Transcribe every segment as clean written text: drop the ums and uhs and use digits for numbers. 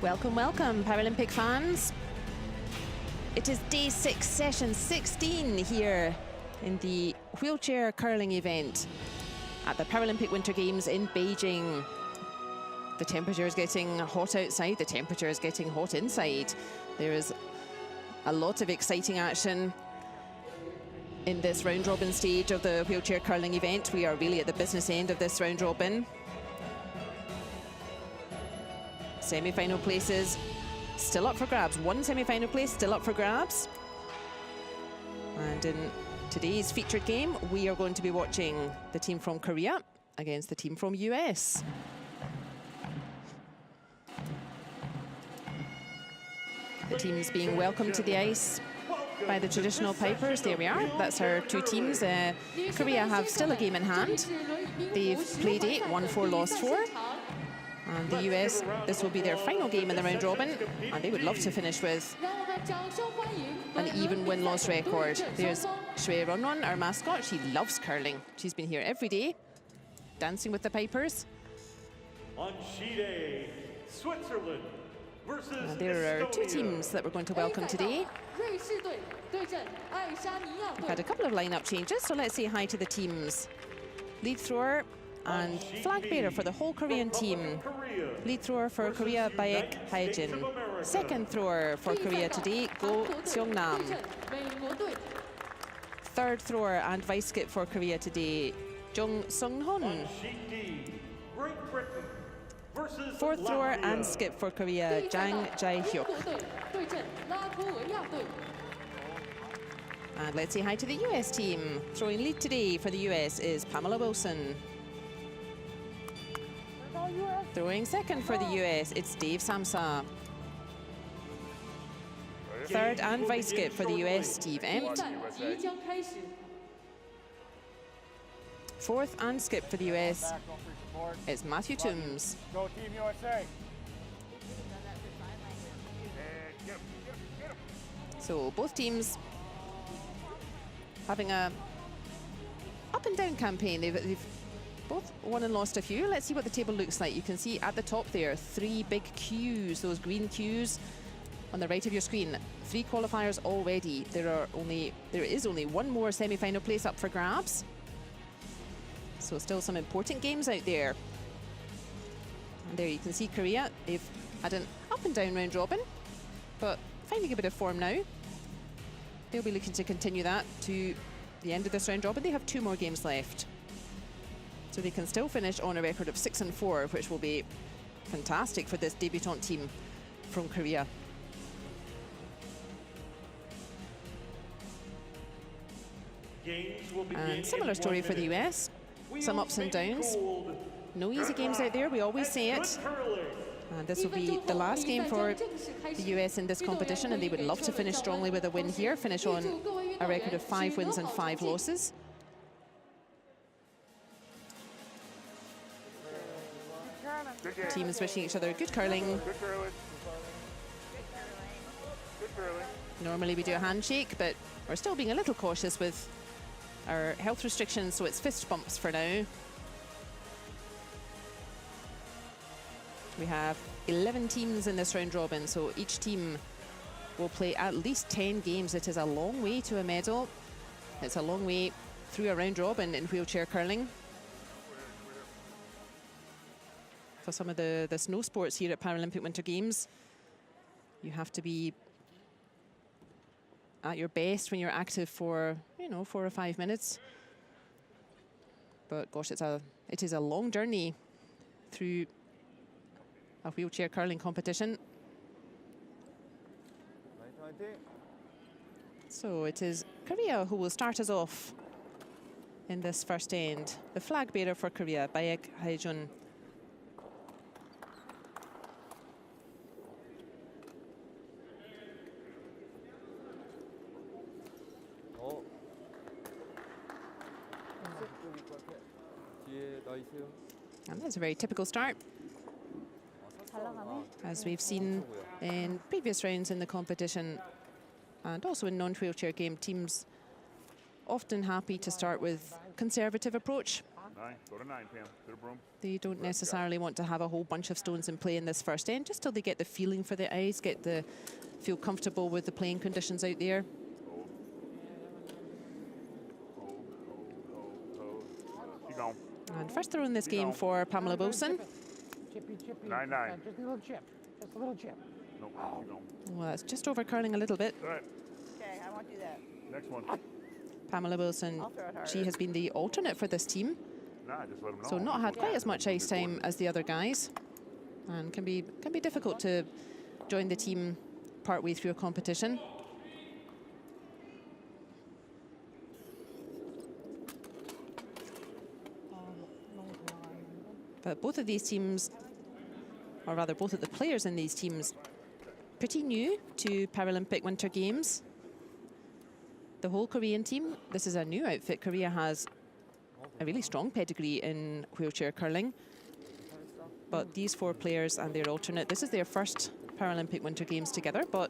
Welcome, welcome, Paralympic fans. It is day 6, session 16 here in the wheelchair curling event at the Paralympic Winter Games in Beijing. The temperature is getting hot outside, the temperature is getting hot inside. There is a lot of exciting action in this round-robin stage of the wheelchair curling event. We are really at the business end of this round-robin. Semi-final places still up for grabs. One semi-final place still up for grabs. And in today's featured game, we are going to be watching the team from Korea against the team from US. The teams being welcomed to the ice by the traditional pipers. There we are. That's our two teams. Korea have still a game in hand. They've played 8, won 4, lost 4. And the US, this will be their final game in the round robin, and they would love to finish with an even win-loss record. There's Shui Ronron, our mascot. She loves curling. She's been here every day, dancing with the pipers. On sheet A, Switzerland versus and there are two teams that we're going to welcome today. We've had a couple of lineup changes, so let's say hi to the teams. Lead thrower and flag bearer for the whole Korean team. Lead thrower for Korea, Baek Haejin. Second thrower for Korea today, Go Seong-nam. Third thrower and vice skip for Korea today, Jung Sung-hun. Fourth thrower and skip for Korea, Jang Jae-hyuk. And let's say hi to the US team. Throwing lead today for the US is Pamela Wilson. Throwing second for the US, it's Dave Samsa. Third and vice skip for the US, Steve Empt. Fourth and skip for the US, it's Matthew Toombs. Go Team USA. So both teams having a up and down campaign. They've both won and lost a few. Let's see what the table looks like. You can see at the top there, 3 big queues, those green queues on the right of your screen. 3 qualifiers already. There is only one more semi-final place up for grabs. So still some important games out there. And there you can see Korea. They've had an up and down round robin, but finding a bit of form now. They'll be looking to continue that to the end of this round robin. They have 2 more games left. So they can still finish on a record of 6 and 4, which will be fantastic for this debutante team from Korea. And similar story for the US. Some ups and downs. No easy games out there, we always say it. And this will be the last game for the US in this competition, and they would love to finish strongly with a win here, finish on a record of 5 wins and 5 losses. Teams wishing each other good curling. Good curling. Good curling. Normally we do a handshake, but we're still being a little cautious with our health restrictions, so it's fist bumps for now. We have 11 teams in this round robin, so each team will play at least 10 games. It is a long way to a medal. It's a long way through a round robin in wheelchair curling. For some of the snow sports here at Paralympic Winter Games, you have to be at your best when you're active for, 4 or 5 minutes. But gosh, it is a long journey through a wheelchair curling competition. So it is Korea who will start us off in this first end. The flag bearer for Korea, Baek Haejun. And that's a very typical start, as we've seen in previous rounds in the competition, and also in non-wheelchair game teams often happy to start with conservative approach 9. Go to 9, Pam. To the broom. They don't necessarily want to have a whole bunch of stones in play in this first end, just till they get the feeling for the ice, feel comfortable with the playing conditions out there. Hold. Keep going. And first throw in this game for Pamela Wilson. Chippy. 9-9. Just a little chip. Just a little chip. Nope. Keep going. Well, it's just over curling a little bit. All right. Okay, I won't do that. Next one. Pamela Wilson, I'll throw it harder. she has been the alternate for this team, Nah, just let them know. so not had quite as much ice time as the other guys, and can be difficult to join the team partway through a competition. But both of these teams, or rather both of the players in these teams, pretty new to Paralympic Winter Games. The whole Korean team, this is a new outfit. Korea has a really strong pedigree in wheelchair curling. But these 4 players and their alternate, this is their first Paralympic Winter Games together, but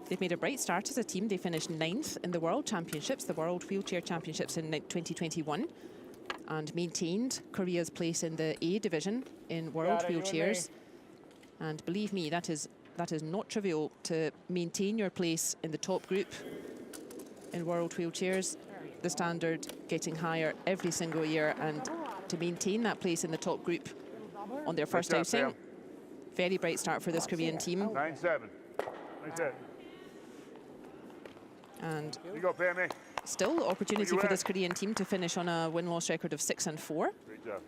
they've made a bright start as a team. They finished 9th in the World Championships, the World Wheelchair Championships in 2021, and maintained Korea's place in the A division in World Wheelchairs. And believe me, that is not trivial to maintain your place in the top group in World Wheelchairs. The standard getting higher every single year, and to maintain that place in the top group on their first outing. Very bright start for this Korean team. 9-7. Nice hit. And You go, Pammy. still the opportunity for this Korean team to finish on a win-loss record of 6-4. Great job.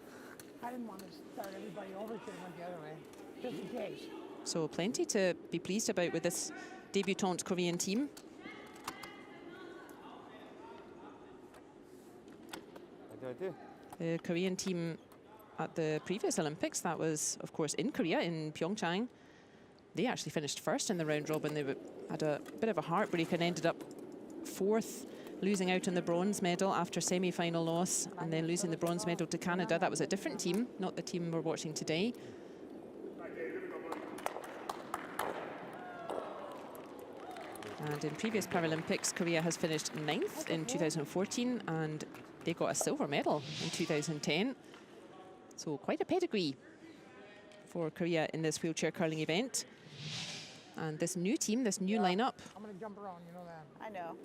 I didn't want to start everybody over. Should have went the other way. Just in case. So plenty to be pleased about with this debutante Korean team. The Korean team at the previous Olympics, that was, of course, in Korea, in Pyeongchang. They actually finished first in the round robin. They had a bit of a heartbreak and ended up 4th, losing out on the bronze medal after semi-final loss, and then losing the bronze medal to Canada. That was a different team, not the team we're watching today. And in previous Paralympics, Korea has finished 9th in 2014, and they got a silver medal in 2010. So quite a pedigree for Korea in this wheelchair curling event. And this new team, this new lineup, I'm going to jump around, you know that. I know.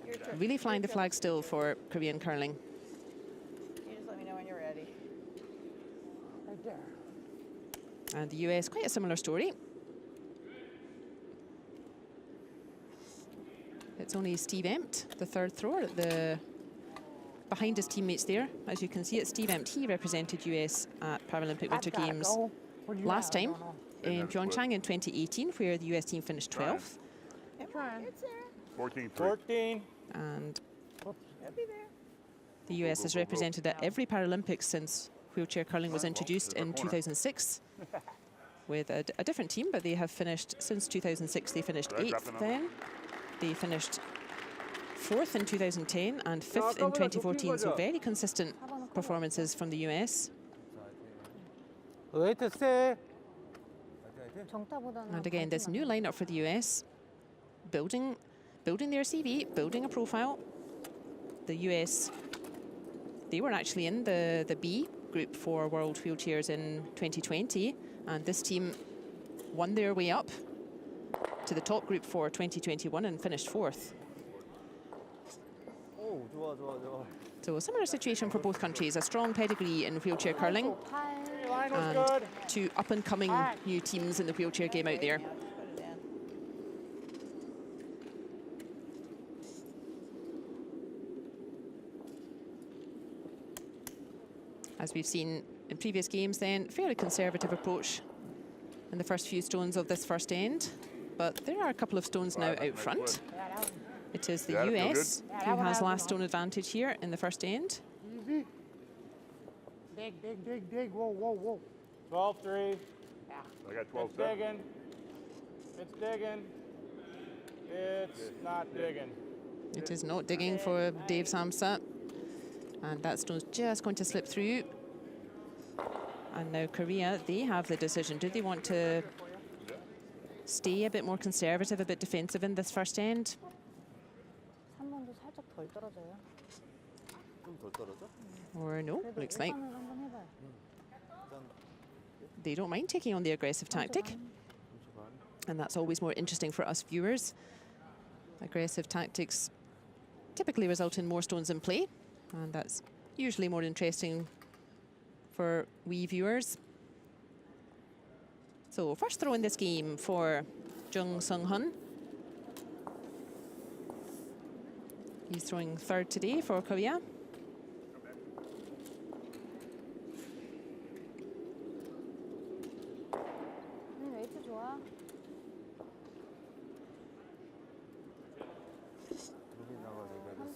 Your turn. really flying the flag still for Korean curling. You just let me know when you're ready. Right there. And the US, quite a similar story. It's only Steve Empt, the 3rd thrower, behind his teammates there. As you can see, it's Steve Empt. He represented US at Paralympic Winter Games last time in Pyeongchang in 2018, where the US team finished 12th. Trying. 14-3. And It'll be there. the US has represented at every Paralympics since wheelchair curling was introduced in 2006 with a different team, but they have finished, since 2006, they finished 8th then. They finished 4th in 2010 and 5th in 2014, so very consistent performances from the US. And again, this new lineup for the US, building their CV, building a profile. The US, they were actually in the B group for World Wheelchairs in 2020, and this team won their way up to the top group for 2021 and finished 4th. So a similar situation for both countries, a strong pedigree in wheelchair curling, and 2 up-and-coming new teams in the wheelchair game out there. Yeah, just put it in. As we've seen in previous games then, fairly conservative approach in the first few stones of this first end. But there are a couple of stones now out front. It is the US who has last stone advantage here in the first end. Easy. Dig. Whoa. 12-3. Yeah. I got It's 12-7. digging. It's digging. It's not digging. It is not digging for Dave Samsa. And that stone's just going to slip through. And now Korea, they have the decision. Do they want to stay a bit more conservative, a bit defensive in this first end? Or no, 그래도 looks like 예상을 한번 해봐요. they don't mind taking on the aggressive tactic. And that's always more interesting for us viewers. Aggressive tactics typically result in more stones in play, and that's usually more interesting for we viewers. So first throw in this game for Jung Sung-hun. He's throwing third today for Korea. 웨이트 좋아.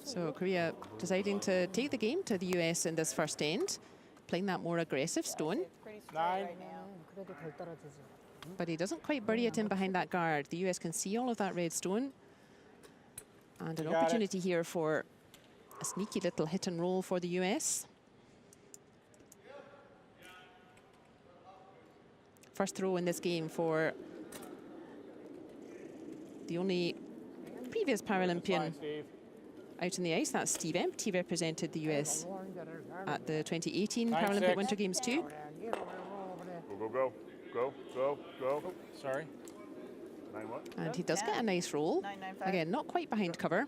So Korea deciding to take the game to the US in this first end, playing that more aggressive stone, It's pretty straight 9. right now. 그래도 덜 떨어지지. but he doesn't quite bury it in behind that guard. The US can see all of that red stone. And an You got it. opportunity here for a sneaky little hit and roll for the US. First throw in this game for the only previous Paralympian Fine, Steve. out in the ice. That's Steve Empt. He represented the US at the 2018 9-6. Paralympic Winter Games too. Go, go, go. Go, go, go. Sorry. 9 what? And he does get a nice roll. 995. Again, not quite behind cover.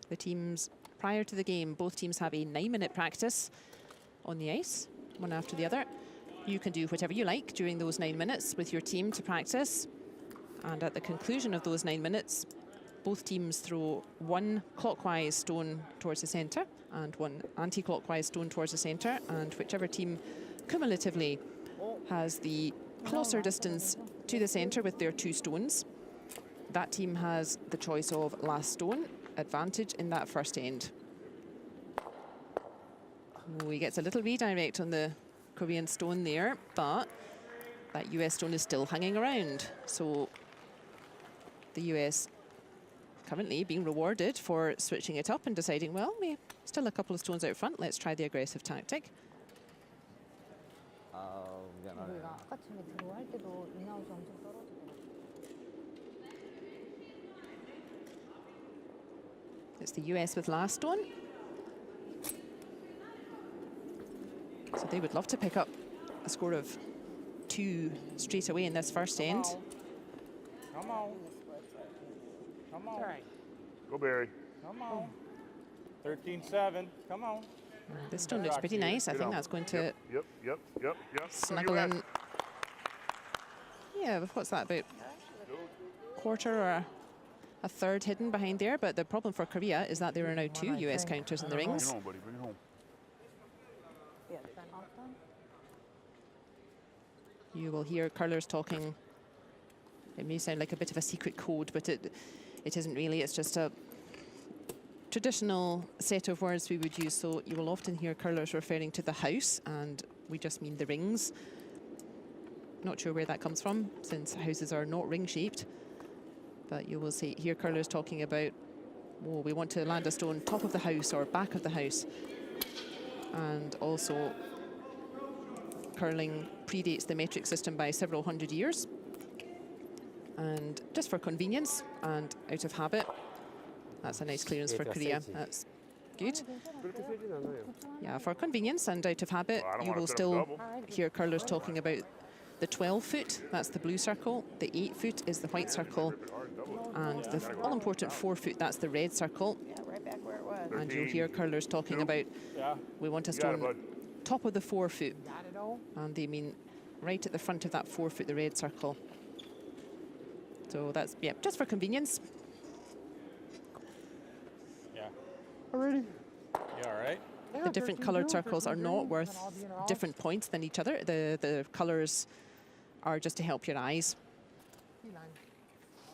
The teams, prior to the game, both teams have a 9-minute practice on the ice, one after the other. You can do whatever you like during those 9 minutes with your team to practice. And at the conclusion of those 9 minutes, both teams throw one clockwise stone towards the centre and one anti-clockwise stone towards the centre. And whichever team cumulatively has the closer distance to the centre with their 2 stones, that team has the choice of last stone advantage in that first end. Oh, he gets a little redirect on the Korean stone there, but that US stone is still hanging around. So the US currently being rewarded for switching it up and deciding, well, we still a couple of stones out front, let's try the aggressive tactic. 우리가 아까쯤에 들어갈 때도 인아웃이 엄청 떨어지더라고. It's the US with last stone. So they would love to pick up a score of 2 straight away in this first end. Come on. Come on. Right. Go, Barry. Come on. 13-7. Come on. This stone looks pretty nice. I think that's going to Yep. snuggle in. Yeah, what's that, about quarter or a third hidden behind there? But the problem for Korea is that there are now 2 US counters in the Bring it rings. home, buddy. Bring it home. You will hear curlers talking. It may sound like a bit of a secret code, but it isn't really. It's just a traditional set of words we would use. So you will often hear curlers referring to the house, and we just mean the rings. Not sure where that comes from, since houses are not ring-shaped. But you will hear curlers talking about, oh, we want to land a stone top of the house or back of the house. And also, curling predates the metric system by several hundred years. And just for convenience and out of habit, that's a nice clearance for Korea. That's good. Yeah, for convenience and out of habit, Well, I don't you wanna will set up still double. hear curlers talking about the 12-foot, that's the blue circle. The 8-foot is the white circle. And the all-important 4-foot, that's the red circle. Yeah, right back where it was. And you'll hear curlers talking about, Yeah. we want a You got it, stone bud. top of the 4-foot. Got it all? And they mean right at the front of that 4-foot, the red circle. So that's, yeah, just for convenience. Yeah. Already? You all right? The different coloured circles are not worth different points than each other. The colours are just to help your eyes.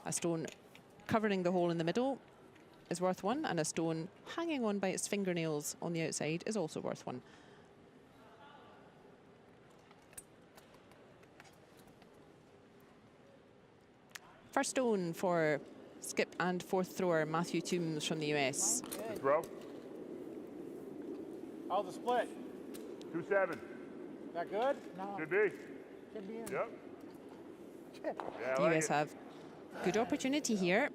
A stone covering the hole in the middle is worth 1, and a stone hanging on by its fingernails on the outside is also worth 1. First stone for skip and 4th thrower Matthew Toombs from the US. Good. Throw. How's the split? 2-7. Is that good? No. Should be. Should be in. Yep. The US have good opportunity here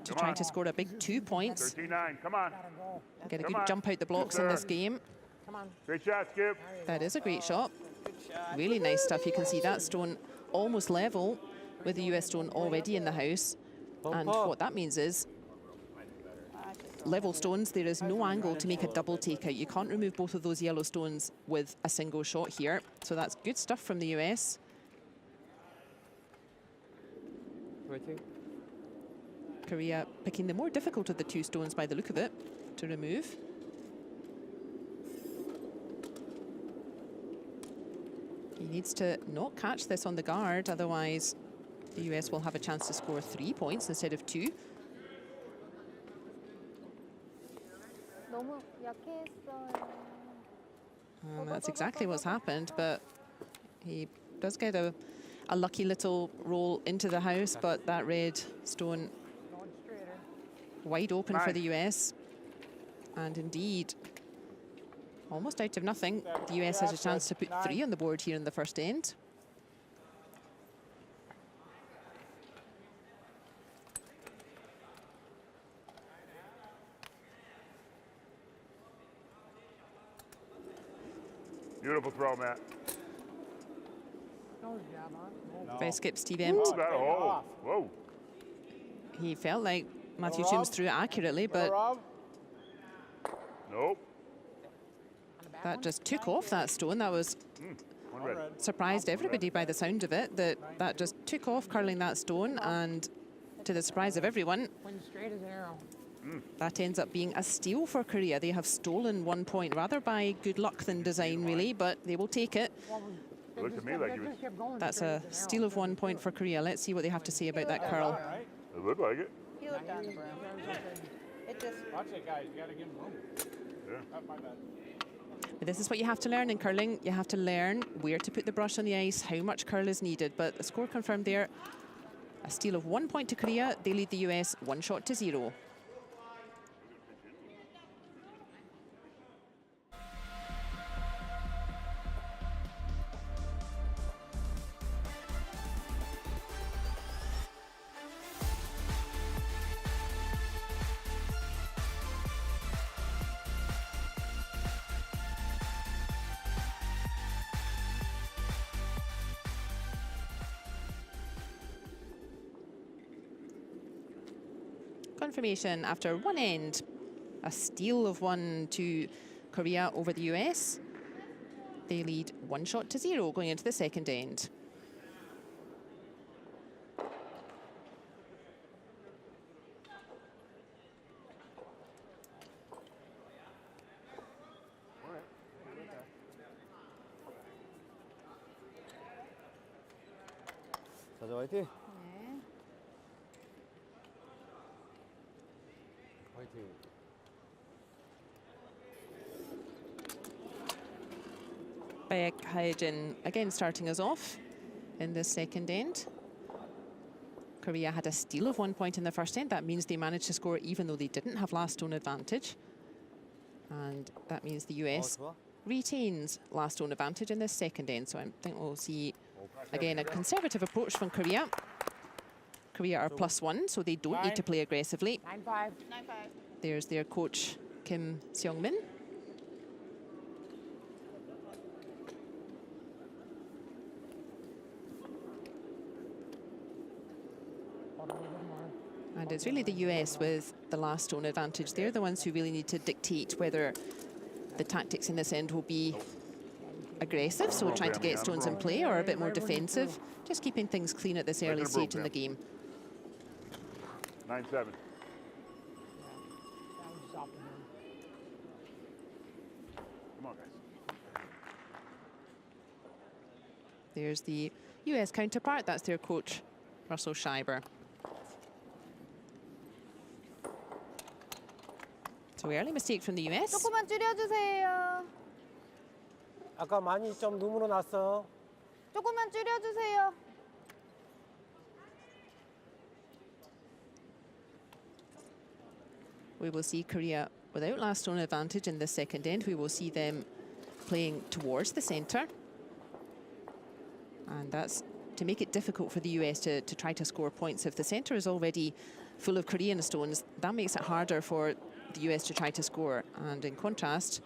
to try to score a big 2 points. 13-9, come on. Gotta go. Get a Come good on. jump out the blocks in this game. Come on. Great shot, Skip. That is a great shot. Good shot. Really nice stuff. You can see that stone almost level with the US stone already in the house. And what that means is level stones, there is no angle to make a double takeout. You can't remove both of those yellow stones with a single shot here. So that's good stuff from the US. Korea picking the more difficult of the two stones by the look of it to remove. He needs to not catch this on the guard, otherwise the US will have a chance to score 3 points instead of 2. 너무 약했어요. And that's exactly what's happened, but he does get a lucky little roll into the house, but that red stone Going straighter. wide open for the US. And indeed, almost out of nothing. The US has a chance to put 3 on the board here in the first end. Beautiful throw, Matt. Nose job, huh? By Skip Steve Ooh, Empt. that hole. Whoa. He felt like Matthew Toombs threw it accurately, but Nope. that just took off that stone. That was One red. surprised everybody by the sound of it, that just took off curling that stone, and to the surprise of everyone, Went straight as an arrow. that ends up being a steal for Korea. They have stolen 1 point, rather by good luck than design, really, but they will take it. Well, It looked to me like he was. kept going That's straight a as an steal of 1 point for Korea. Let's see what they have to say about that curl. It looked like it. He looked on the broom. It just, Watch it, guys. You gotta give him room. Yeah. Oh, my bad. But this is what you have to learn in curling. You have to learn where to put the brush on the ice, how much curl is needed. But the score confirmed there. A steal of 1 point to Korea. They lead the US 1-0. Confirmation after one end. A steal of 1 to Korea over the US. They lead 1-0 going into the second end. 자자, 화이팅. 네. 화이팅. Baek Hae-jin again starting us off in the second end. Korea had a steal of 1 point in the first end. That means they managed to score even though they didn't have last stone advantage. And that means the US retains last stone advantage in the second end. So I think we'll see, again, a conservative approach from Korea. Korea are +1, so they don't need to play aggressively. 9-5. 9-5. There's their coach, Kim Seong-min. And it's really the US with the last stone advantage. They're the ones who really need to dictate whether the tactics in this end will be aggressive, so trying to get stones in play, or a bit more defensive, just keeping things clean at this early stage in the game. 9-7. That was just off the moon. Come on, guys. There's the US counterpart, that's their coach, Russell Schreiber. So early mistake from the US. 조금만 줄여주세요. 아까 많이 좀 눈으로 났어. 조금만 줄여주세요. We will see Korea without last stone advantage in the second end. We will see them playing towards the centre. And that's to make it difficult for the US to try to score points. If the centre is already full of Korean stones, that makes it harder for the US to try to score. And in contrast,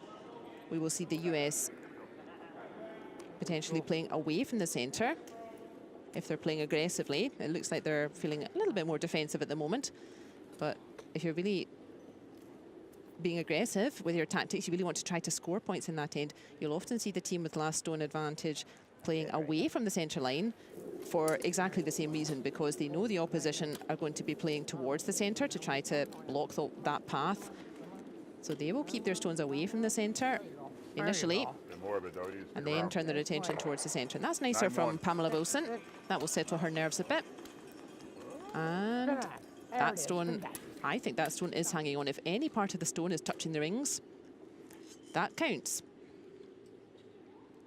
we will see the US potentially playing away from the centre. If they're playing aggressively, it looks like they're feeling a little bit more defensive at the moment. But if you're really being aggressive with your tactics, you really want to try to score points in that end, you'll often see the team with last stone advantage playing away from the centre line for exactly the same reason, because they know the opposition are going to be playing towards the centre to try to block that path. So they will keep their stones away from the centre initially, and then turn their attention towards the centre. And that's nicer from Pamela Wilson. That will settle her nerves a bit. And that stone, I think that stone is hanging on. If any part of the stone is touching the rings, that counts.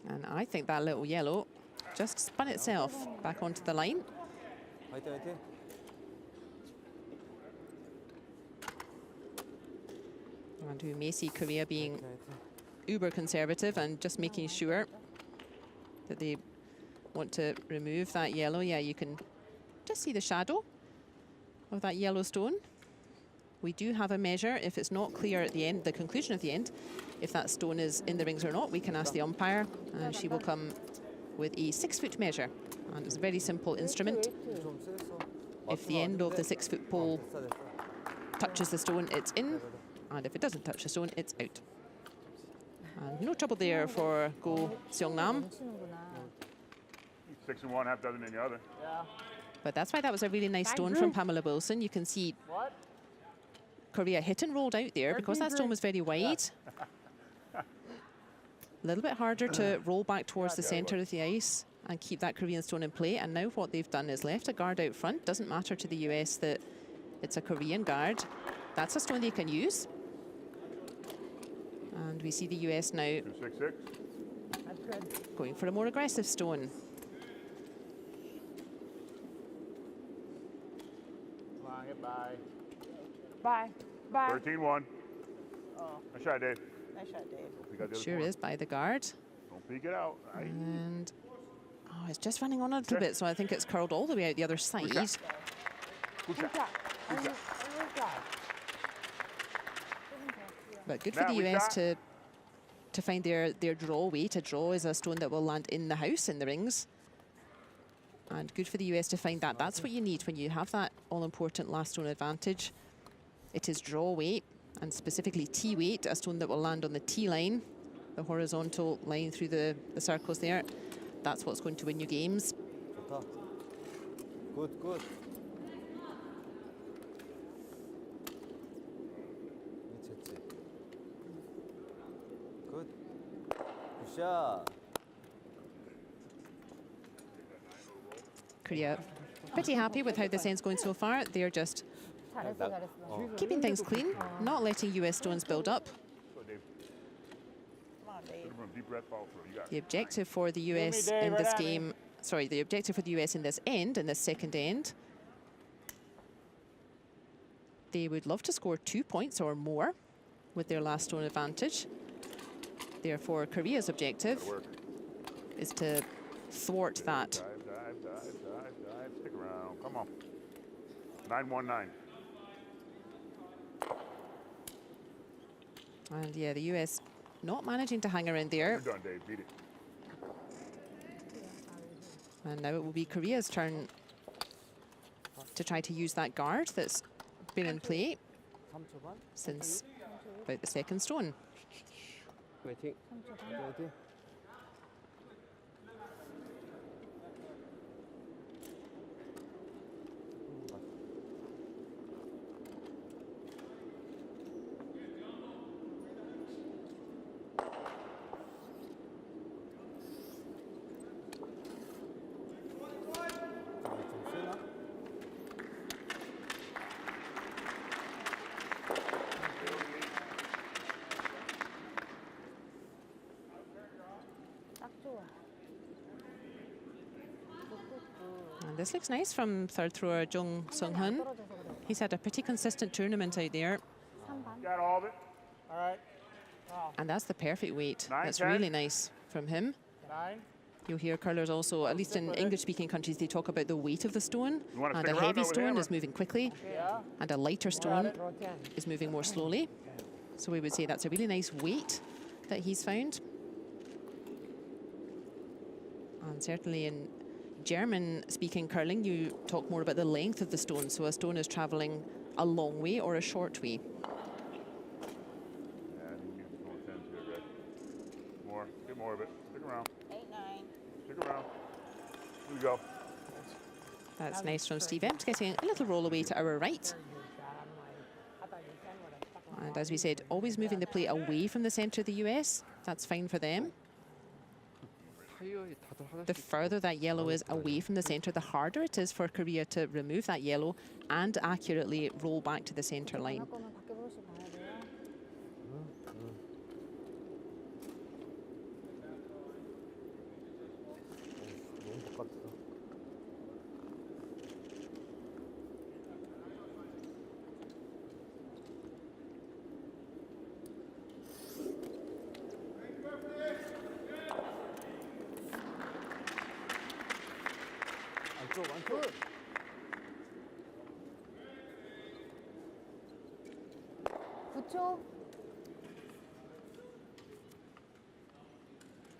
And I think that little yellow just spun itself back onto the line. And we may see Korea being uber conservative and just making sure that they want to remove that yellow. Yeah, you can just see the shadow of that yellow stone. We do have a measure. If it's not clear at the end, the conclusion of the end, if that stone is in the rings or not, we can ask the umpire, and she will come with a 6-foot measure. And it's a very simple instrument. If the end of the 6-foot pole touches the stone, it's in, and if it doesn't touch the stone, it's out. And no trouble there for Go Seong-nam. 6 and 1, half dozen in the other. But that's why that was a really nice stone from Pamela Wilson. You can see Korea hit and rolled out there because that stone was very wide. A little bit harder to roll back towards the centre of the ice and keep that Korean stone in play. And now what they've done is left a guard out front. Doesn't matter to the US that it's a Korean guard. That's a stone they can use. And we see the US now 2-6-6. going for a more aggressive stone. Come on, get by. Bye. Bye. 13-1. Nice shot, Dave. Nice shot, Dave. Peek out the other Sure corner. is by the guard. Don't peek it out. Right. And oh, it's just running on a little bit, so I think it's curled all the way out the other side. Good shot. Good shot. But good for Now the we US shot. to find their draw weight. A draw is a stone that will land in the house, in the rings. And good for the US to find that. That's what you need when you have that all-important last stone advantage. It is draw weight, and specifically T weight, a stone that will land on the T line, the horizontal line through the circles there. That's what's going to win you games. Good, good. Good. Good shot. Korea pretty happy with how this end's going so far. They're just keeping things clean, not letting US stones build up. Go, Dave. Come on, Dave. Deep breath, follow through. You got The it. objective for the US Dave, in right this at me. game, sorry, the objective for the US in this end, in this second end, they would love to score 2 points or more with their last stone advantage. Therefore, Korea's objective Good work. is to thwart that. Dive. Stick around. Come on. 9-1-9. And yeah, the US not managing to hang around there. You're done, Dave. Beat it. And now it will be Korea's turn to try to use that guard that's been in play since about the second stone. 화이팅. 화이팅. And this looks nice from third thrower Jung Sung-hun. He's had a pretty consistent tournament out there. Got all of it. All right. And that's the perfect weight. Nine, That's 10. really nice from him. 9. You'll hear curlers also, at least in English-speaking countries, they talk about the weight of the stone. You wanna And stick a around heavy over stone there? is moving quickly, Yeah. and a lighter stone Throw 10. is moving more slowly. So we would say that's a really nice weight that he's found. And certainly in German-speaking curling, you talk more about the length of the stone. So a stone is traveling a long way or a short way. Yeah, I think you're going 10s here, Greg. More. Get more of it. Stick around. 8, 9. Stick around. Here we go. That's nice from Steve Epps, getting a little roll away to our right. Very good shot. I thought your 10 would have stuck on. And as we said, always moving the plate away from the centre of the US. That's fine for them. The further that yellow is away from the centre, the harder it is for Korea to remove that yellow and accurately roll back to the centre line. 거는 밖에 보시 봐야 돼요. 너무 바꿨어. 안쪽. 9초.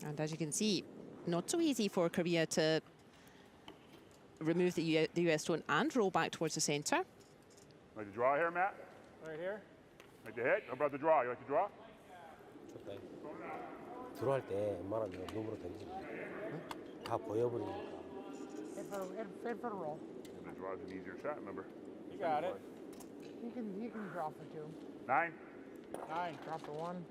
And as you can see, not so easy for Korea to remove the US stone and roll back towards the centre. Like to draw here, Matt? Right here. Like to hit? How about the draw? You like to draw? 좋다. 들어갈 때 웬만하면 내가 눈으로 던지고 다 보여버리니까. Hit for the roll. And the draw's an easier shot, remember? You got it. You can draw for 2. 9. 9. Draw for 1.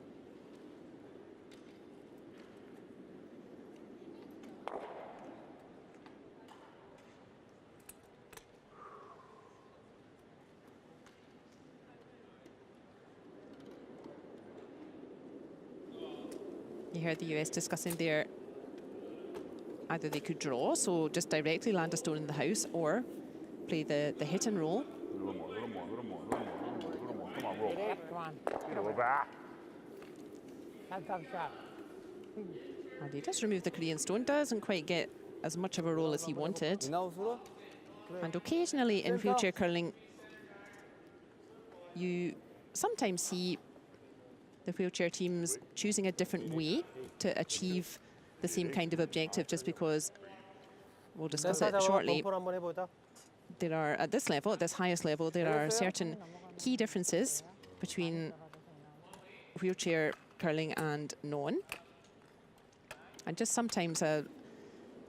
You heard the US discussing there, either they could draw, so just directly land a stone in the house, or play the hit and roll. A little more, a little more, a little more, a little more, a little more. Come on, roll. Come on. Get a little back. That's a tough shot. And he does remove the Korean stone, doesn't quite get as much of a roll as he wanted. And occasionally in wheelchair curling, you sometimes see the wheelchair teams choosing a different way to achieve the same kind of objective, just because, we'll discuss it shortly, 벙커를 한번 해보자. there are, at this level, at this highest level, there are certain key differences between wheelchair curling and non. And just sometimes a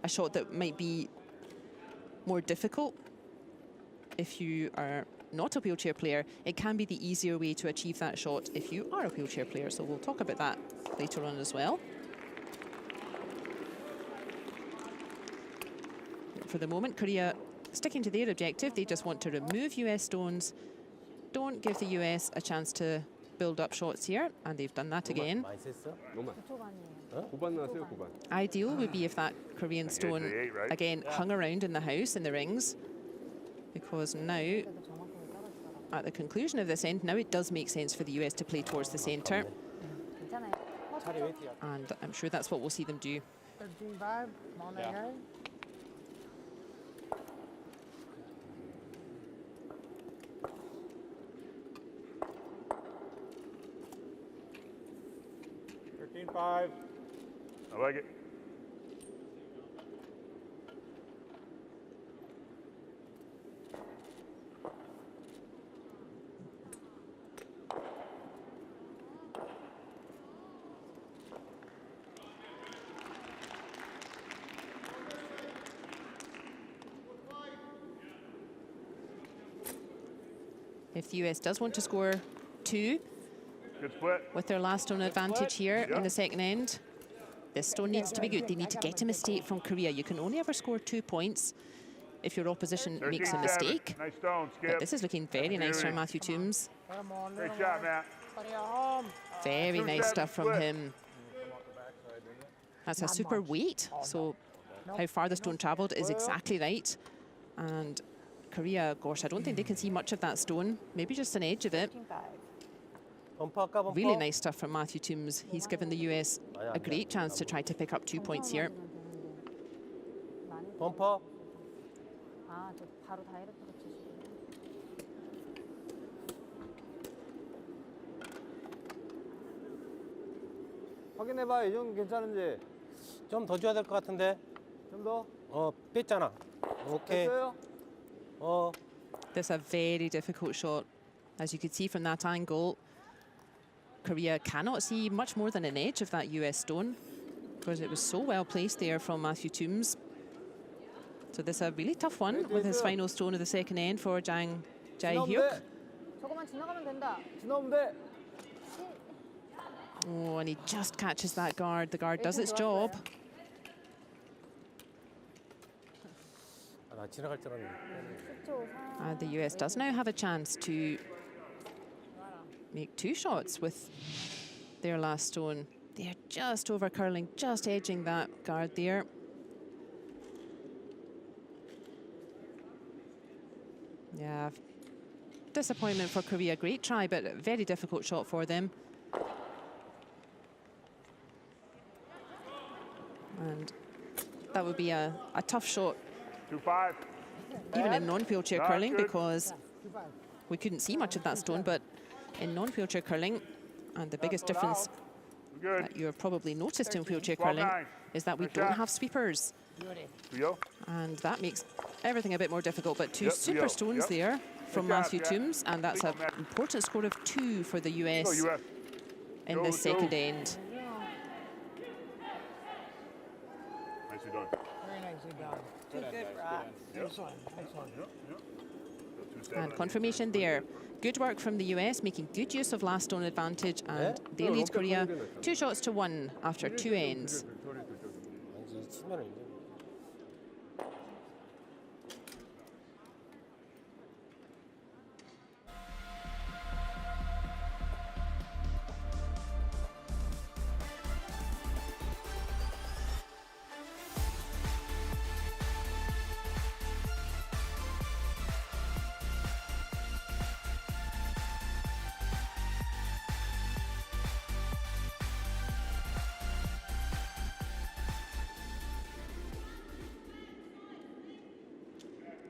shot that might be more difficult if you are not a wheelchair player, it can be the easier way to achieve that shot if you are a wheelchair player. So we'll talk about that later on as well. For the moment, Korea sticking to their objective. They just want to remove US stones. Don't give the US a chance to build up shots here, and they've done that again. 많이 셌어? 9초 반이에요. 9번 나왔어요, 9번. Ideal would be if that Korean stone, the 8, right? again, hung around in the house, in the rings, because now, 그래도 정확하게 떨어지더라고요. at the conclusion of this end, now it does make sense for the US to play towards the centre, 괜찮아요. 차라리 웨이트야. and I'm sure that's what we'll see them do. 13-5. Come on, Yeah. there. Five. I like it. If the US does want to score 2 Good split. with their last stone advantage here in Yeah. the second end, this stone needs to be good. They need to get a mistake from Korea. You can only ever score 2 points if your opposition makes a 13-7. mistake. Nice stone, But Skip. this is looking very nice from Matthew Toombs. Come on, Great little shot, more. Matt. Buddy, at home. Very nice 2-7 stuff from split. him. That's a Not super much. weight, Oh, no. so Nope. how far the stone travelled is exactly right. And Korea, gosh, I don't think they can see much of that stone. Maybe just an edge of it. 13-5. 범퍼 아까 범퍼. Really nice stuff from Matthew Toombs. He's given the US a great chance to try to pick up 2 points here. 범퍼. 아, 저 바로 다이렉트로 치시네. 확인해봐. 이 정도 괜찮은지. 좀 더 줘야 될 것 같은데. 좀 더. 뺐잖아. 오케이. 됐어요? This is a very difficult shot. As you could see from that angle, Korea cannot see much more than an edge of that US stone because it was so well placed there from Matthew Toombs. So this is a really tough one with his final stone of the second end for Jang Jae-hyuk. 저거만 지나가면 된다. 지나오면 돼. Oh, and he just catches that guard. The guard does its job. 나 지나갈 줄 알았는데. The US does now have a chance to make 2 shots with their last stone. They're just over curling, just edging that guard there. Yeah, disappointment for Korea. Great try, but a very difficult shot for them. And that would be a tough shot, 2-5. even in non-wheelchair curling, good. because we couldn't see much of that stone, but in non-wheelchair curling, and the biggest difference Good. that you've probably noticed in wheelchair 12-9. curling is that we Nice don't shot. have sweepers, Rio. and that makes everything a bit more difficult. But 2 Yep, super Rio. stones Yep. there from Good job, Matthew Jack. Toombs, and that's Go, an Matt. important score of 2 for the Go, US US. in Go, this second go. end. Nicely done. Very nicely done. Two good rocks. Excellent, excellent. And confirmation there. Good work from the US, making good use of last stone advantage, and they lead Korea 2 shots to 1 after 2 ends. 아니, 치면은 이제.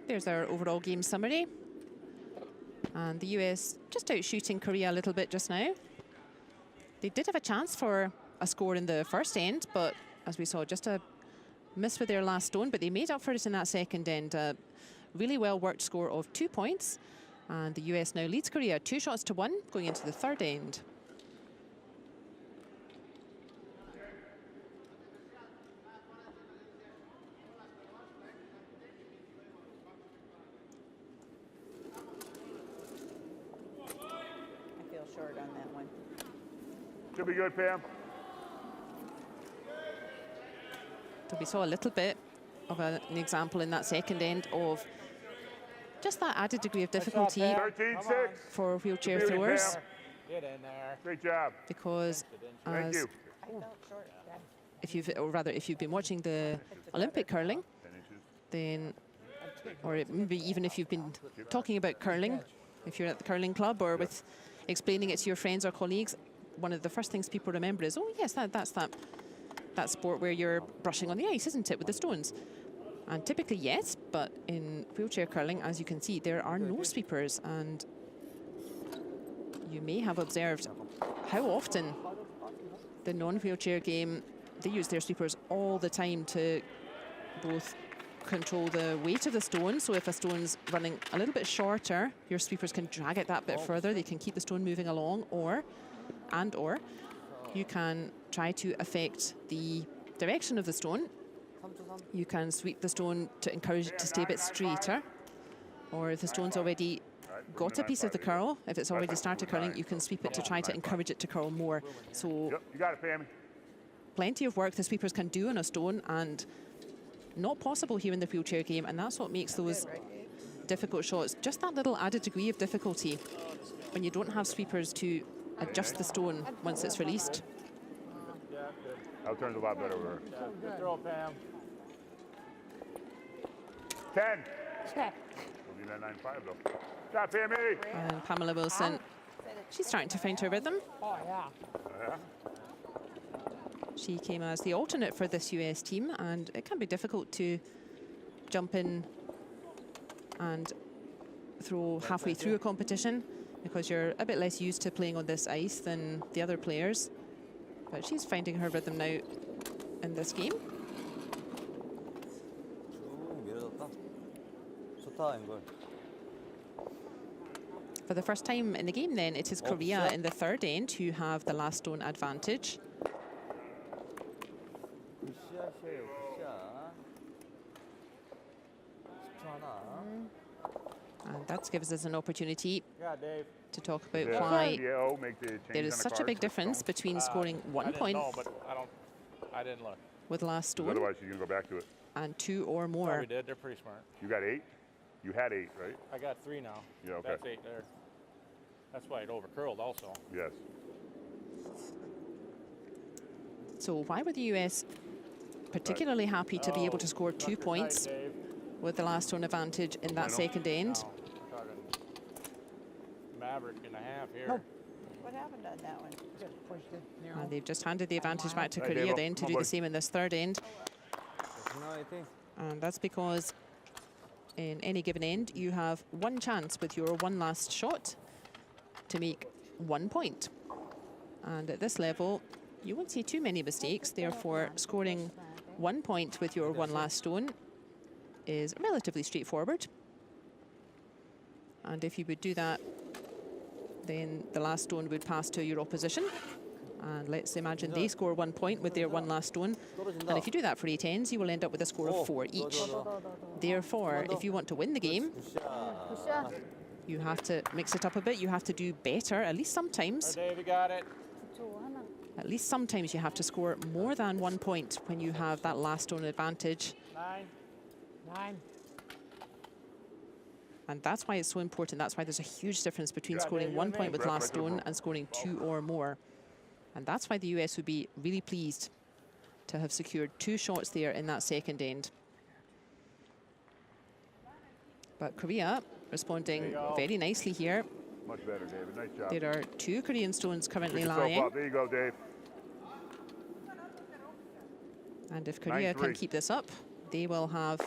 There's our overall game summary. And the US just out shooting Korea a little bit just now. They did have a chance for a score in the first end, but as we saw, just a miss with their last stone, but they made up for it in that second end. A really well worked score of 2 points. And the US now leads Korea 2 shots to 1 going into the third end. I feel short on that one. Should be good, Pam. So we saw a little bit of an example in that second end of just that added degree of difficulty 13-6. for wheelchair Good, Pam. throwers, Get in there. Great job. because Thank as you. I felt short. if you've been watching the Olympic curling, then, or maybe even if you've been talking about curling, if you're at the curling club or with explaining it to your friends or colleagues, one of the first things people remember is, oh yes, that's that sport where you're brushing on the ice, isn't it, with the stones? And typically yes, but in wheelchair curling, as you can see, there are no sweepers, and you may have observed how often the non-wheelchair game, they use their sweepers all the time to both control the weight of the stone. So if a stone's running a little bit shorter, your sweepers can drag it that bit further. They can keep the stone moving along, or you can try to affect the direction of the stone. You can sweep the stone to encourage it to stay a bit straighter, or if the stone's already got a piece of the curl, if it's already started curling, you can sweep it to try to encourage it to curl more. So Yep, you got it, Pammy. plenty of work the sweepers can do on a stone, and not possible here in the wheelchair game, and that's what makes those difficult shots just that little added degree of difficulty when you don't have sweepers to adjust the stone once it's released. That turns a lot better over Good throw, Pam. 10. Check. We'll be that 9-5 though. Stop, Pammy. And Pamela Wilson, she's starting to find her rhythm. Oh, yeah. She came as the alternate for this US team, and it can be difficult to jump in and throw halfway through a competition because you're a bit less used to playing on this ice than the other players. But she's finding her rhythm now in this game. 쭉 밀어줬다. 좋다, 앵글. For the first time in the game then, it is Korea in the third end who have the last stone advantage. 굿샷이에요, 굿샷. 10초 하나. And that gives us an opportunity Yeah, Dave. to talk about Yeah, why CDO, make the change there on is the such a card big for difference stones. between scoring 1 I didn't point know, but I didn't look. with last 'Cause stone otherwise you're gonna go back to it. and 2 or more. Probably did. They're pretty smart. You got 8? You had 8, right? I got 3 now. Yeah, okay. That's 8 there. That's why it overcurled also. Yes. So why were the US particularly happy to be able to score 2 points Dave. with the last stone advantage in that second end? Now, we're talking Maverick and a half here. Nope. What happened on that one? Just pushed it narrow. And they've just handed the advantage back to Hey, Korea Dave, then to come on, do the buddy. same in this third end. Personality. And that's because in any given end, you have one chance with your one last shot to make 1 point. And at this level, you won't see too many mistakes. Therefore, scoring 1 point with your one last stone is relatively straightforward. And if you would do that, then the last stone would pass to your opposition. And let's imagine they score 1 point with their one last stone. And if you do that for 8 ends, you will end up with a score of 4 each. Therefore, if you want to win the game, 굿샷. 굿샷. you have to mix it up a bit. You have to do better, at least sometimes. Dave, you got it. 9초 하나. At least sometimes you have to score more than 1 point when you have that last stone advantage. 9. 9. And that's why it's so important. That's why there's a huge difference between Yeah, scoring Dave, 1 you're point with right, last right, right, stone right. and scoring 2 or more. And that's why the US would be really pleased to have secured 2 shots there in that second end. But Korea responding very nicely here. Much better, David. Nice job. There are 2 Korean stones currently Pick yourself lying. up. There you go, Dave. And if Korea can 9-3. keep this up, they will have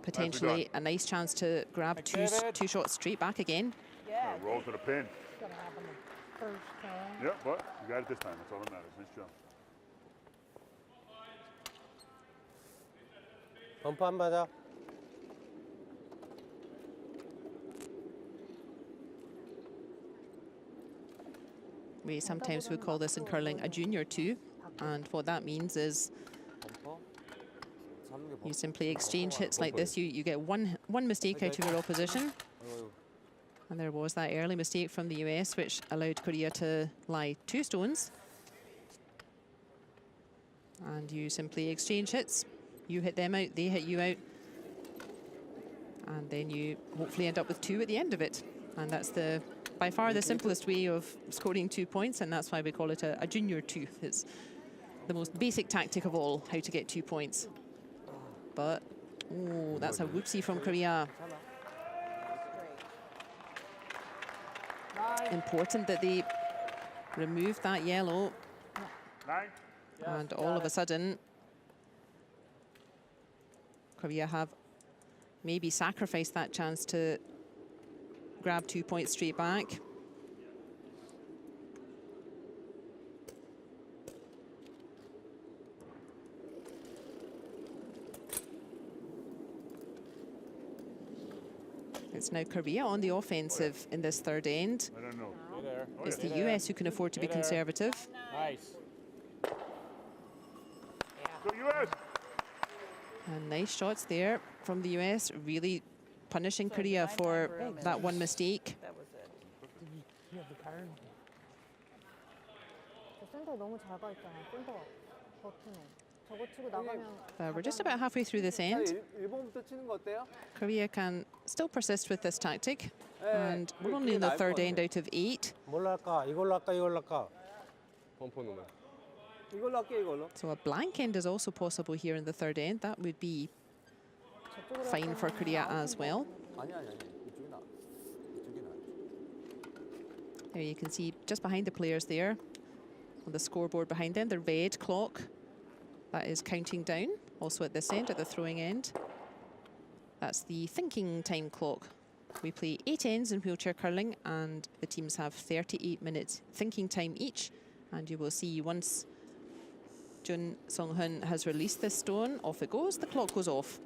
potentially a nice chance to grab David. 2 shots straight back again. Yeah. Roll to the pin. It's gonna happen the first time. Yep, but you got it this time. That's all that matters. Nice job. 점프 한 받아. We sometimes would call this in curling a junior 2. And what that means is 범퍼. 잡는 게 you simply exchange hits like this. You get one mistake out of your opposition. 어이구. And there was that early mistake from the US, which allowed Korea to lie 2 stones. And you simply exchange hits. You hit them out, they hit you out. And then you hopefully end up with 2 at the end of it. And that's by far the simplest way of scoring 2 points, and that's why we call it a junior 2. It's the most basic tactic of all, how to get 2 points. But, oh, that's a whoopsie from Korea. Important that they remove that yellow, 9. and all of a sudden, Korea have maybe sacrificed that chance to grab 2 points straight back. It's now Korea on the offensive in this third end. I don't know. Stay there. It's the US who can afford to be Stay there. conservative. Nice. Go US! And nice shots there from the US, really punishing Korea for that one mistake. That was it. You have the card. 저 센터 너무 잘 가 있잖아. 센터가 버티네. 저거 치고 나가면. We're just about halfway through this end. 1번부터 치는 거 어때요? Korea can still persist with this tactic. 네, And we're only in the third end out of 8. 뭘로 할까? 이걸로 할까? 이걸로 할까? 범퍼 누나. 이걸로 할게 이걸로. So a blank end is also possible here in the third end. That would be 저쪽으로 fine 할 for 거면 Korea 아웃인데. as well. 아니. 이쪽이 나. 이쪽이 나. There you can see just behind the players there, on the scoreboard behind them, the red clock that is counting down, also at this end, at the throwing end. That's the thinking time clock. We play 8 ends in wheelchair curling, and the teams have 38 minutes thinking time each. And you will see once Jun Song-hun has released this stone, off it goes, the clock goes off.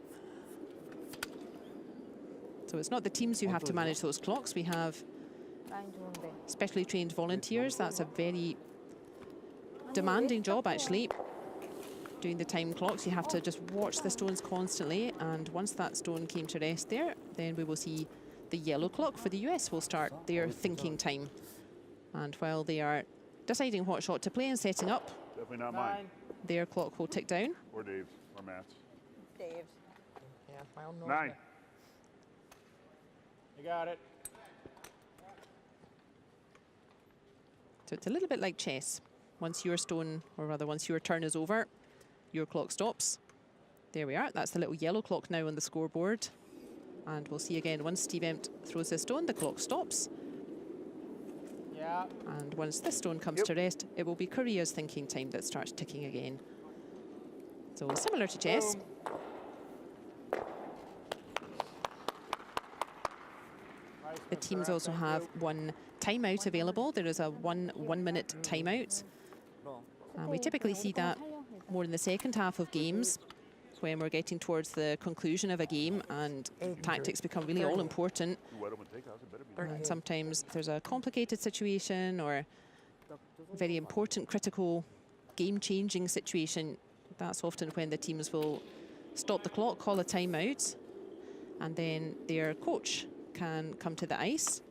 So it's not the teams who have to manage those clocks. We have 라인 좋은데. specially trained volunteers. That's a very demanding job, actually. Doing the time clocks, you have to just watch the stones constantly, and once that stone came to rest there, then we will see the yellow clock for the US will start their thinking time. And while they are deciding what shot to play and setting up, Definitely not mine. their clock will tick down. Or Dave's. Or Matt's. Dave's. Yeah, my own nose. 9. You got it. So it's a little bit like chess. Once your stone, or rather once your turn is over, your clock stops. There we are. That's the little yellow clock now on the scoreboard. And we'll see again, once Steve Empt throws his stone, the clock stops. Yeah. And once this stone comes to rest, it will be Korea's thinking time that starts ticking again. So similar to chess. The teams also have one timeout available. There is a one-minute timeout. And we typically see that more in the second half of games, when we're getting towards the conclusion of a game and tactics become really all important. And sometimes if there's a complicated situation or very important, critical, game-changing situation, that's often when the teams will stop the clock, call a timeout, and then their coach can come to the ice,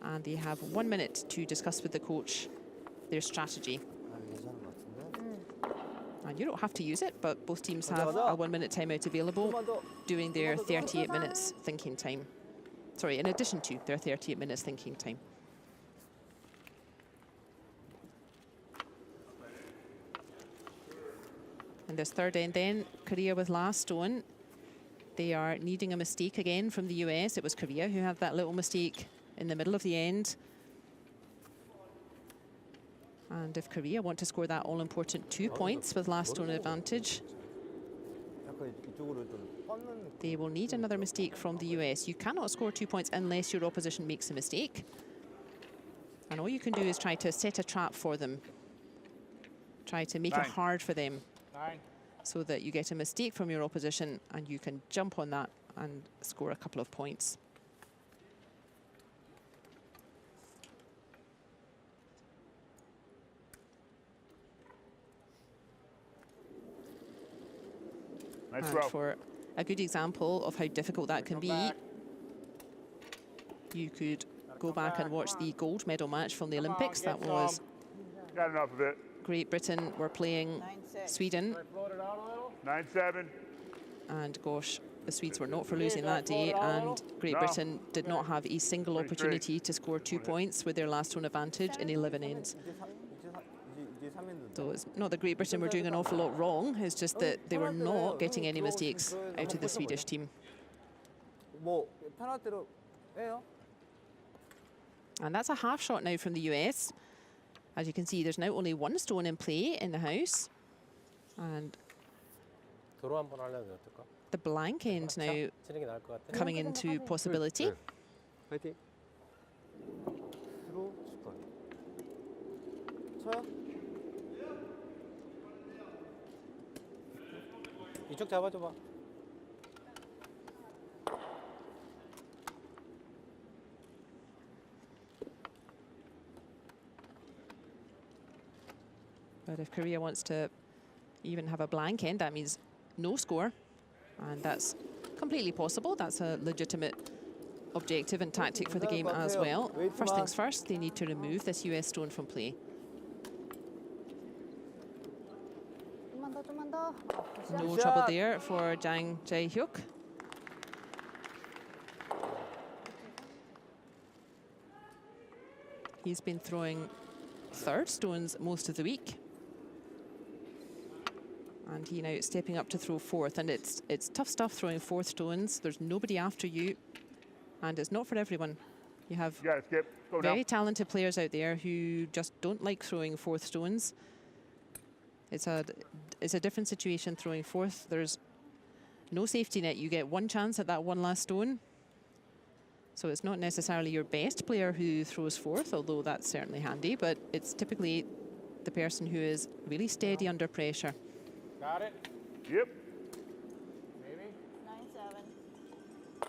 and they have 1 minute to discuss with the coach their strategy. And you don't have to use it, but both teams have a 1 minute timeout available during their 38 minutes thinking time. Sorry, in addition to their 38 minutes thinking time. And this third end then, Korea with last stone. They are needing a mistake again from the US. It was Korea who had that little mistake in the middle of the end. And if Korea want to score that all-important 2 points with last stone advantage, they will need another mistake from the US. You cannot score 2 points unless your opposition makes a mistake. And all you can do is try to set a trap for them. Try to make it hard for them. 9. So that you get a mistake from your opposition and you can jump on that and score a couple of points. Nice And throw. for a good example of how difficult that can be, you could go back and watch the gold medal match from the Olympics. That was Got enough of it. Great Britain were playing 9-6. Sweden. 9-7. And gosh, the Swedes were not for losing that day, and Great Britain did not have a single opportunity to score 2 points with their last stone advantage in 11 ends. So it's not that Great Britain were doing an awful lot wrong, it's just that they were not getting any mistakes out of the Swedish team. And that's a half shot now from the US. As you can see, there's now only one stone in play in the house. And the blank end now coming into possibility. 이쪽 잡아줘봐. But if Korea wants to even have a blank end, that means no score. And that's completely possible. That's a legitimate objective and tactic for the game as well. First things first, they need to remove this US stone from play. 좀만 더. No trouble there for Jang Jae-hyuk. He's been throwing third stones most of the week. And he now stepping up to throw fourth. And it's tough stuff throwing fourth stones. There's nobody after you. And it's not for everyone. You have very talented players out there who just don't like throwing fourth stones. It's a different situation throwing fourth. There's No safety net. You get one chance at that one last stone. So it's not necessarily your best player who throws fourth, although that's certainly handy, but it's typically the person who is really steady under pressure. Got it? Yep. Maybe? 9-7.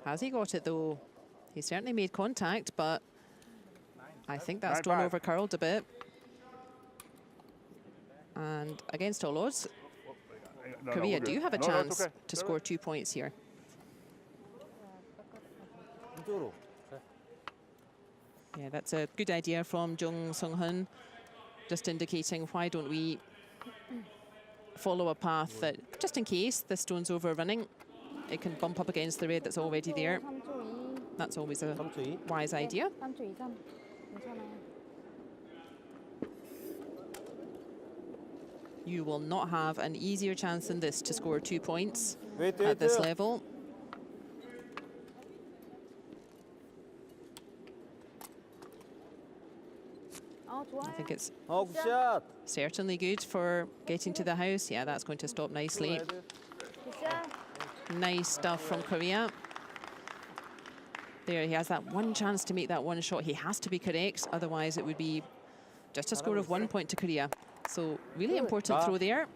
Has he got it though? He certainly made contact, but I think that 9-5. stone over curled a bit. And against all odds, No, Korea we're good. do have a No, no, it's chance okay. to score 2 points here. 이쪽으로. Yeah, that's a good idea from Jung Sung-hun, just indicating why don't we follow a path that, just in case the stone's overrunning, it can bump up against the red that's already there. 3초 2. That's always a 3초 2. wise idea. 3초 2, 3. 괜찮아요. You will not have an easier chance than this to score 2 points 웨이트 at this 웨이트. level. 아, 좋아요. I think it's 굿샷. certainly good for getting to the house. Yeah, that's going to stop nicely. 굿샷. Nice stuff from Korea. There, he has that one chance to make that one shot. He has to be correct, otherwise it would be just a score of 1 point to Korea. So really important throw there.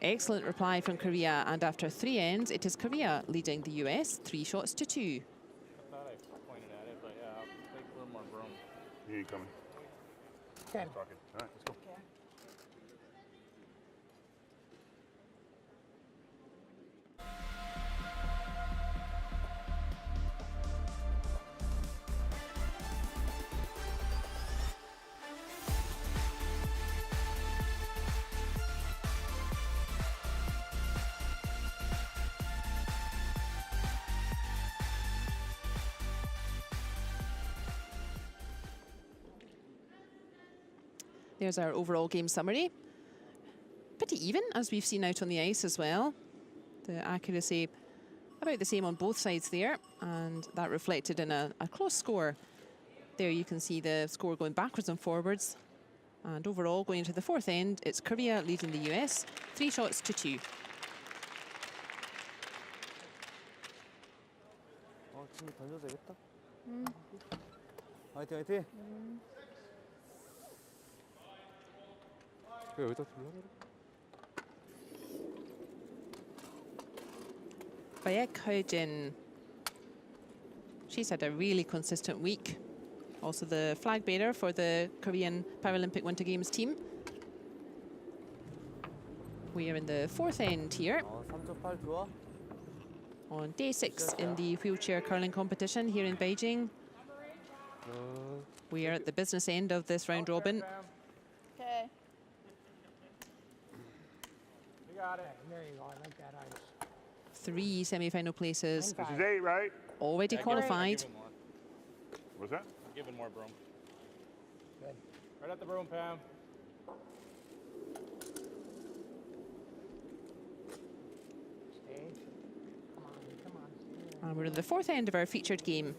Excellent reply from Korea, and after 3 ends, it is Korea leading the US 3 shots to 2. I thought I pointed at it, but yeah, I'll take a little more broom. He ain't coming. 10. Talking. All right, let's go. Okay. There's our overall game summary. Pretty even, as we've seen out on the ice as well. The accuracy about the same on both sides there, and that reflected in a close score. There you can see the score going backwards and forwards. And overall, going into the 4th end, it's Korea leading the US 3 shots to 2. 지금 던져도 되겠다. 화이팅 화이팅. 여기다 둘러버려. Baek Heo-jin, she's had a really consistent week. Also the flag bearer for the Korean Paralympic Winter Games team. We are in the 4th end here 3.8 좋아. on day 6 in the wheelchair curling competition here in Beijing. We are at the business end of this round robin. Okay. You got it. There you go. I like that ice. 3 semi-final places This is 8, right? already Yeah, qualified. I'm giving more. What's that? I'm giving more broom. Good. Right at the broom, Pam. Stay. Come on, come on. And we're in the 4th end of our featured game.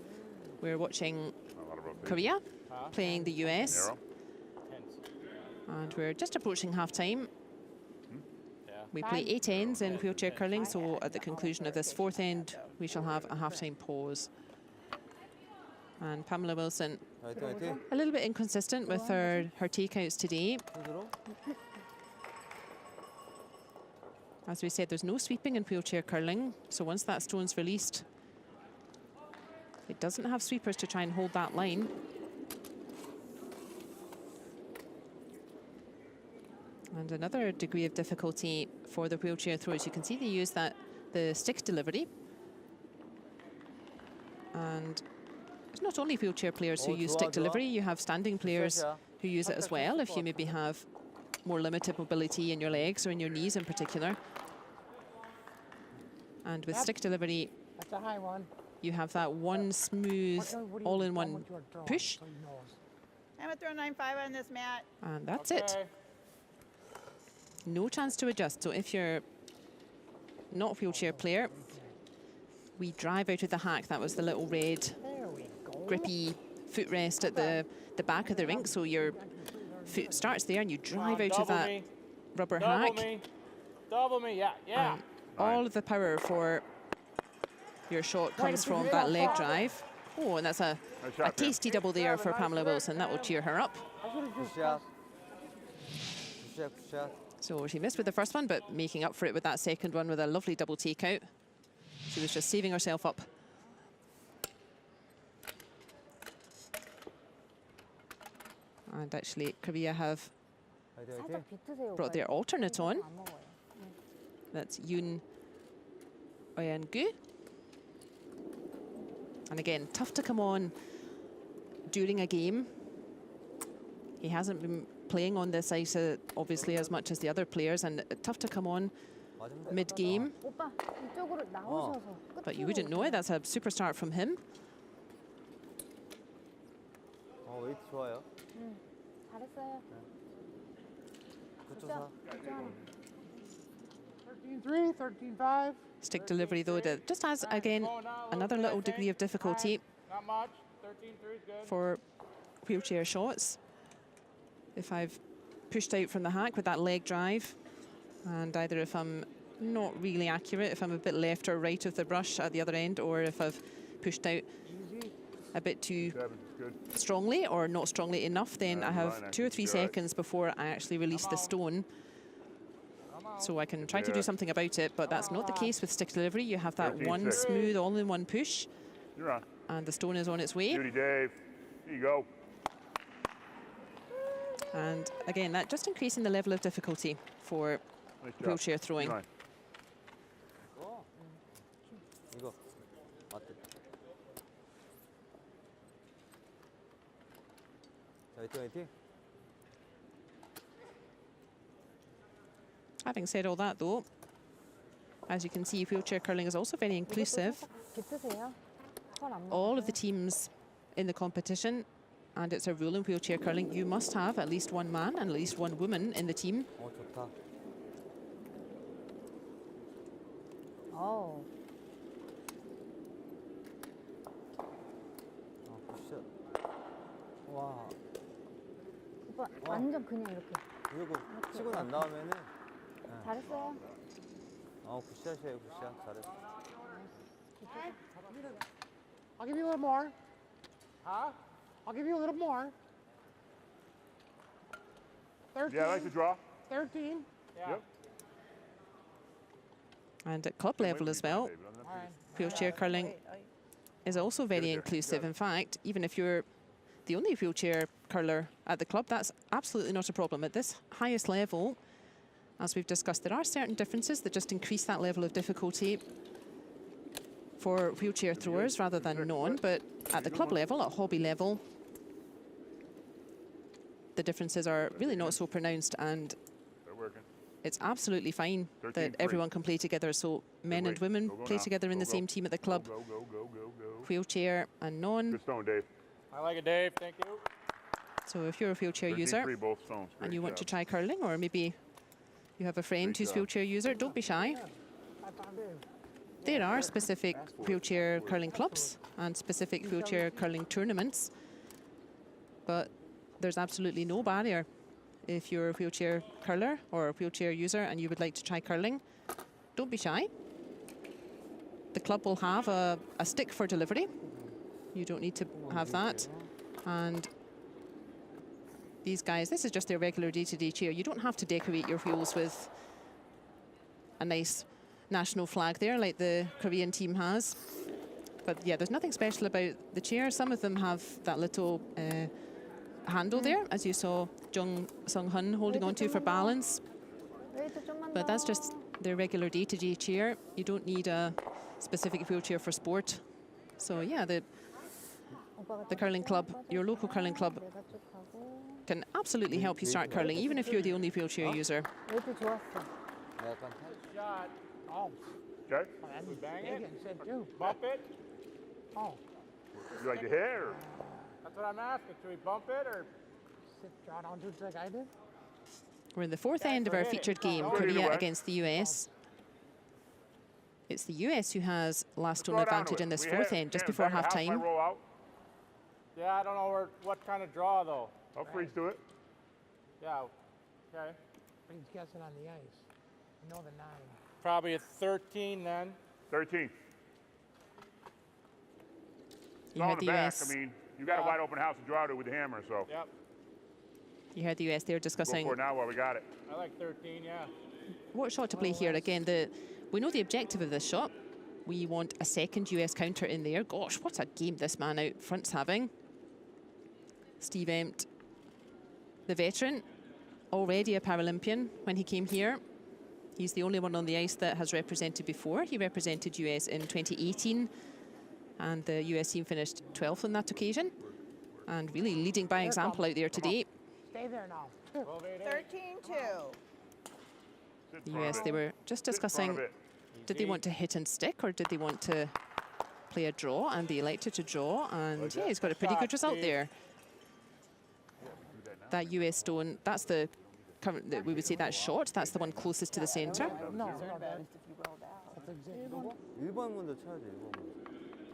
We're watching A lot of rotation. Korea playing the US, Narrow. Tense. and we're just approaching half-time. Yeah. We play 8 ends in wheelchair curling, so at the conclusion of this 4th end, we shall have a half-time pause. And Pamela Wilson, 화이팅 화이팅. a little bit inconsistent with her takeouts today. 손으로. As we said, there's no sweeping in wheelchair curling, so once that stone's released, it doesn't have sweepers to try and hold that line. And another degree of difficulty for the wheelchair throwers. You can see they use the stick delivery. And it's not only wheelchair players who Oh, use 좋아, stick 좋아. delivery, you have standing players 굿샷이야. who use it as well if you maybe have more limited mobility in your legs or in your knees in particular. And with stick delivery, That's a high one. you have that one smooth, What are you all-in-one doing with your throw? push, So he knows. I'm gonna throw 9-5 on this mat. and that's it. Okay. No chance to adjust. So if you're not a wheelchair player, we drive out of the hack. That was the little red There we go. grippy footrest at the back of the rink. So your foot starts there and you drive out of Double that me. rubber Double hack. me. Double me, yeah, yeah. All of the power for your shot comes from that leg drive. Oh, and that's a tasty double there for Pamela Wilson. That will cheer her up. 굿샷. 굿샷, 굿샷. So she missed with the first one, but making up for it with that second one with a lovely double takeout. She was just saving herself up. And actually, Korea have 화이팅, 살짝 화이팅. 비트세요. brought their alternate on. 안 먹어요. That's Yoon Oyeon-gu. And again, tough to come on during a game. He hasn't been playing on this ice, obviously, as much as the other players, and tough to come on 맞으면 돼. mid-game. 오빠 이쪽으로 나오셔서. But you wouldn't know it. That's a super start from him. 웨이트 좋아요. 잘했어요. 9.4. 13-3, 13-5. Stick delivery, though, that just has, again, another little degree of difficulty Not much. 13-3 is good. for wheelchair shots. If I've pushed out from the hack with that leg drive, and either if I'm not really accurate, if I'm a bit left or right of the brush at the other end, or if I've pushed out a bit too strongly or not strongly enough, then I have 2 or 3 seconds before I actually release the stone. So I can try to do something about it, but that's not the case with stick delivery. You have that one smooth all-in-one push, You're on. and the stone is on its way. Beauty, Dave. Here you go. And again, that just increasing the level of difficulty for Nice job. wheelchair throwing. You're on. 이거 맞대. 자, 화이팅, 화이팅. Having said all that, though, as you can see, wheelchair curling is also very inclusive. 비트세요. 털안 All of the teams in the competition, and it's a rule in wheelchair curling, you must have at least one man and at least one woman in the team. 좋다. 어우. 굿샷. 와. 오빠 완전 그냥 이렇게. 그리고 치고 난 다음에는 잘했어요. 굿샷이에요, 굿샷. 잘했어. I'll give you a little more. Huh? I'll give you a little more. 13. Yeah, I like the draw. 13. Yeah. Yep. And at club level as well, wheelchair curling is also very inclusive. In fact, even if you're the only wheelchair curler at the club, that's absolutely not a problem. At this highest level, as we've discussed, there are certain differences that just increase that level of difficulty for wheelchair throwers rather than non, but at the club level, at hobby level, the differences are really not so pronounced, and They're working. it's absolutely fine that 13-3. everyone can play together. So men and women Go, go play now. together in Go, the go. same team at the club, Go, go, go, go, go. wheelchair and non. Good stone, Dave. I like it, Dave. Thank you. So if you're a wheelchair user 13-3, both stones. and Great you want to job. try curling, or maybe you have a friend Great who's job. wheelchair user, don't be shy. There are specific wheelchair curling clubs and specific wheelchair curling tournaments, but there's absolutely no barrier. If you're a wheelchair curler or a wheelchair user and you would like to try curling, don't be shy. The club will have a stick for delivery. You don't need to have that. And these guys, this is just their regular day-to-day chair. You don't have to decorate your wheels with a nice national flag there like the Korean team has. But yeah, there's nothing special about the chair. Some of them have that little handle there, as you saw Jung Sung-hun holding onto for balance. 웨이트 좀만 But that's 더. just their regular day-to-day chair. You don't need a specific wheelchair for sport. So yeah, the 오빠가 curling club, your local curling club, 내가 쭉 가고. can absolutely help you start curling, even if you're the only wheelchair user. 웨이트 좋았어. 약간 Shot. Oh, Okay. and We bang Megan it? said too. Bump it? Oh, You like the hair? That's what I'm asking. Should we bump it or? sit drawn onto it like I did. We're in the fourth end of our featured game, Korea against the US. It's the US who has last stone Throw it onto advantage it. in this We fourth have- end, just Aaron, before back at half, half-time. I roll out. Yeah, I don't know what kind of draw though. I'll freeze to it. Yeah. Okay. He's guessing on the ice. I know the 9. Probably a 13 then. 13. It's You all heard in the the back. US. I mean, you got a wide open house to draw to with the hammer, so Yep. You heard the US there go discussing for it now while we got it. I like 13, yeah. what shot to play here. Again, we know the objective of this shot. We want a second US counter in there. Gosh, what a game this man out front's having. Steve Empt, the veteran, already a Paralympian when he came here. He's the only one on the ice that has represented before. He represented US in 2018, and the US team finished 12th on that occasion, and really leading by example out there today. Stay there now. 13-2. Sit The in front US, of they it. were just Sit in front of discussing, it. did they want to hit and stick, or did they want to play a draw? And they elected to draw, and yeah, he's got a pretty good result there. That US stone, that's the current, we would say that shot, that's the one closest to the centre. No, no, that's exactly. 1번 먼저 쳐야지, 1번 먼저.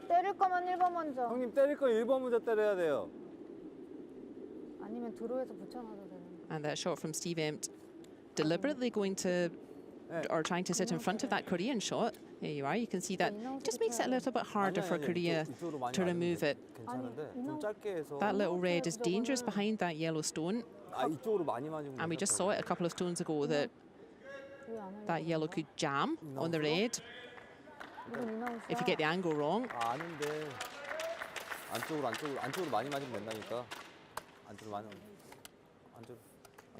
때릴 거면 1번 먼저. 형님 때릴 거 1번 먼저 때려야 돼요. 아니면 드로에서 붙여놔도 되는. And that shot from Steve Empt, deliberately going to, or trying to sit in front of that Korean shot. There you are, you can see that just makes it a little bit harder for Korea to remove it. 괜찮은데 좀 짧게 해서. That little red is dangerous behind that yellow stone. 아, 이쪽으로 많이 맞으면. And we just saw it a couple of stones ago that that yellow could jam on the red if you get the angle wrong. 아, 아는데 안쪽으로 많이 맞으면 된다니까. 안쪽으로 많이.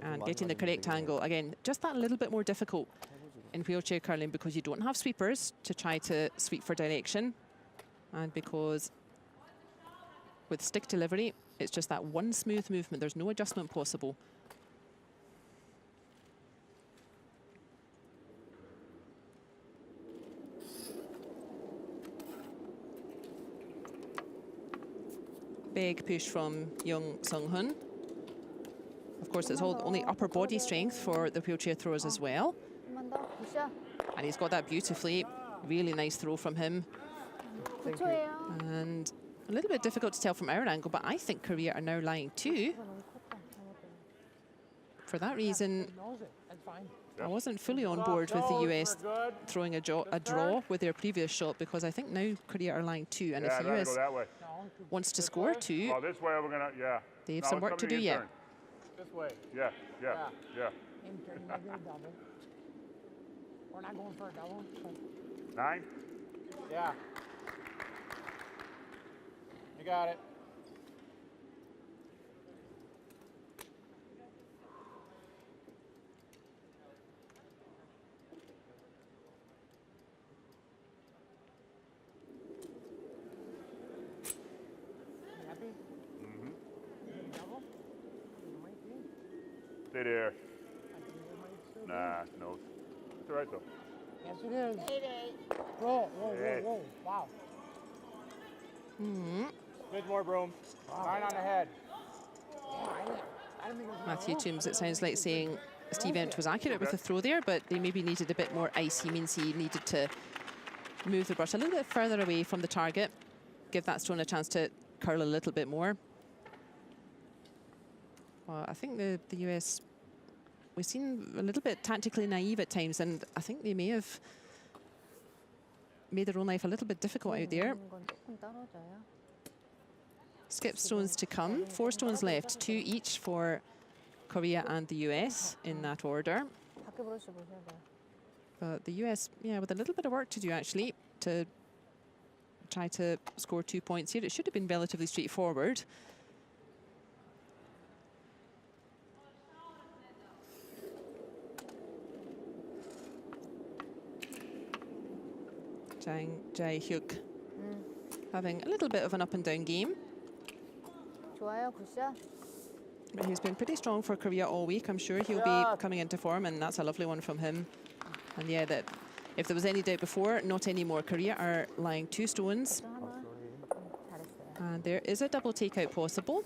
And getting the correct angle, again, just that little bit more difficult in wheelchair curling because you don't have sweepers to try to sweep for direction, and because with stick delivery, it's just that one smooth movement. There's no adjustment possible. Big push from Young Sung-hun. Of course, it's all only upper body strength for the wheelchair throwers as well. 한번 더. 굿샷. And he's got that beautifully. Really nice throw from him. 9초예요. And a little bit difficult to tell from our angle, but I think Korea are now lying 2. 너무 컸다. 잘못된. For that reason, Knows it. That's fine. I wasn't fully on board with the US throwing a draw with their previous shot, because I think now Korea are lying 2. And Yeah, if I'd the rather US go that way. wants to score 2, Oh, this way we're gonna, yeah. they have No, some it's work to coming do in yet. turn. This way. Yeah. In turn, you get a double. We're not going for a double. 9? Yeah. You got it. Happy? Double? Stay there. Nah, no. It's all right, though. Yes, it is. 8-8. Whoa, whoa, whoa, whoa. Wow. Bit more broom. 9 on the head. I don't think it was Matthew Toombs, it sounds like saying Steve Empt was accurate with the throw there, but they maybe needed a bit more ice. He means he needed to move the brush a little bit further away from the target, give that stone a chance to curl a little bit more. Well, I think the US, we've seen a little bit tactically naive at times, and I think they may have made their own life a little bit difficult out there. 건 조금 떨어져요. Skip stones to come, 4 stones left, 2 each for Korea and the US in that order. 밖에 브러쉬 보셔야 돼요. But the US, yeah, with a little bit of work to do actually to try to score 2 points here. It should have been relatively straightforward. Jang Jae-hyuk having a little bit of an up and down game. 좋아요, 굿샷. But he's been pretty strong for Korea all week. I'm sure he'll be coming into form, and that's a lovely one from him. And yeah, that if there was any doubt before, not anymore. Korea are lying 2 stones. 또 하나. 잘했어요. And there is a double takeout possible,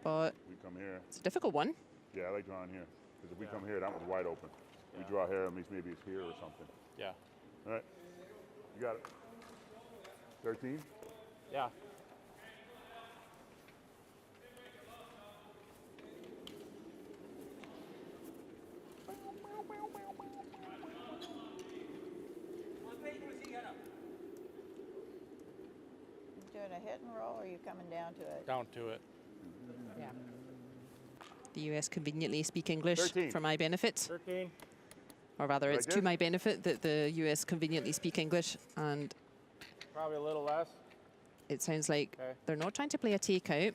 but We come here. it's a difficult one. Yeah, I like drawing here. Because if we come here, that one's wide open. We draw here, at least maybe it's here or something. Yeah. All right. You got it. 13? Yeah. doing a hit and roll, or are you coming down to it? Down to it. Yeah. The US conveniently speak English 13. for my benefit. 13. Or rather, Right it's to there. my benefit that the US conveniently speak English, and Probably a little less. it sounds like Okay. they're not trying to play a takeout.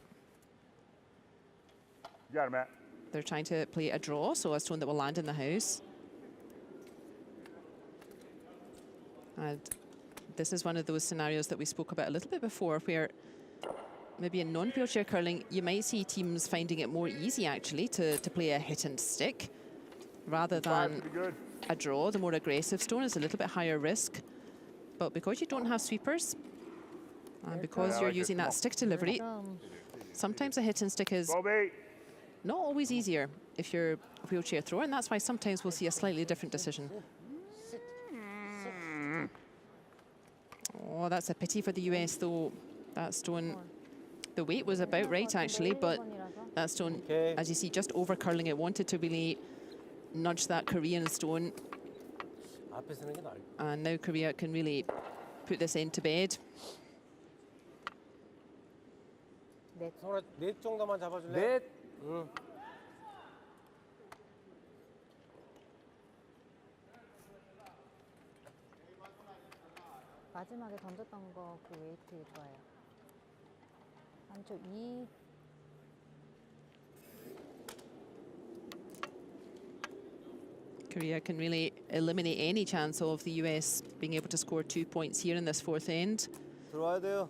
You got it, Matt. They're trying to play a draw, so a stone that will land in the house. And this is one of those scenarios that we spoke about a little bit before, where maybe in non-wheelchair curling, you might see teams finding it more easy, actually, to play a hit and stick rather 5 than should be good. a draw. The more aggressive stone is a little bit higher risk. But because you don't have sweepers, and because Yeah, I you're like this. using Come that on. stick delivery, 그럼 sometimes a hit and stick is 12-8. not always easier if you're a wheelchair thrower, and that's why sometimes we'll see a slightly different decision. Oh, that's a pity for the US, though. That stone, the weight was about right, actually, but that stone, Okay. as you see, just over curling it, wanted to really nudge that Korean stone, 앞에 서는 게 나을. and now Korea can really put this end to bed. 성훈아, 넷 정도만 잡아줄래? 넷. 응. 마지막에 던졌던 거 그 웨이트 좋아요. 안쪽 2 Korea can really eliminate any chance of the US being able to score 2 points here in this fourth end. 들어와야 돼요.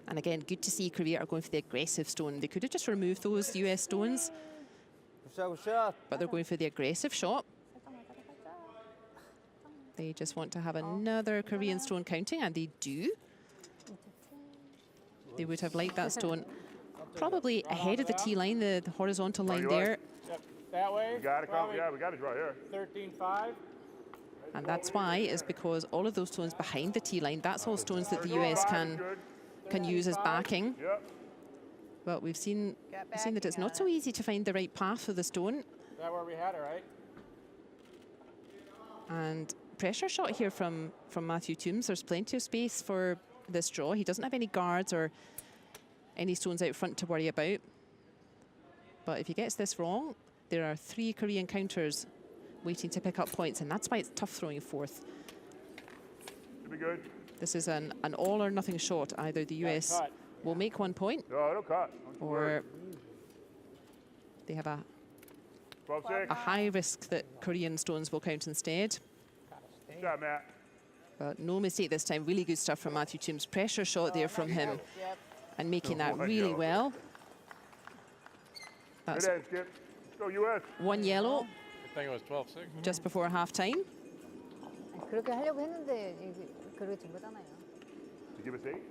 And again, good to see Korea are going for the aggressive stone. They could have just removed those US stones, 굿샷 굿샷. but they're going for the aggressive shot. They just want to have another Korean stone counting, and they do. They would have liked that stone probably ahead of the tee line, the horizontal line you there. Yep. That way. We got to come. probably Yeah, we got to draw here. 13-5. And that's why, is because all of those stones behind the tee line, that's all stones that the There we go. US 5 is can good. use as backing. Yep. But we've seen Got that it's backing not on so it. easy to find the right path for the stone. Is that where we had it, right? And pressure shot here from Matthew Toombs. There's plenty of space for this draw. He doesn't have any guards or any stones out front to worry about. But if he gets this wrong, there are 3 Korean counters waiting to pick up points, and that's why it's tough throwing fourth. Should be good. This is an all or nothing shot. Either the US cut. will make 1 point, No, it'll cut. Don't you worry. or they have a 12-6. high risk that Korean stones will count instead. Good shot, Matt. But no mistake this time. Really good stuff from Matthew Toombs. Pressure shot there from him, Yep. and making that Oh, I really know. well. Good That's end, Skip. Let's go, US. 1 yellow Good thing it was 12-6. just before half-time. 그렇게 하려고 했는데 그렇게 진 거잖아요. To give us 8.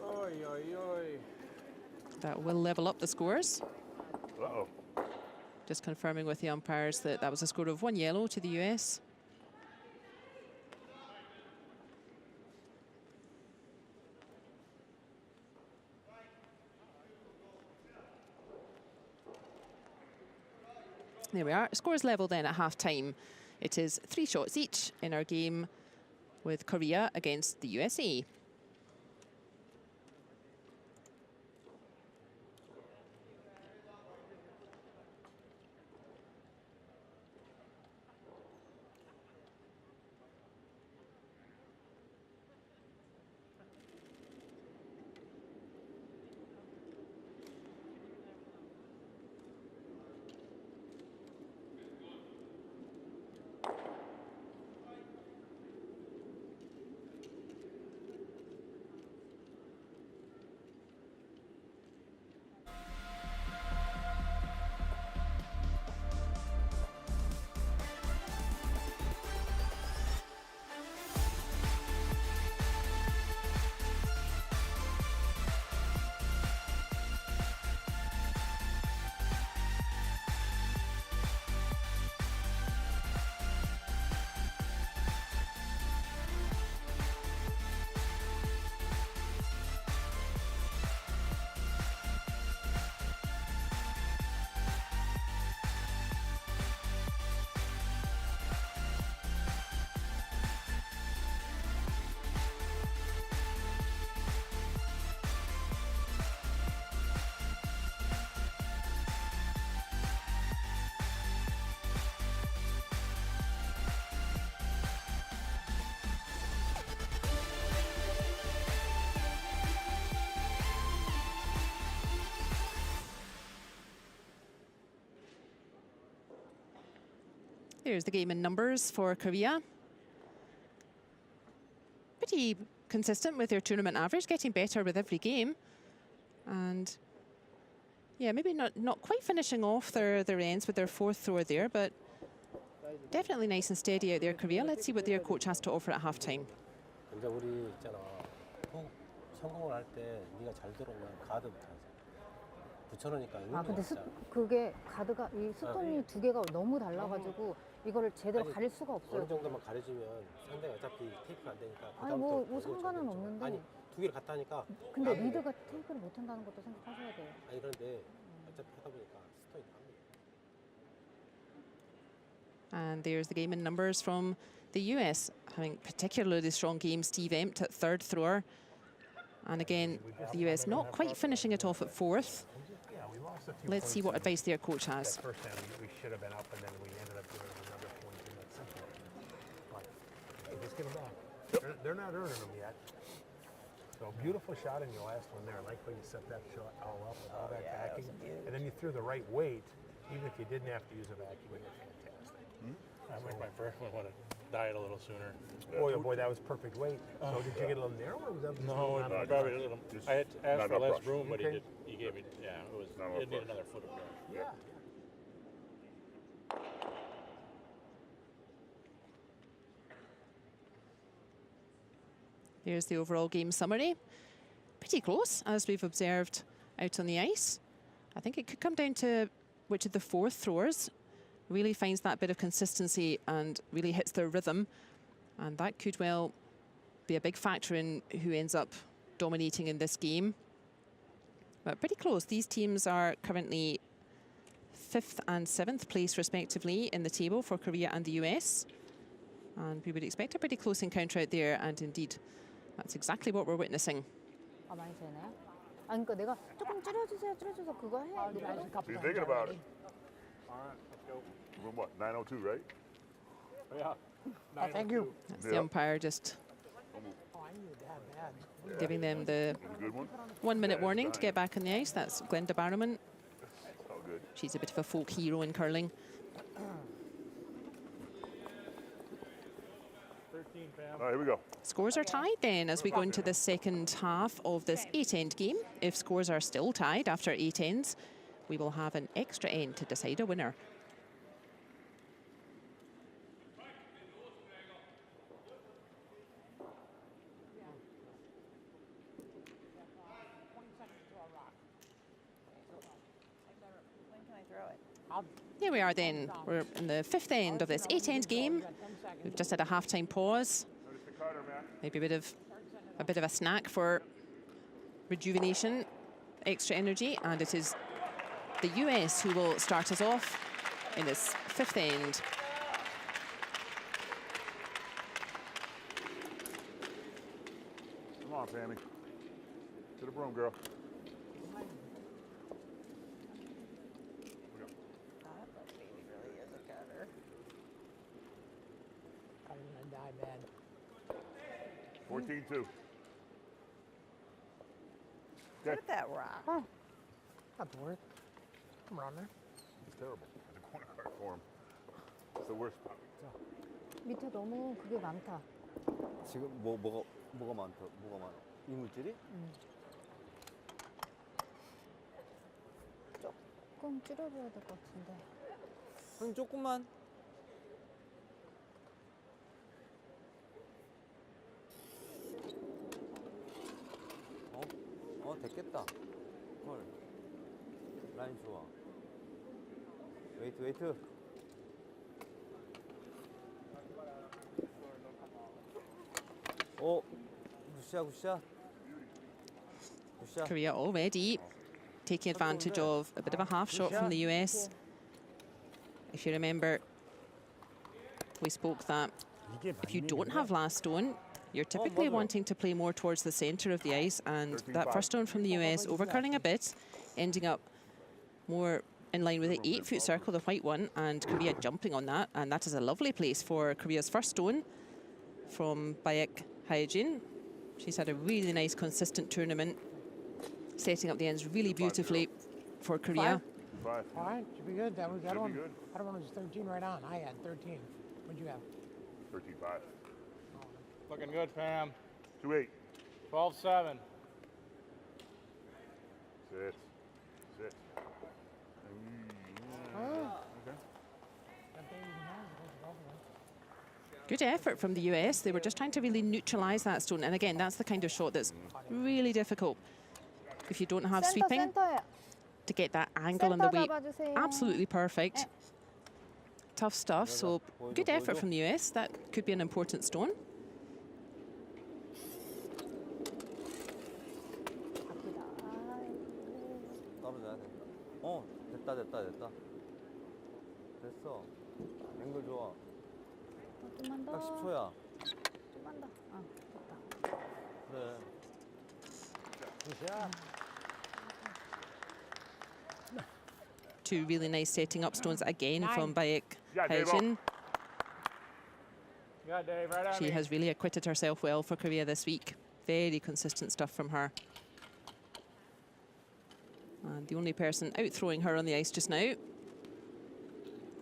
Oy, oy, oy. That will level up the scores. Uh-oh. Just confirming with the umpires that that was a score of 1 yellow to the US. There we are. Scores level then at half-time. It is 3 shots each in our game with Korea against the USA. There's the game in numbers for Korea. Pretty consistent with their tournament average, getting better with every game. And yeah, maybe not quite finishing off their ends with their fourth thrower there, but definitely nice and steady out there, Korea. Let's see what their coach has to offer at halftime. 이제 우리 있잖아. 성공을 할 때 네가 잘 들어오면 가드부터 하자. 붙여놓으니까 아 근데 그게 가드가 이 스톤이 두 개가 너무 달라가지고 이거를 제대로 가릴 수가 없어요. 어느 정도만 가려주면 상대가 어차피 테이프가 안 되니까. 아니 뭐 상관은 없는데. 아니 두 개를 갖다 하니까. 근데 리드가 테이프를 못 한다는 것도 생각하셔야 돼요. 아니 그런데 어차피 하다 보니까 스톤이 갑니다. And there's the game in numbers from the US, having particularly strong game. Steve Empt at third thrower. And again, the US not quite finishing it off at fourth. Let's see what advice their coach has. First time we should have been up, and then we ended up giving them another point in that second. But hey, just get them back. They're not earning them yet. So beautiful shot in your last one there. I like how you set that shot all up with all that backing, and then you threw the right weight, even if you didn't have to use a vacuum. It was fantastic. I think my first one would have died a little sooner. Boy, oh boy, that was perfect weight. So did you get a little narrow, or was that just No, a little probably a little. I had asked for less room, but Okay. he gave me. Yeah, it was. It needed another foot of brush. Yeah. Here's the overall game summary. Pretty close, as we've observed out on the ice. I think it could come down to which of the fourth throwers really finds that bit of consistency and really hits their rhythm. And that could well be a big factor in who ends up dominating in this game. But pretty close. These teams are currently 5th and 7th place, respectively, in the table for Korea and the US. And we would expect a pretty close encounter out there. And indeed, that's exactly what we're witnessing. 아 많이 되나요? 아 그러니까 내가 조금 줄여주세요 그거 해. So you're thinking about it. All right, let's go. From what, 9:02, right? Yeah. Thank you. That's the umpire just Oh, I knew that bad. giving them the That was a good one. 1 minute warning to get back on the ice. That's Glenda Barrowman. All good. She's a bit of a folk hero in curling. 13, fam. All right, here we go. Scores are tied then as we go into the second half of this 8-end game. If scores are still tied after 8 ends, we will have an extra end to decide a winner. When can I throw it? Here we are then. We're in the 5th end of this 8-end game. We've just had a half-time pause. Maybe a bit of a snack for rejuvenation, extra energy, and it is the US who will start us off in this 5th end. Come on, Pammy. To the broom, girl. That baby really is a cutter. I'm gonna die bad. 14-2. Look at that rock. Oh, not to worry. I'm around there. It's terrible. The corner card for him. It's the worst spot. 밑에 너무 그게 많다. 지금 뭐가 많아? 이물질이? 조금 줄여줘야 될 것 같은데. 그럼 조금만. 됐겠다. 헐. 라인 좋아. 웨이트. 굿샷. Korea already taking advantage of a bit of a half shot from the US. If you remember, we spoke that if you don't have last stone, you're typically wanting to play more towards the center of the ice, and that first stone from the US overcurling a bit, ending up more in line with the 8-foot circle, the white one, and Korea jumping on that, and that is a lovely place for Korea's first stone from Baek Haejin. She's had a really nice, consistent tournament, setting up the ends really beautifully for Korea. 35. All right, should be good. That was that Should be one. good. That one was 13 right on. I had 13. What'd you have? 13.5. Looking good, Pam. 2.8. 12-7. Sit. Sit. Oh. Okay. That baby has it. Over there. Good effort from the US. They were just trying to really neutralize that stone. And again, that's the kind of shot that's really difficult if you don't have 센터 sweeping, 센터에 to get that angle and the 센터 weight 잡아주세요. absolutely perfect. Tough stuff. So good effort from the US. That could be an important stone. 떨어져야 돼. 됐다. 됐어. 앵글 좋아. 좀만 더. 딱 10초야. 좀만 더. 됐다. 그래. Two really nice setting up stones again from Bayek Yeah, Dave, Haijin. Yeah, Dave, right on She me. has really acquitted herself well for Korea this week. Very consistent stuff from her. And the only person out throwing her on the ice just now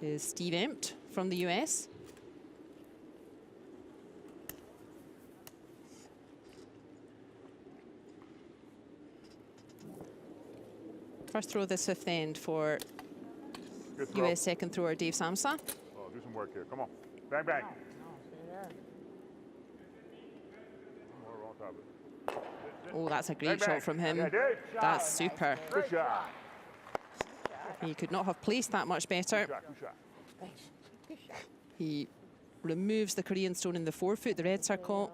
is Steve Empt from the US. First throw this fifth end for Good throw. US second thrower Dave Samsa. Oh, do some work here. Come on. Bang, bang. No, stay there. More on top of it. Oh, that's a Bang, great bang. shot from him. Yeah, Dave. That's super. Good shot. He could not have placed that much better. Good shot. Thanks. Good shot. He removes the Korean stone in the forefoot, the red circle.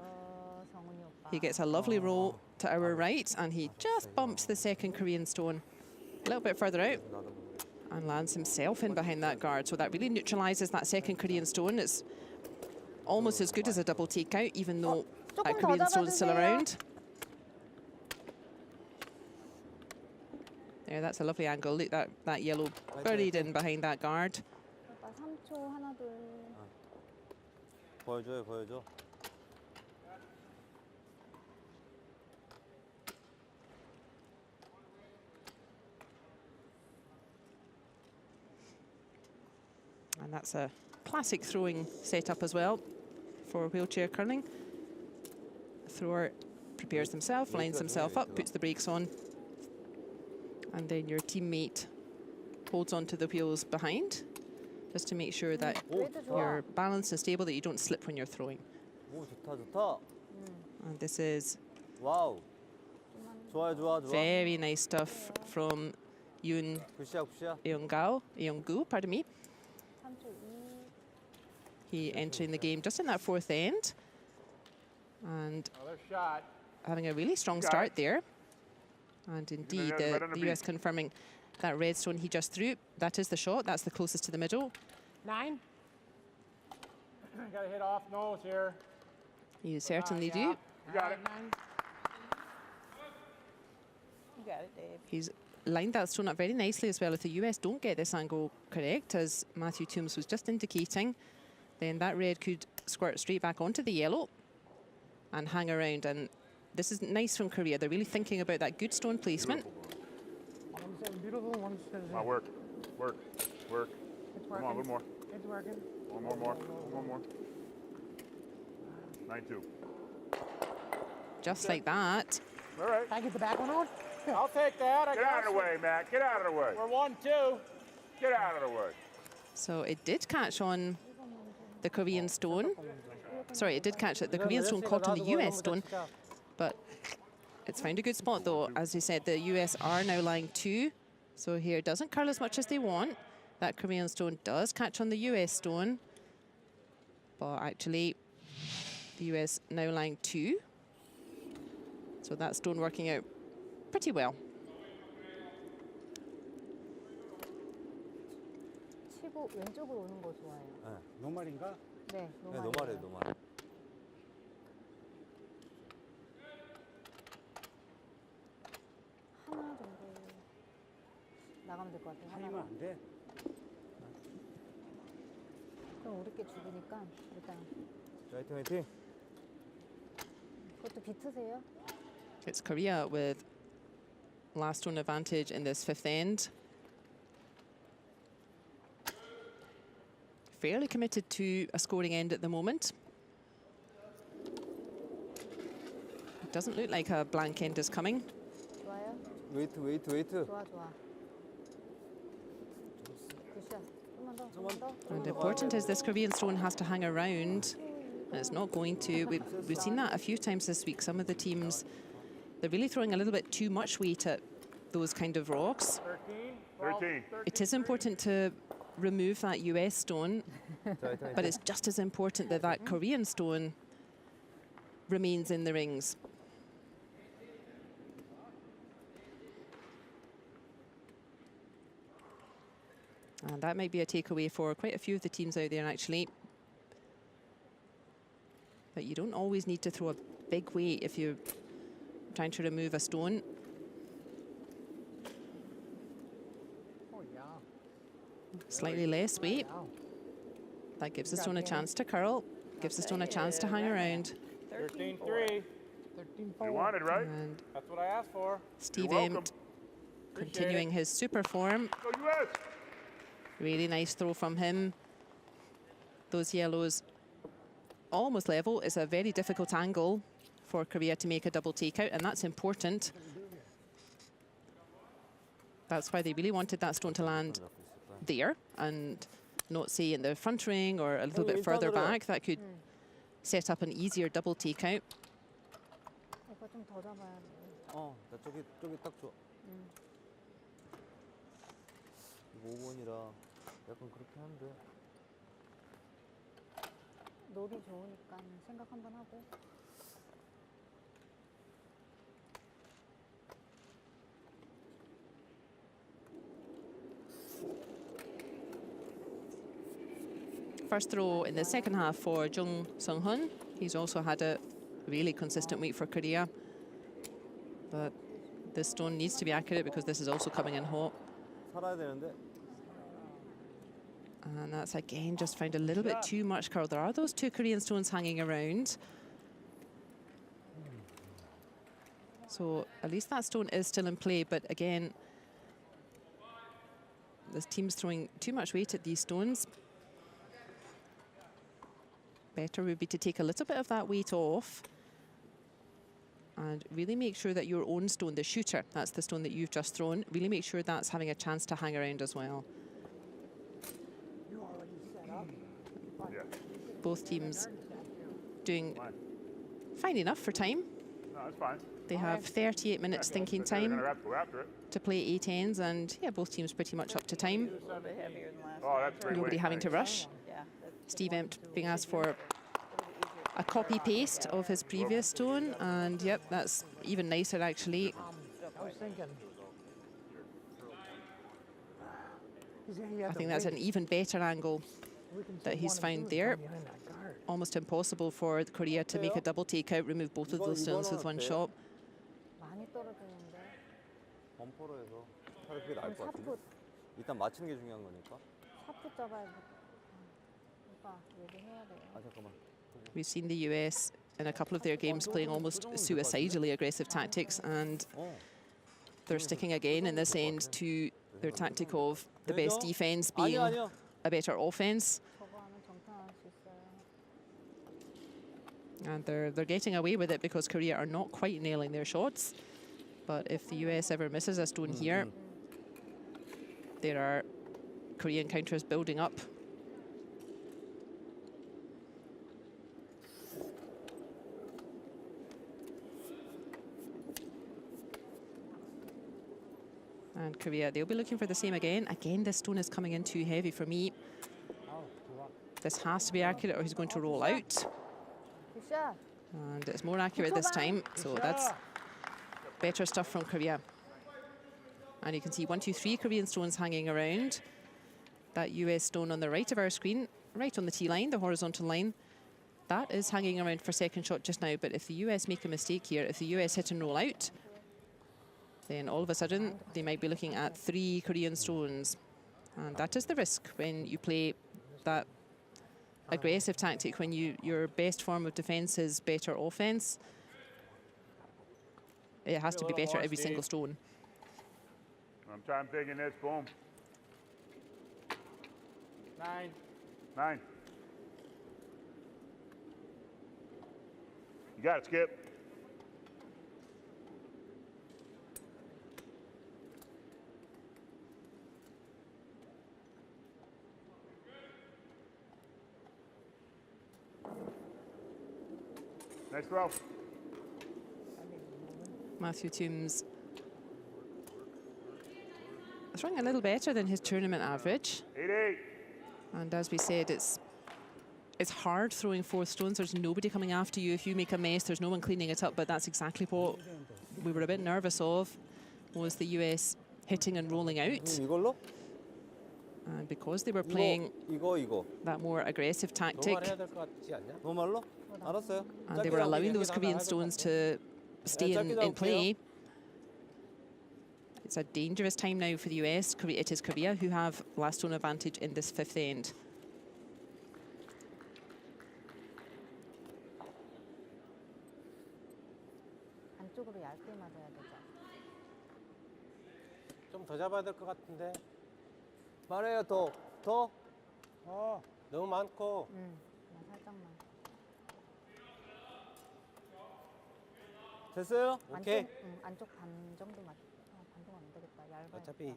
He gets a lovely roll to our right, and he just bumps the second Korean stone a little bit further out and lands himself in behind that guard. So that really neutralizes that second Korean stone. It's almost as good as a double takeout, even though that 조금 더 Korean stone is still 잡아주세요. around. There, that's a lovely angle. Look, that yellow buried in behind that guard. 오빠 3초 하나 둘. 보여줘. And that's a classic throwing setup as well for wheelchair curling. The thrower prepares himself, lines himself up, puts the brakes on, and then your teammate holds onto the wheels behind, just to make sure that you're balanced and stable, that you don't slip when you're throwing. 오, 좋다. And this is 와우. 좋아. very nice stuff from Yoon 굿샷. Eungu, pardon me. 3초 2. He entering the game just in that fourth end, and Another shot. having a really strong Got start it. there. And indeed, right on the the US confirming that red stone he just threw. That is the shot. That's the closest to the middle. 9. Gotta hit off nose here. You certainly do. yeah. You got it. 9. You got it, Dave. He's lined that stone up very nicely as well. If the US don't get this angle correct, as Matthew Toombs was just indicating, then that red could squirt straight back onto the yellow and hang around. And this is nice from Korea. They're really thinking about that good stone placement. One says beautiful, one says Come on, work. it's Come working. on, a little more. It's working. One more. 9-2. Just like that. All right. Can I get the back one out? I'll take that. I Get out of guess. the way, Matt. Get out of the way. We're 1-2. Get out of the way. So it did catch on the Korean stone. Sorry, it did catch it. The Korean stone caught on the US stone, but it's found a good spot though. As you said, the US are now lying 2. So here it doesn't curl as much as they want. That Korean stone does catch on the US stone, but actually the US now lying 2. So that stone working out pretty well. 치고 왼쪽으로 오는 거 좋아해요. 노말인가? 네, 노말해. 하나 정도 나가면 될 것 같아요. 타이면 안 돼. 그럼 우리께 죽으니까 일단 화이팅. 그것도 비트세요? It's Korea with last stone advantage in this fifth end. fairly committed to a scoring end at the moment. It doesn't look like a blank end is coming. 좋아요. 웨이트, 웨이트, 웨이트. 좋아, 좋아. 굿샷. 좀만 더, 좀만 더. And important is this Korean stone has to hang around. And it's not going to. We've seen that a few times this week. Some of the teams, they're really throwing a little bit too much weight at those kind of rocks. 13. It is important to remove that US stone, but it's just as important that that Korean stone remains in the rings. And that might be a takeaway for quite a few of the teams out there, actually. But you don't always need to throw a big weight if you're trying to remove a stone. Oh, yeah. Slightly less weight. Wow. That gives the stone a chance to curl, gives the stone a chance to hang around. 13-3. 13-4. You wanted, right? And That's what I asked for. Steve You're welcome. Empt continuing his super form. Go US! Really nice throw from him. Those yellows almost level. It's a very difficult angle for Korea to make a double takeout, and that's important. That's why they really wanted that stone to land there and not, say, in the front ring or a little bit further back. That could set up an easier double takeout. 이거 좀 더 잡아야 돼. 나 저기 딱 좋아. 이거 5번이라 약간 그렇게 하는데. 놀이 좋으니까 생각 한번 하고. First throw in the second half for Jung Sung-hun. He's also had a really consistent week for Korea. But this stone needs to be accurate because this is also coming in hot. 살아야 되는데. And that's again just found a little bit too much curl. There are those two Korean stones hanging around. So at least that stone is still in play, but again, this team's throwing too much weight at these stones. Better would be to take a little bit of that weight off and really make sure that your own stone, the shooter, that's the stone that you've just thrown, really make sure that's having a chance to hang around as well. You already set up. Yeah. Both teams doing fine enough for time. No, that's fine. They have 38 minutes thinking They're time gonna have to go after it. to play 8 ends, and yeah, both teams pretty much up to time. A little bit heavier than last Oh, that's great. Nobody having to rush. Yeah. Steve Empt being asked for a copy-paste of his previous stone, and yep, that's even nicer actually. I was thinking. I think that's an even better angle that he's found there. Almost impossible for Korea to make a double takeout, remove both of those stones with one shot. 많이 떨어지는데. 범퍼로 해서 차라리 그게 나을 것 같은데. 샷풋, 일단 맞추는 게 중요한 거니까. 샷풋 잡아야 돼. 오빠 얘기해야 돼. 잠깐만. We've seen the US in a couple of their games playing almost suicidally aggressive tactics, and they're sticking again in this end to their tactic of the best defense being a better offense. 저거 하면 정탄할 수 있어요. And they're getting away with it because Korea are not quite nailing their shots. But if the US ever misses a stone here, there are Korean counters building up. And Korea, they'll be looking for the same again. Again, this stone is coming in too heavy for me. This has to be accurate or he's going to roll out. 굿샷. And it's more accurate this time, so that's better stuff from Korea. And you can see 1, 2, 3 Korean stones hanging around. That US stone on the right of our screen, right on the tee line, the horizontal line, that is hanging around for second shot just now. But if the US make a mistake here, if the US hit and roll out, then all of a sudden they might be looking at 3 Korean stones. And that is the risk when you play that aggressive tactic, when your best form of defense is better offense. It has to be better every single stone. I'm trying thinking this, boom. 9. 9. You got it, Skip. Nice throw. Matthew Toombs throwing a little better than his tournament average. 8-8. And as we said, it's hard throwing 4 stones. There's nobody coming after you. If you make a mess, there's no one cleaning it up. But that's exactly what we were a bit nervous of, was the US hitting and rolling out. 이걸로? And because they were playing 이거. that more aggressive tactic, 노말해야 될 것 같지 않냐? 노말로? 알았어요. and they were allowing those Korean stones to stay in play. It's a dangerous time now for the US. It is Korea who have last stone advantage in this 5th end. 안쪽으로 얇게 맞아야 되죠. 좀 더 잡아야 될 것 같은데. 말해요, 더. 너무 많고. 살짝만. 됐어요? 오케이. 안쪽 반 정도 반 정도 안 되겠다. 얇아야 어차피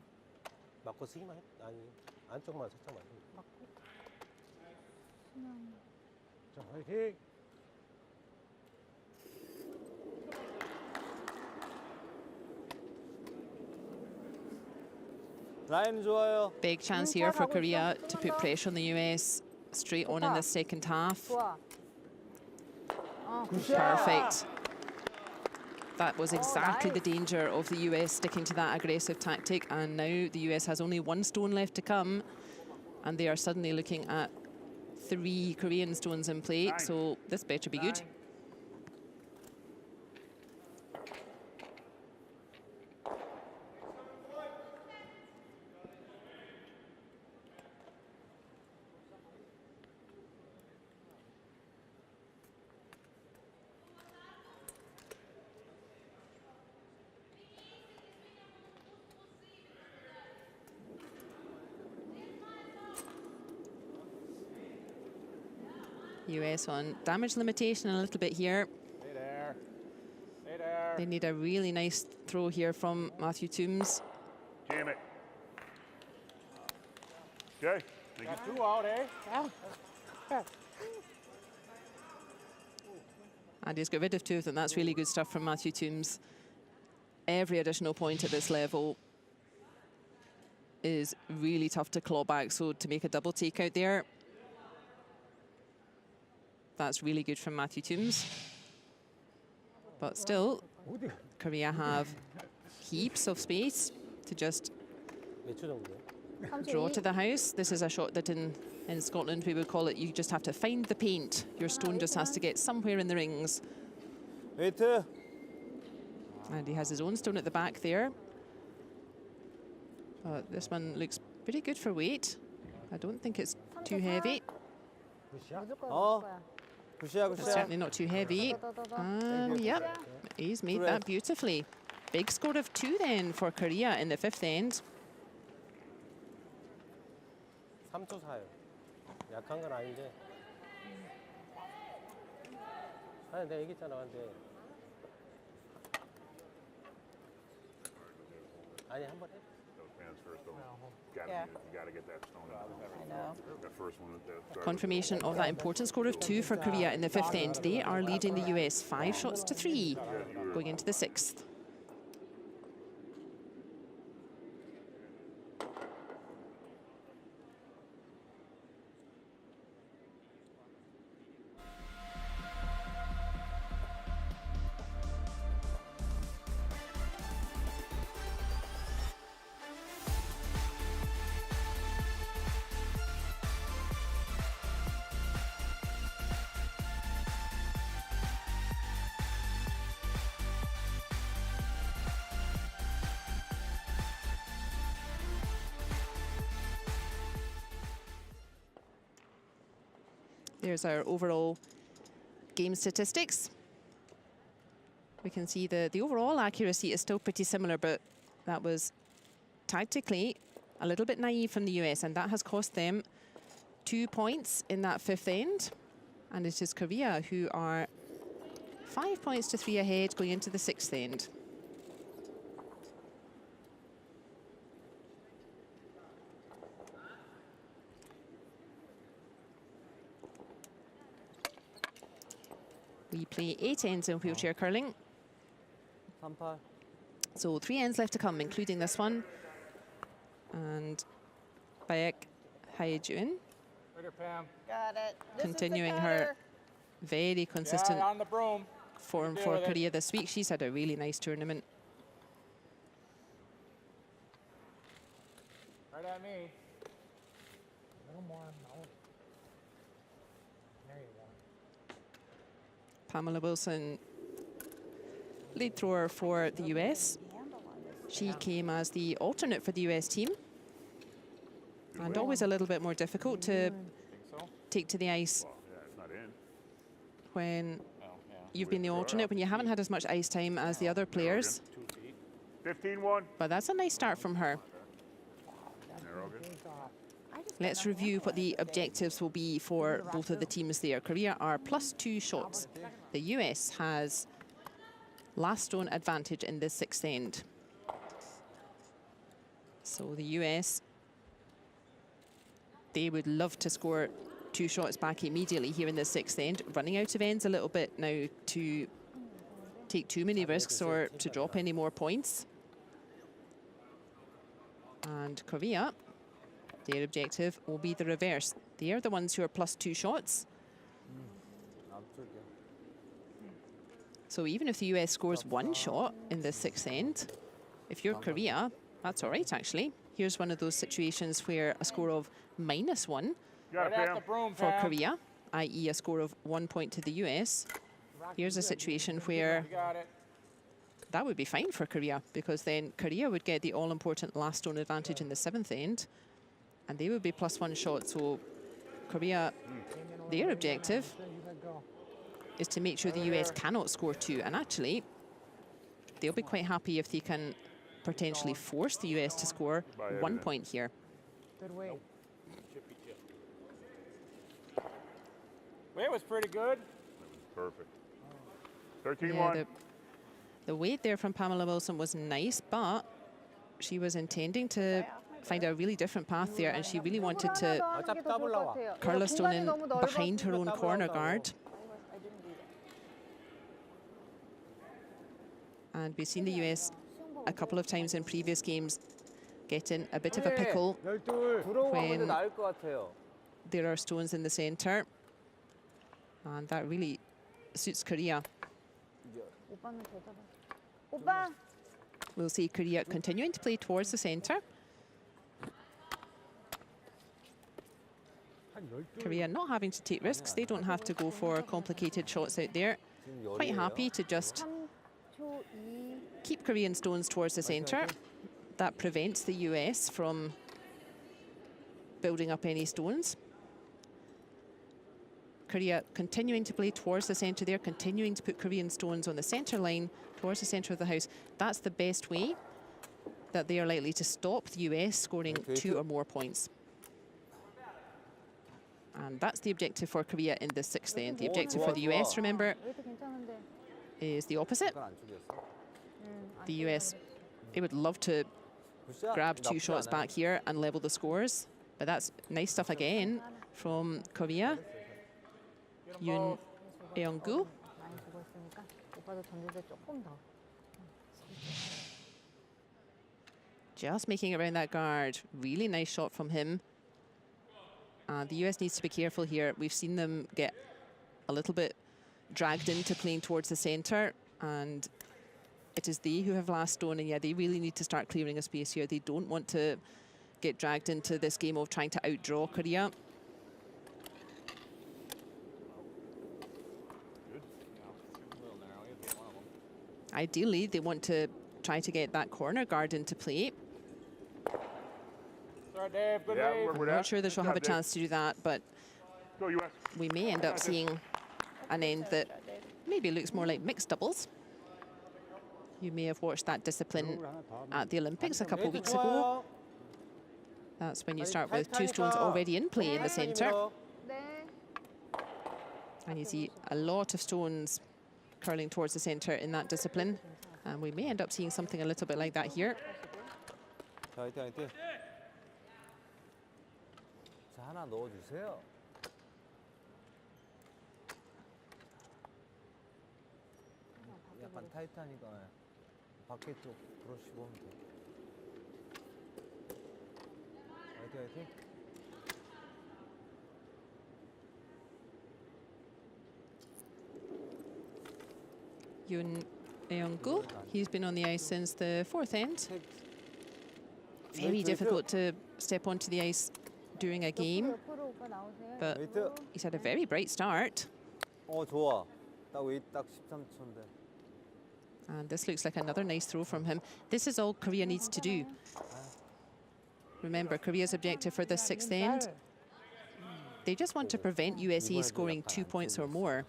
맞고 쓰기만 해. 아니, 안쪽만 살짝 맞으면. 맞고 치면 자, 화이팅! 라인 좋아요. Big chance here for Korea to put pressure on the US straight on in the second half. 좋아. Perfect. That was exactly the danger of the US sticking to that aggressive tactic, and now the US has only 1 stone left to come, and they are suddenly looking at 3 Korean stones in play, so this better be good. US on damage limitation a little bit here. Stay there. Stay there. They need a really nice throw here from Matthew Toombs. Jam it. Okay. Thank you. 2 out, eh? And he's got rid of 2 of them. That's really good stuff from Matthew Toombs. Every additional point at this level is really tough to claw back. So to make a double take out there, that's really good from Matthew Toombs. But still, Korea have heaps of space to just 몇 초 정도요? draw to the house. This is a shot that in Scotland we would call it, you just have to find the paint. Your stone just has to get somewhere in the rings. 웨이트. And he has his own stone at the back there. This one looks pretty good for weight. I don't think it's too heavy. 어. 굿이야, It's 굿이야. certainly not too heavy. And yep, he's made that beautifully. Big score of 2 then for Korea in the 5th end. 3초 사요. 약한 건 아닌데. 아니, 내가 얘기했잖아, 근데. 아니, 한번 해. Those fans first, though. Yeah. You gotta get that stone out. I know. The first one. Confirmation of that important score of 2 for Korea in the 5th end. They are leading the US 5 shots to 3 going into the 6th. There's our overall game statistics. We can see the overall accuracy is still pretty similar, but that was tactically a little bit naive from the US, and that has cost them 2 points in that 5th end. And it is Korea who are 5 points to 3 ahead going into the 6th end. We play 8 ends in wheelchair curling. 3-8. So 3 ends left to come, including this one. And Baek Hae-jun Right here, Pam. Got it. This is the continuing her cutter. very consistent Yeah, on the broom. form Deal for with it. Korea this week. She's had a really nice tournament. Right at me. A little more mouth. There you go. Pamela Wilson, lead thrower for the US. She came as the alternate for the US team. And always a little bit more difficult to Think so? take to the ice Well, yeah, it's not in. when Oh, yeah. you've been the alternate, when you haven't had as much ice time as the other players. 2 feet. 15-1. But that's a nice start from her. Narrogan. Take off. Let's review what the objectives will be for both of the teams there. Korea are +2 shots. The US has last stone advantage in the 6th end. So the US, they would love to score 2 shots back immediately here in the 6th end. Running out of ends a little bit now to take too many risks or to drop any more points. And Korea, their objective will be the reverse. They are the ones who are +2 shots. So even if the US scores 1 shot in the 6th end, if you're Korea, that's all right, actually. Here's one of those situations where a score of -1 Got it, Right at Pam. the broom, for Pam. Korea, i.e. a score of 1 point to the US. Here's a situation where You got it. that would be fine for Korea, because then Korea would get the all-important last stone advantage in the 7th end, and they would be +1 shot. So Korea, their objective You let go. is to make sure the US cannot score 2. And actually, they'll be quite happy if they can potentially force the US to score 1 point here. Good weight. Chippy chip. Weight was pretty good. Perfect. Yeah, 13-1. the weight there from Pamela Wilson was nice, but she was intending to find a really different path there, and she really wanted to 어차피 더블 나와. curl a stone in behind her own corner guard. I didn't do that. And we've seen the US a couple of times in previous games get in a bit of a pickle 12. 들어오는 when 게 나을 것 같아요. there are stones in the center. And that really suits Korea. 오빠는 되잖아. 오빠. We'll see Korea continuing to play towards the center. 한 12. Korea not having to take risks. They don't have to go for complicated shots out there. 지금 Quite 10이에요. happy to just 3초 2. keep Korean stones towards the center. That prevents the US from building up any stones. Korea continuing to play towards the center there, continuing to put Korean stones on the center line towards the center of the house. That's the best way that they are likely to stop the US scoring 2 or more points. And that's the objective for Korea in the 6th end. The objective for the US, remember, 웨이트 괜찮은데. is the opposite. 약간 안 죽였어. The US, they would love to 굿샷. grab 2 나쁘지 shots 않아요. back here and level the scores. But that's nice stuff again from Korea. Yoon Eung-gu. 많이 주고 있으니까 오빠도 던질 때 조금 더. Just making it around that guard. Really nice shot from him. The US needs to be careful here. We've seen them get a little bit dragged into playing towards the center, and it is they who have last stone, and yeah, they really need to start clearing a space here. They don't want to get dragged into this game of trying to outdraw Korea. Ideally, they want to try to get that corner guard into play. Sorry, Dave. Good Yeah, wave. we're I'm at. not sure that she'll have a Good job, chance to do that, but Dave. Go, US. we may end up seeing an end that maybe looks more like mixed doubles. You may have watched that discipline at the Olympics a couple of weeks ago. That's when you start with two stones already in play in the centre. 네. And you see a lot of stones curling towards the centre in that discipline. And we may end up seeing something a little bit like that here. 자, 화이팅, 화이팅. 자, 하나 넣어주세요. 약간 타이트하니까 밖에 쪽 브러쉬고 하면 돼. 화이팅, 화이팅. Yoon Eung-gu, he's been on the ice since the fourth end. Very difficult to step onto the ice during a game, 옆으로 오빠 나오세요. but 웨이트. he's had a very bright start. 좋아. 딱 웨이트 딱 13초인데. And this looks like another nice throw from him. This is all Korea needs to do. Remember, Korea's objective for this sixth end, they just want to prevent USA scoring 2 points or more.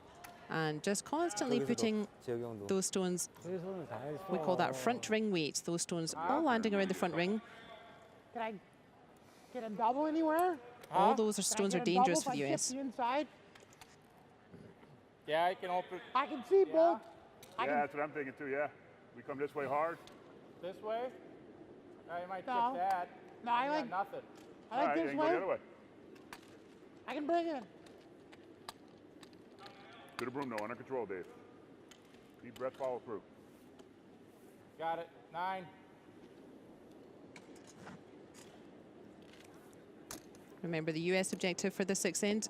And just constantly putting 재혁이 형도. those stones, 최선을 다해서. we call that front ring weight, those stones all landing around the front ring. Can I get a double anywhere? All those stones are dangerous for for the US. The inside? Yeah, I can open I can see both. I Yeah, can, that's what I'm thinking too, yeah. We come this way hard. this way. You might No. check that. no, I You like, got nothing. I All like right, this then go the way. other way. I can bring it. To the broom, though, under control, Dave. Deep breath, follow through. Got it. 9. Remember, the US objective for the sixth end,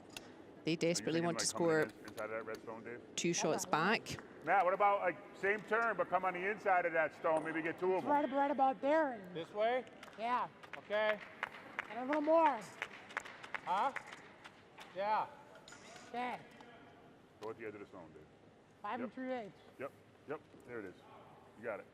they desperately want to score Inside of that red stone, Dave. 2 shots back. Matt, what about like same turn, but come on the inside of that stone, maybe get 2 of them. Right about there. And, This way. yeah, Okay. and a little more. Huh? Yeah. Okay, Go at the edge of the stone, Dave. 5 Yep. 3/8. Yep, there it is. You got it.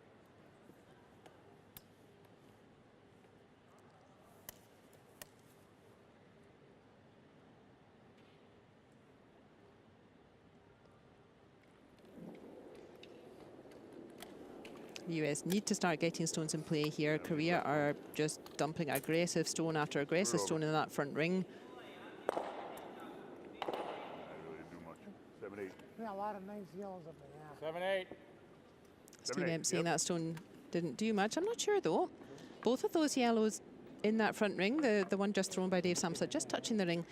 The US need to start getting stones in play here. Korea are just dumping aggressive stone after aggressive stone in that front ring. I really didn't do much. 7-8. Yeah, a lot of nice yellows up there. Yeah. 7, 8. Steve 7-8, Emp saying yep. that stone didn't do much. I'm not sure though. Both of those yellows in that front ring, the one just thrown by Dave Samsa, just touching the ring,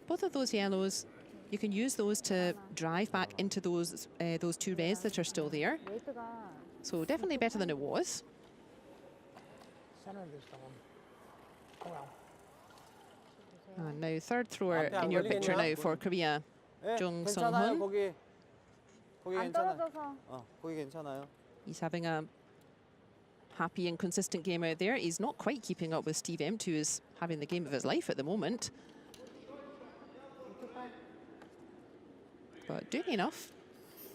both of those yellows, you can use those to drive back into those 2 reds that are still there. 웨이트가 So definitely better than it was. Center of this stone. Oh well. And now third thrower 앞에 안 in your picture 걸리겠냐? now for Korea. 네, 정 괜찮아요, Sung-hun. 거기. 거기 안 괜찮아요. 떨어져서. 거기 괜찮아요. He's having a happy and consistent game out there. He's not quite keeping up with Steve Empt, who is having the game of his life at the moment. But doing enough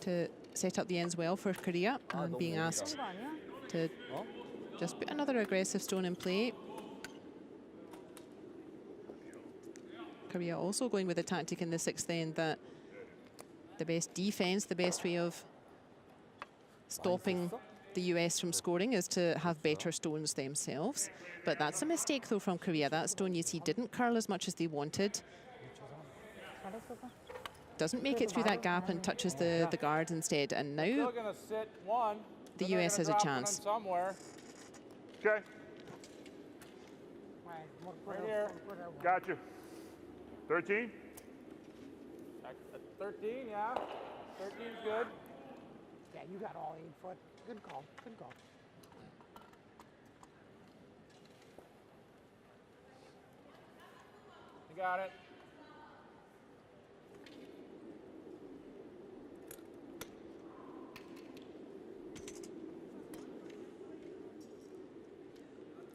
to set up the ends well for Korea and being asked 그거 아니야? to just put another aggressive stone in play. Korea also going with a tactic in the sixth end that the best defense, the best way of stopping the US from scoring is to have better stones themselves. But that's a mistake though from Korea. That stone you see didn't curl as much as they wanted. 잘했어. Doesn't make it through that gap and touches the guard instead. And now Still gonna sit 1. the then they're US gonna has a drop one chance. somewhere. Okay, Right, Right here. got you. 13? 13, yeah. 13's good. Yeah, you got all 8 foot. Good call. Good call. You got it.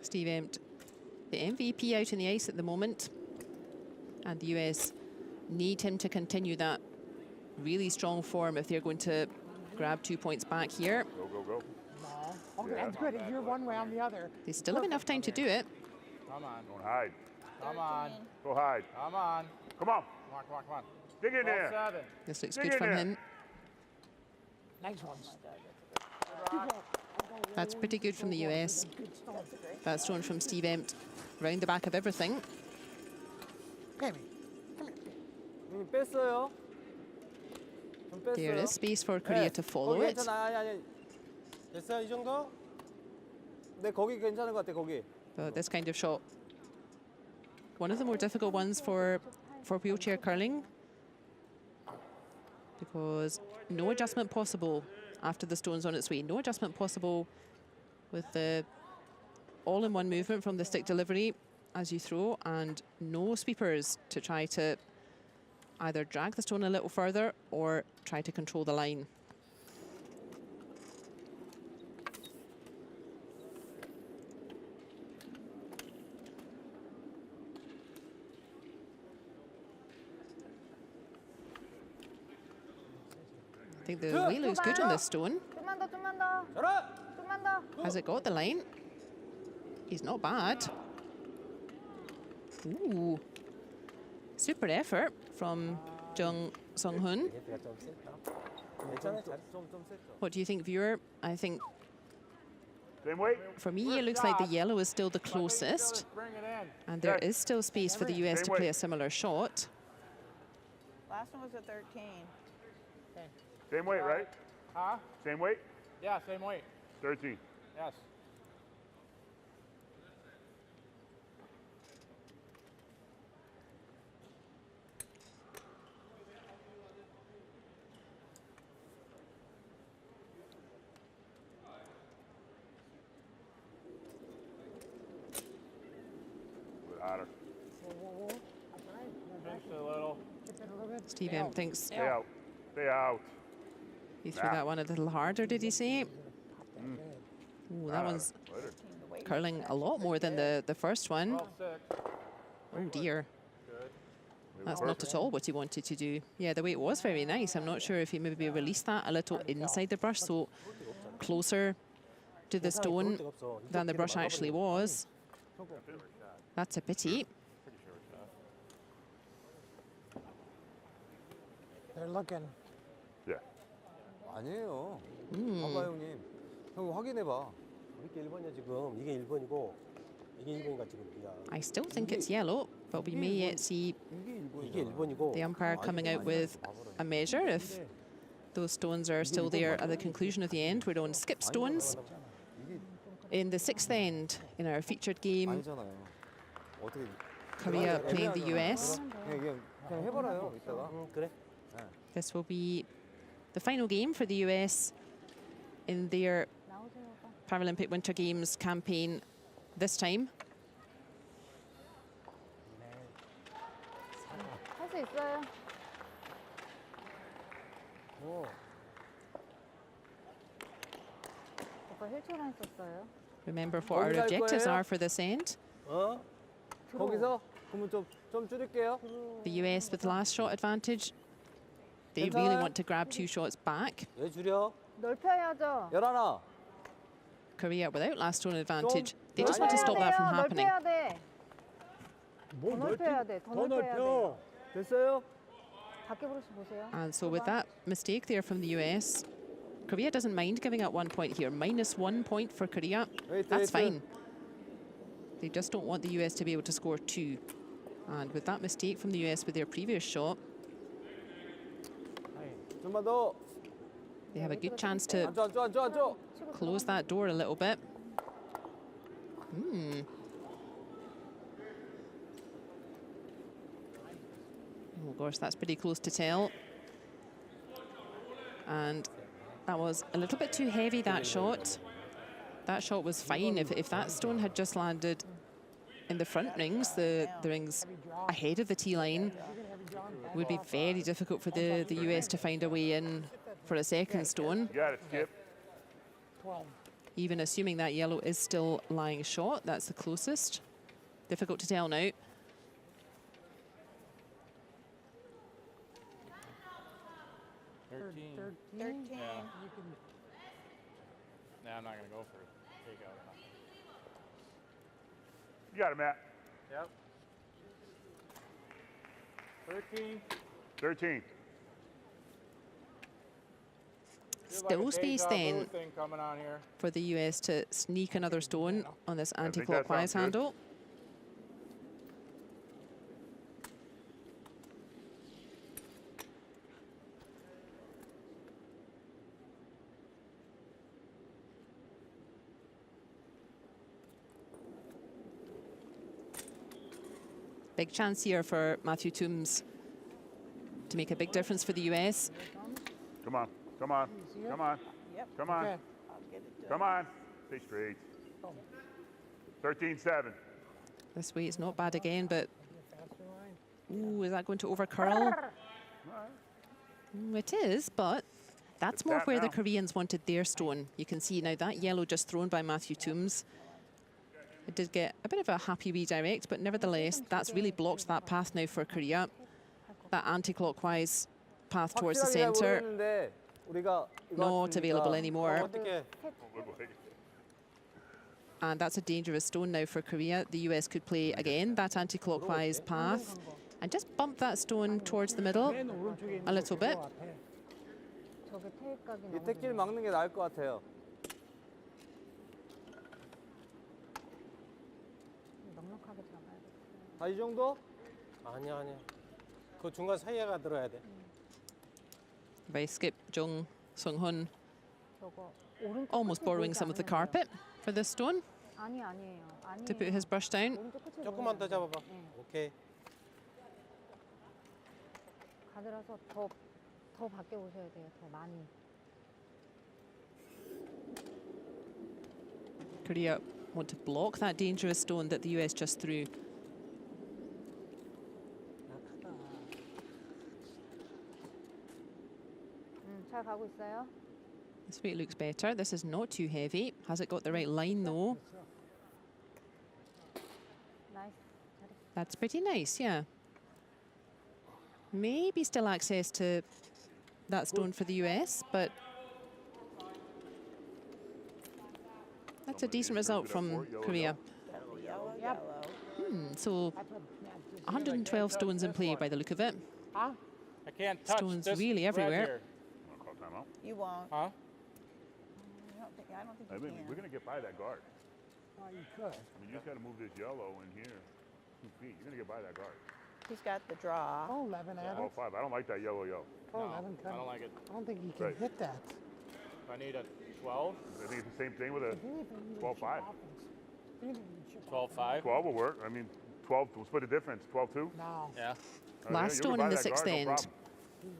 Steve Empt, the MVP out in the ice at the moment. And the US need him to continue that really strong form if they're going to grab 2 points back here. Go, go, go. No. Okay, that's good. If you're one way, I'm the other. They still have enough time to do it. Come on. Don't hide. Come on. Go hide. Come on. Come on. Come on, come on, come on. Dig in there. 12-7. This looks Dig good in from there. him. Nice ones. That's pretty good from the US. Good stone. That stone from Steve Empt round the back of everything. Baby. 형님 뺐어요. 좀 뺐어요. There is space for Korea to follow 거기 it. 괜찮아. 아니. 됐어 이 정도? 네, 거기 괜찮은 것 같아. 거기. But this kind of shot, one of the more difficult ones for wheelchair curling, because no adjustment possible after the stone's on its way. No adjustment possible with the all-in-one movement from the stick delivery as you throw, and no sweepers to try to either drag the stone a little further or try to control the line. I think the weight looks good on this stone. 좀만 더, 좀만 더. 좀만 더. Has it got the line? He's not bad. Ooh. Super effort from Jung Sung-hoon. 얘가 좀 셌다. 괜찮아 잘. 좀 셌죠. What do you think, viewer? I think Same weight. for me, it looks like the yellow is still the closest. Bring it in. And there is still space for the US to Same play way. a similar shot. Last one was a 13. Same weight, right? Huh? Same weight? Yeah, same weight. 13. Yes. Hotter. Pinch it a little. Steve M thinks Stay out. Stay out. he threw that one a little harder, did he say? Ooh, that one's Later. curling a lot more than the first one. 12-6. Oh dear. That's not at all what he wanted to do. Yeah, the weight was very nice. I'm not sure if he maybe released that a little inside the brush, so closer to the stone than the brush actually was. That's a pity. They're looking. Yeah. 아니에요. 봐봐 형님. 형 확인해봐. 이게 1번이야 지금. 이게 1번이고 이게 2번이가 지금 그냥. I still think it's yellow, but we may yet see 이게 1번이고. the umpire coming out with a measure if those stones are still there at the conclusion of the end. We're on skip stones in the sixth end in our featured game. 아니잖아요. 어떻게? Korea playing the US. 그냥 해봐라요. 이따가. 그래. This will be the final game for the US in their Paralympic Winter Games campaign this time. 할 수 있어요. 오빠 휠체어랑 썼어요. Remember what our 거기서 할 objectives 거예요? are for this end. 어? 거기서 그러면 좀 줄일게요. The US with last shot advantage. They really want to grab 2 shots back. 왜 줄여? 넓혀야죠. 열하나. Korea without last stone advantage. They just want to stop that from happening. 넓혀야 돼. 더 넓혀야 돼. 더 넓혀야 돼. 됐어요? 밖에 브러쉬 보세요. And so with that mistake there from the US, Korea doesn't mind giving up 1 point here. -1 point for Korea. That's fine. They just don't want the US to be able to score 2. And with that mistake from the US with their previous shot, 좀만 더. they have a good chance to 앉아. close that door a little bit. Oh gosh, that's pretty close to tell. And that was a little bit too heavy, that shot. That shot was fine. If that stone had just landed in the front rings, the rings ahead of the tee line, would be very difficult for the US to find a way in for a second stone. You got it, Skip. 12. Even assuming that yellow is still lying short, that's the closest. Difficult to tell now. 13. 13. Yeah. Nah, I'm not gonna go for it. Take out. You got it, Matt. Yep. 13. 13. Still space then Thing coming on here. for the US to sneak another stone on this I think that anti-clockwise sounds good. handle. Big chance here for Matthew Toombs to make a big difference for the US. Come on, come on, come on, Yep. come on, Okay. I'll get it done. come on. Stay straight. 13-7. This way it's not bad again, but Faster line. ooh, is that going to overcurl? It is, but that's It's more that where the now. Koreans wanted their stone. You can see now that yellow just thrown by Matthew Toombs. It did get a bit of a happy redirect, but nevertheless, that's really blocked that path now for Korea. That anti-clockwise path towards the 확실하게 잘 centre, 모르겠는데 우리가 이거 not 같으니까 available anymore. 어떻게 And that's a dangerous stone now for Korea. The US could play again that anti-clockwise path and just bump that stone towards the middle 맨 오른쪽에 있는 a little bit. 거 앞에. 저게 테이크각이 이 너무 택길 좋네. 막는 게 나을 것 같아요. 넉넉하게 잡아야겠다. 이 정도? 아니야. 그 중간 사이에가 들어야 돼. By Skip, Jung, Sung-hun 저거 오른쪽 almost 끝이 borrowing 보이지 some of the 않으면 carpet for this stone 아니에요. to put his brush down. 오른쪽 끝이 조금만 더 보이지 않아요. 잡아봐. 네. 오케이. 가드라서 더 밖에 오셔야 돼요. 더 많이. Korea want to block that dangerous stone that the US just threw. 잘 가고 있어요. This way it looks better. This is not too heavy. Has it got the right line though? 나이스. 잘했어. That's pretty nice, yeah. Maybe still access to that stone for the US, but that's a decent result from Korea. Yellow, yellow. So 112 stones in play by the look of it. I can't touch Stones this really red everywhere. here. Wanna call timeout? You won't. Huh? I don't think I you mean, can. we're gonna get by that guard. Oh, you could. I mean, you just gotta move this yellow in here 2 feet. You're gonna get by that guard. He's got the draw. Oh, 11, Adam. 12-5. I don't like that yellow. Oh, No, 11, I don't like it. I don't think he can Right. hit that. I need a 12. I think it's the same thing with a If anything, you need 12-5. chip offense. If anything, you chip 12-5. 12 will work. I mean, 12. We'll split the difference. 12-2. No. Yeah. Last you stone can buy in the that sixth guard, no end. problem.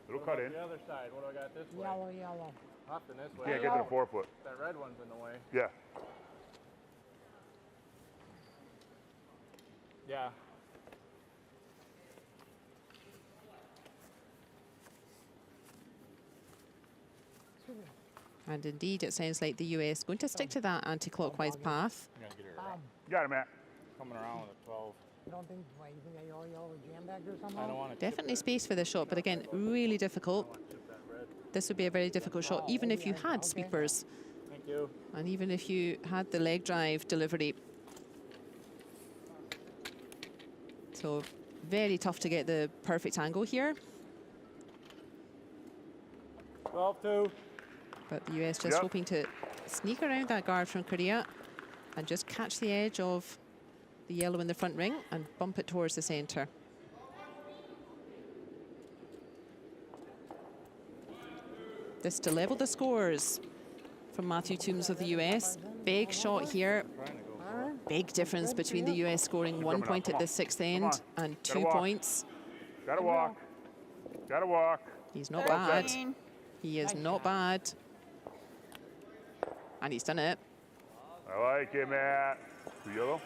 It'll cut in. The other side. What do I got this way? Yellow, yellow. Nothing this way. Can't get to the 4-foot. That red one's in the way. Yeah. Yeah. And indeed, it sounds like the US going to stick to that anti-clockwise path. I'm gonna get it right. Got it, Matt. Coming around with a 12. You don't think, why, you think I yellow jam back or something? I don't want to. Definitely space for this shot, but again, really difficult. This would be a very difficult shot, even if you had sweepers, Thank you. and even if you had the leg drive delivery. So very tough to get the perfect angle here, 12-2. but the US just hoping to sneak around that guard from Korea and just catch the edge of the yellow in the front ring and bump it towards the centre. This to level the scores from Matthew Toombs of the US. Big shot here. Big difference between the US scoring 1 point at the sixth end and 2 walk. points. Gotta walk. Gotta walk. He's not bad. 13. He is not bad. And he's done it. I like it, Matt. 2 yellow.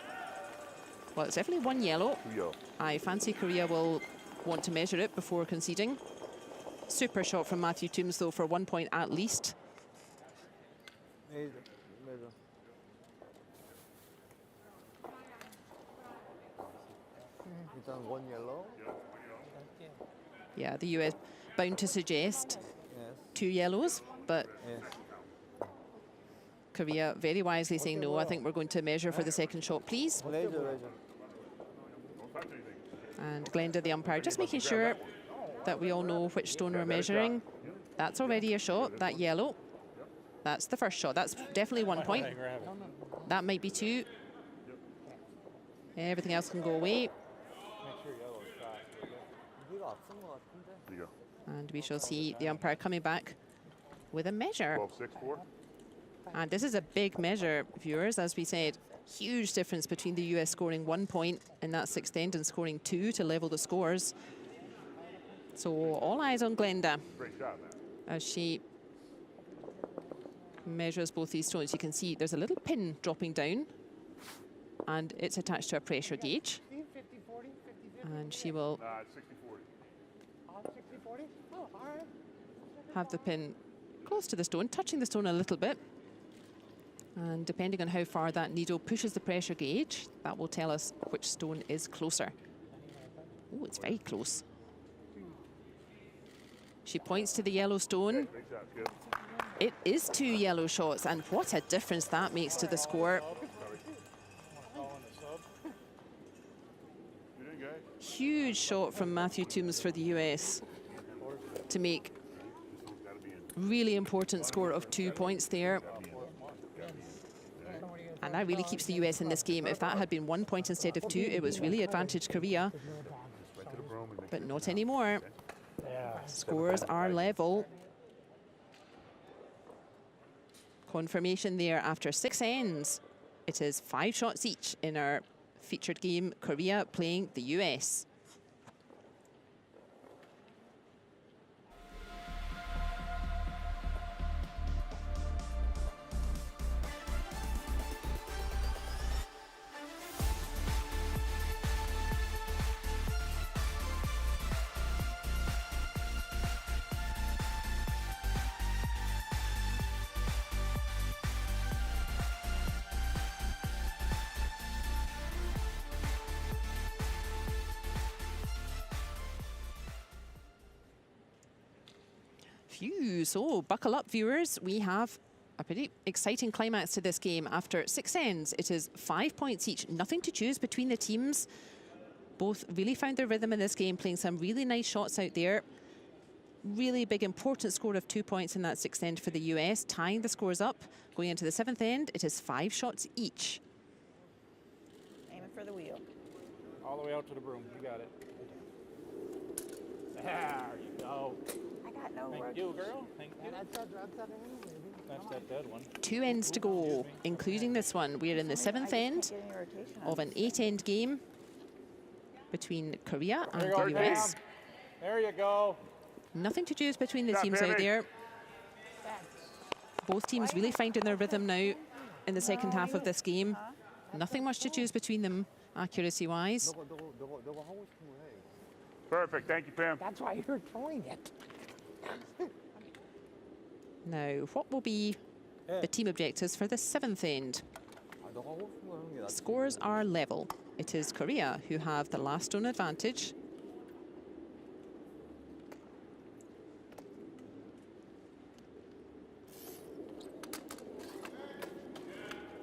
Well, it's definitely 1 yellow. 2 yellow. I fancy Korea will want to measure it before conceding. Super shot from Matthew Toombs, though, for 1 point at least. 메이저, 메이저. 일단 원 옐로우. Yeah, the US bound to suggest Yes. 2 yellows, but Yes. Korea very wisely saying no. I think we're going to measure for the second shot, please. 레이저, 레이저. And Glenda, the umpire, just making sure that we all know which stone we're measuring. That's already a shot, that yellow. That's the first shot. That's definitely 1 point. Grab it. That might be 2. Everything else can go away. Make sure yellow's shot. 우리가 앞선 것 같은데. There you go. And we shall see the umpire coming back with a measure. 12-6, 4. And this is a big measure, viewers, as we said. Huge difference between the US scoring 1 point in that sixth end and scoring 2 to level the scores. So all eyes on Glenda Great shot, man. as she measures both these stones. You can see there's a little pin dropping down, and it's attached to a pressure gauge. 50, 40, 50, 50. And she will 60-40. 60, 40? Oh, all right. have the pin close to the stone, touching the stone a little bit. And depending on how far that needle pushes the pressure gauge, that will tell us which stone is closer. Oh, it's very close. She points to the yellow stone. Great shot, good. It is 2 yellow shots, and what a difference that makes to the score. You did, guys. Huge shot from Matthew Toombs for the US to make really important score of 2 points there. And that really keeps the US in this game. If that had been 1 point instead of 2, it was really advantage Korea, but not anymore. Scores are level. Confirmation there after 6 ends. It is 5 shots each in our featured game, Korea playing the US. Phew, so buckle up, viewers. We have a pretty exciting climax to this game. After 6 ends, it is 5 points each, nothing to choose between the teams. Both really found their rhythm in this game, playing some really nice shots out there. Really big, important score of 2 points in that 6th end for the US, tying the scores up. Going into the 7th end, it is 5 shots each. Aiming for the wheel. All the way out to the broom. You got it. There you go. I got no Thank rotation. you, girl. Thank you. That's that anyway, baby. That's that dead one. 2 ends to go, including this one. We're in the 7th end Getting a rotation of on an 8-end game between Korea and There you go, the US. Cam. There you go. Nothing to choose between the Yeah, teams out baby. there. Both teams really finding their rhythm now in the second half of this game. Nothing much to choose between them, accuracy-wise. 너가 하고 싶은 거 해. Perfect. Thank you, Pam. That's why you're throwing it. Now, what will be the team objectives for the 7th end? 아, 너가 하고 싶은 거 하는 게 낫지. Scores are level. It is Korea who have the last stone advantage.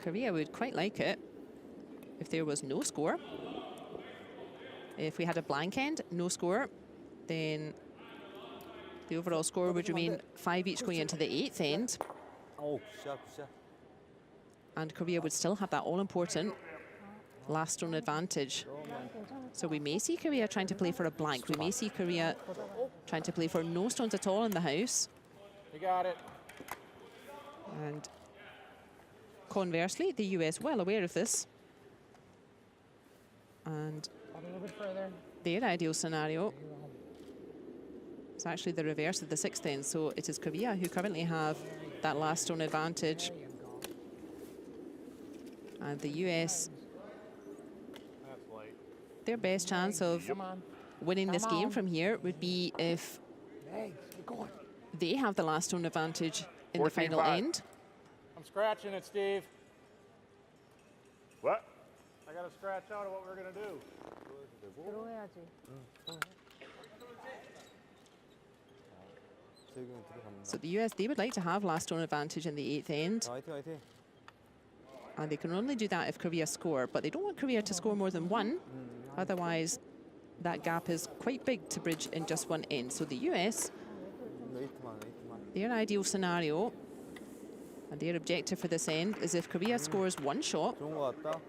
Korea would quite like it if there was no score. If we had a blank end, no score, then the overall score would remain 5 each going into the 8th end. 오, 굿샷, 굿샷. And Korea would still have that all-important last stone advantage. So we may see Korea trying to play for a blank. We may see Korea trying to play for no stones at all in the house. You got it. And conversely, the US well aware of this. And A little bit further. their ideal scenario is actually the reverse of the 6th end. So it is Korea who currently have that last stone advantage. There you go. And the US, That's light. their best chance of Come on. winning this Come game on. from here would be if Legs. Keep going. they have the last stone advantage in the final 14-5. end. I'm scratching it, Steve. What? I got to scratch out of what we're going to do. 들어야지. 재욱이는 들어갑니다. So the US, they would like to have last stone advantage in the 8th end. 자, 화이팅, 화이팅. And they can only do that if Korea score, but they don't want Korea to score more than 1. Otherwise, that gap is quite big to bridge in just 1 end. So the US, 웨이트만, 웨이트만. their ideal scenario and their objective for this end is if Korea scores 1 shot, 좋은 거 같다.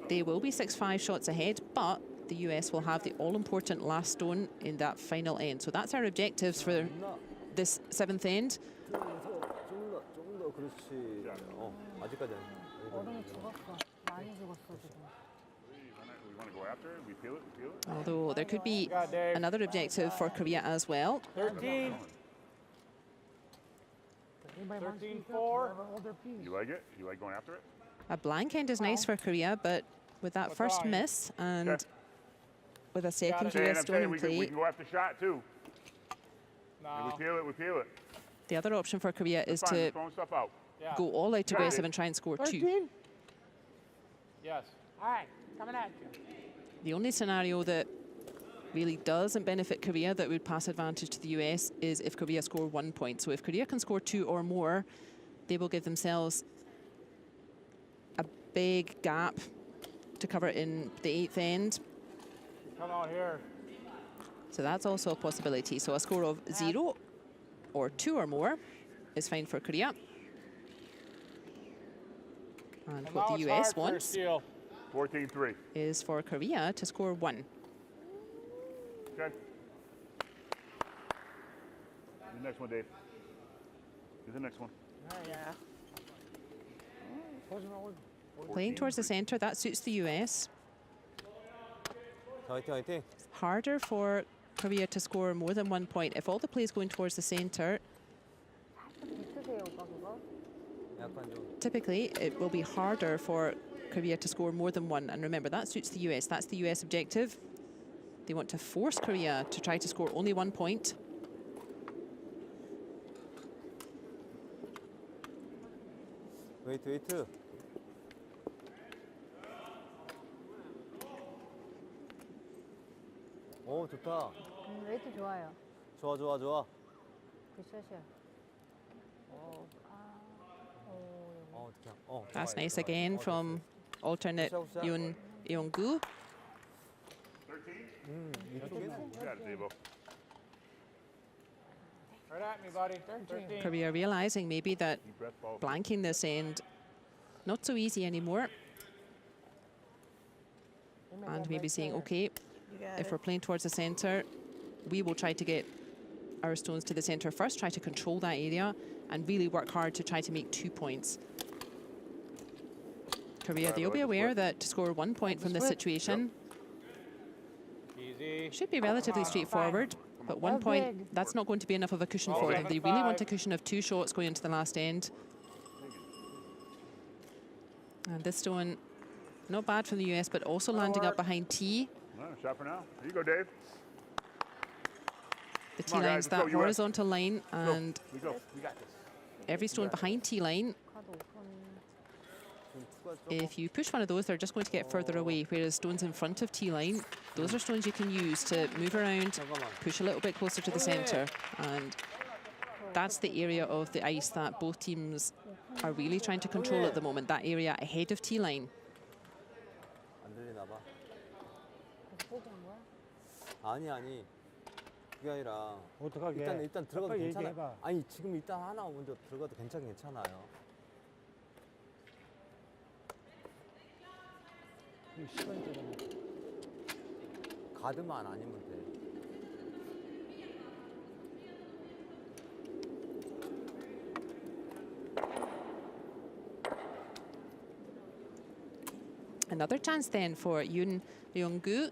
they will be 6-5 shots ahead, but the US will have the all-important last stone in that final end. So that's our objectives for this 7th end. 좀 더, 그렇지. 아직까지는. 얼음이 죽었어. 많이 죽었어 지금. We want to go after it. We feel it. We feel it. Although there could be Got Dave. another objective for Korea as well. 13. Anybody wants to 13-4. speak up? Whoever hold their peace. You like it? You like going after it? A blank end is nice for Korea, but with that What's first wrong? miss and Okay. with a second it. US I'm stone saying in we play, can go after shot too. No. We feel it. We feel it. the other option for Korea is Fine, to we're throwing stuff out. Yeah. go all out Got aggressive it. and try and score 2. 13? Yes. All right, coming at you. The only scenario that really doesn't benefit Korea that would pass advantage to the US is if Korea score 1 point. So if Korea can score 2 or more, they will give themselves a big gap to cover in the 8th end. Come out here. So that's also a possibility. So a score of 0 or 2 or more is fine for Korea. And Well, what now the it's US hard for a wants steal. 14-3. is for Korea to score 1. Okay. The next one, Dave. Do the next one. Oh, yeah. Wasn't always. Playing towards the center, that suits the US. 자, 화이팅, 화이팅. Harder for Korea to score more than 1 point. If all the play is going towards the center, 비트세요 오빠 그거? 약간 좀. typically it will be harder for Korea to score more than 1. And remember, that suits the US. That's the US objective. They want to force Korea to try to score only 1 point. 웨이트, 웨이트. 오, 좋다. 웨이트 좋아요. 좋아, 좋아, 좋아. 굿샷이야. 오, 아, 오, 어떡해. That's 좋아요, nice 좋아요. again from alternate Yoon Young-gu. 13? 이쪽에? You got it, Dave. Right at me, buddy. 13. Korea realizing maybe that Deep breath, ball. blanking this end not so easy anymore, and maybe saying, okay, You got if it. we're playing towards the center, we will try to get our stones to the center first, try to control that area, and really work hard to try to make 2 points. Korea, they'll be aware that to score 1 point from this situation Easy. should be relatively straightforward, but 1 point, that's not going to be enough of a cushion for them. They really want a cushion of 2 shots going into the last end. And this stone, not bad from the US, but also landing up behind T. All right, shot for now. Here you go, Dave. The Come on, T-line's guys, let's that go, US. horizontal line, and We go. We got this. every stone behind T-line, 카드 오픈. 지금 투가 조금. if you push one of those, they're just going to get further away, whereas stones in front of T-line, those are stones you can use to move around, 잠깐만. push a little bit closer to the center, and that's the area of the ice that both teams are really trying to control at the moment, that area ahead of T-line. 안 들리나 봐. 계속 포기한 거야? 아니, 아니. 그게 아니라. 어떡하게. 일단 들어가도 아빠 괜찮아. 얘기해봐. 아니, 지금 일단 하나 먼저 들어가도 괜찮아요. 이 시간 때문에. 가드만 아니면 돼. Another chance then for Yoon Young-gu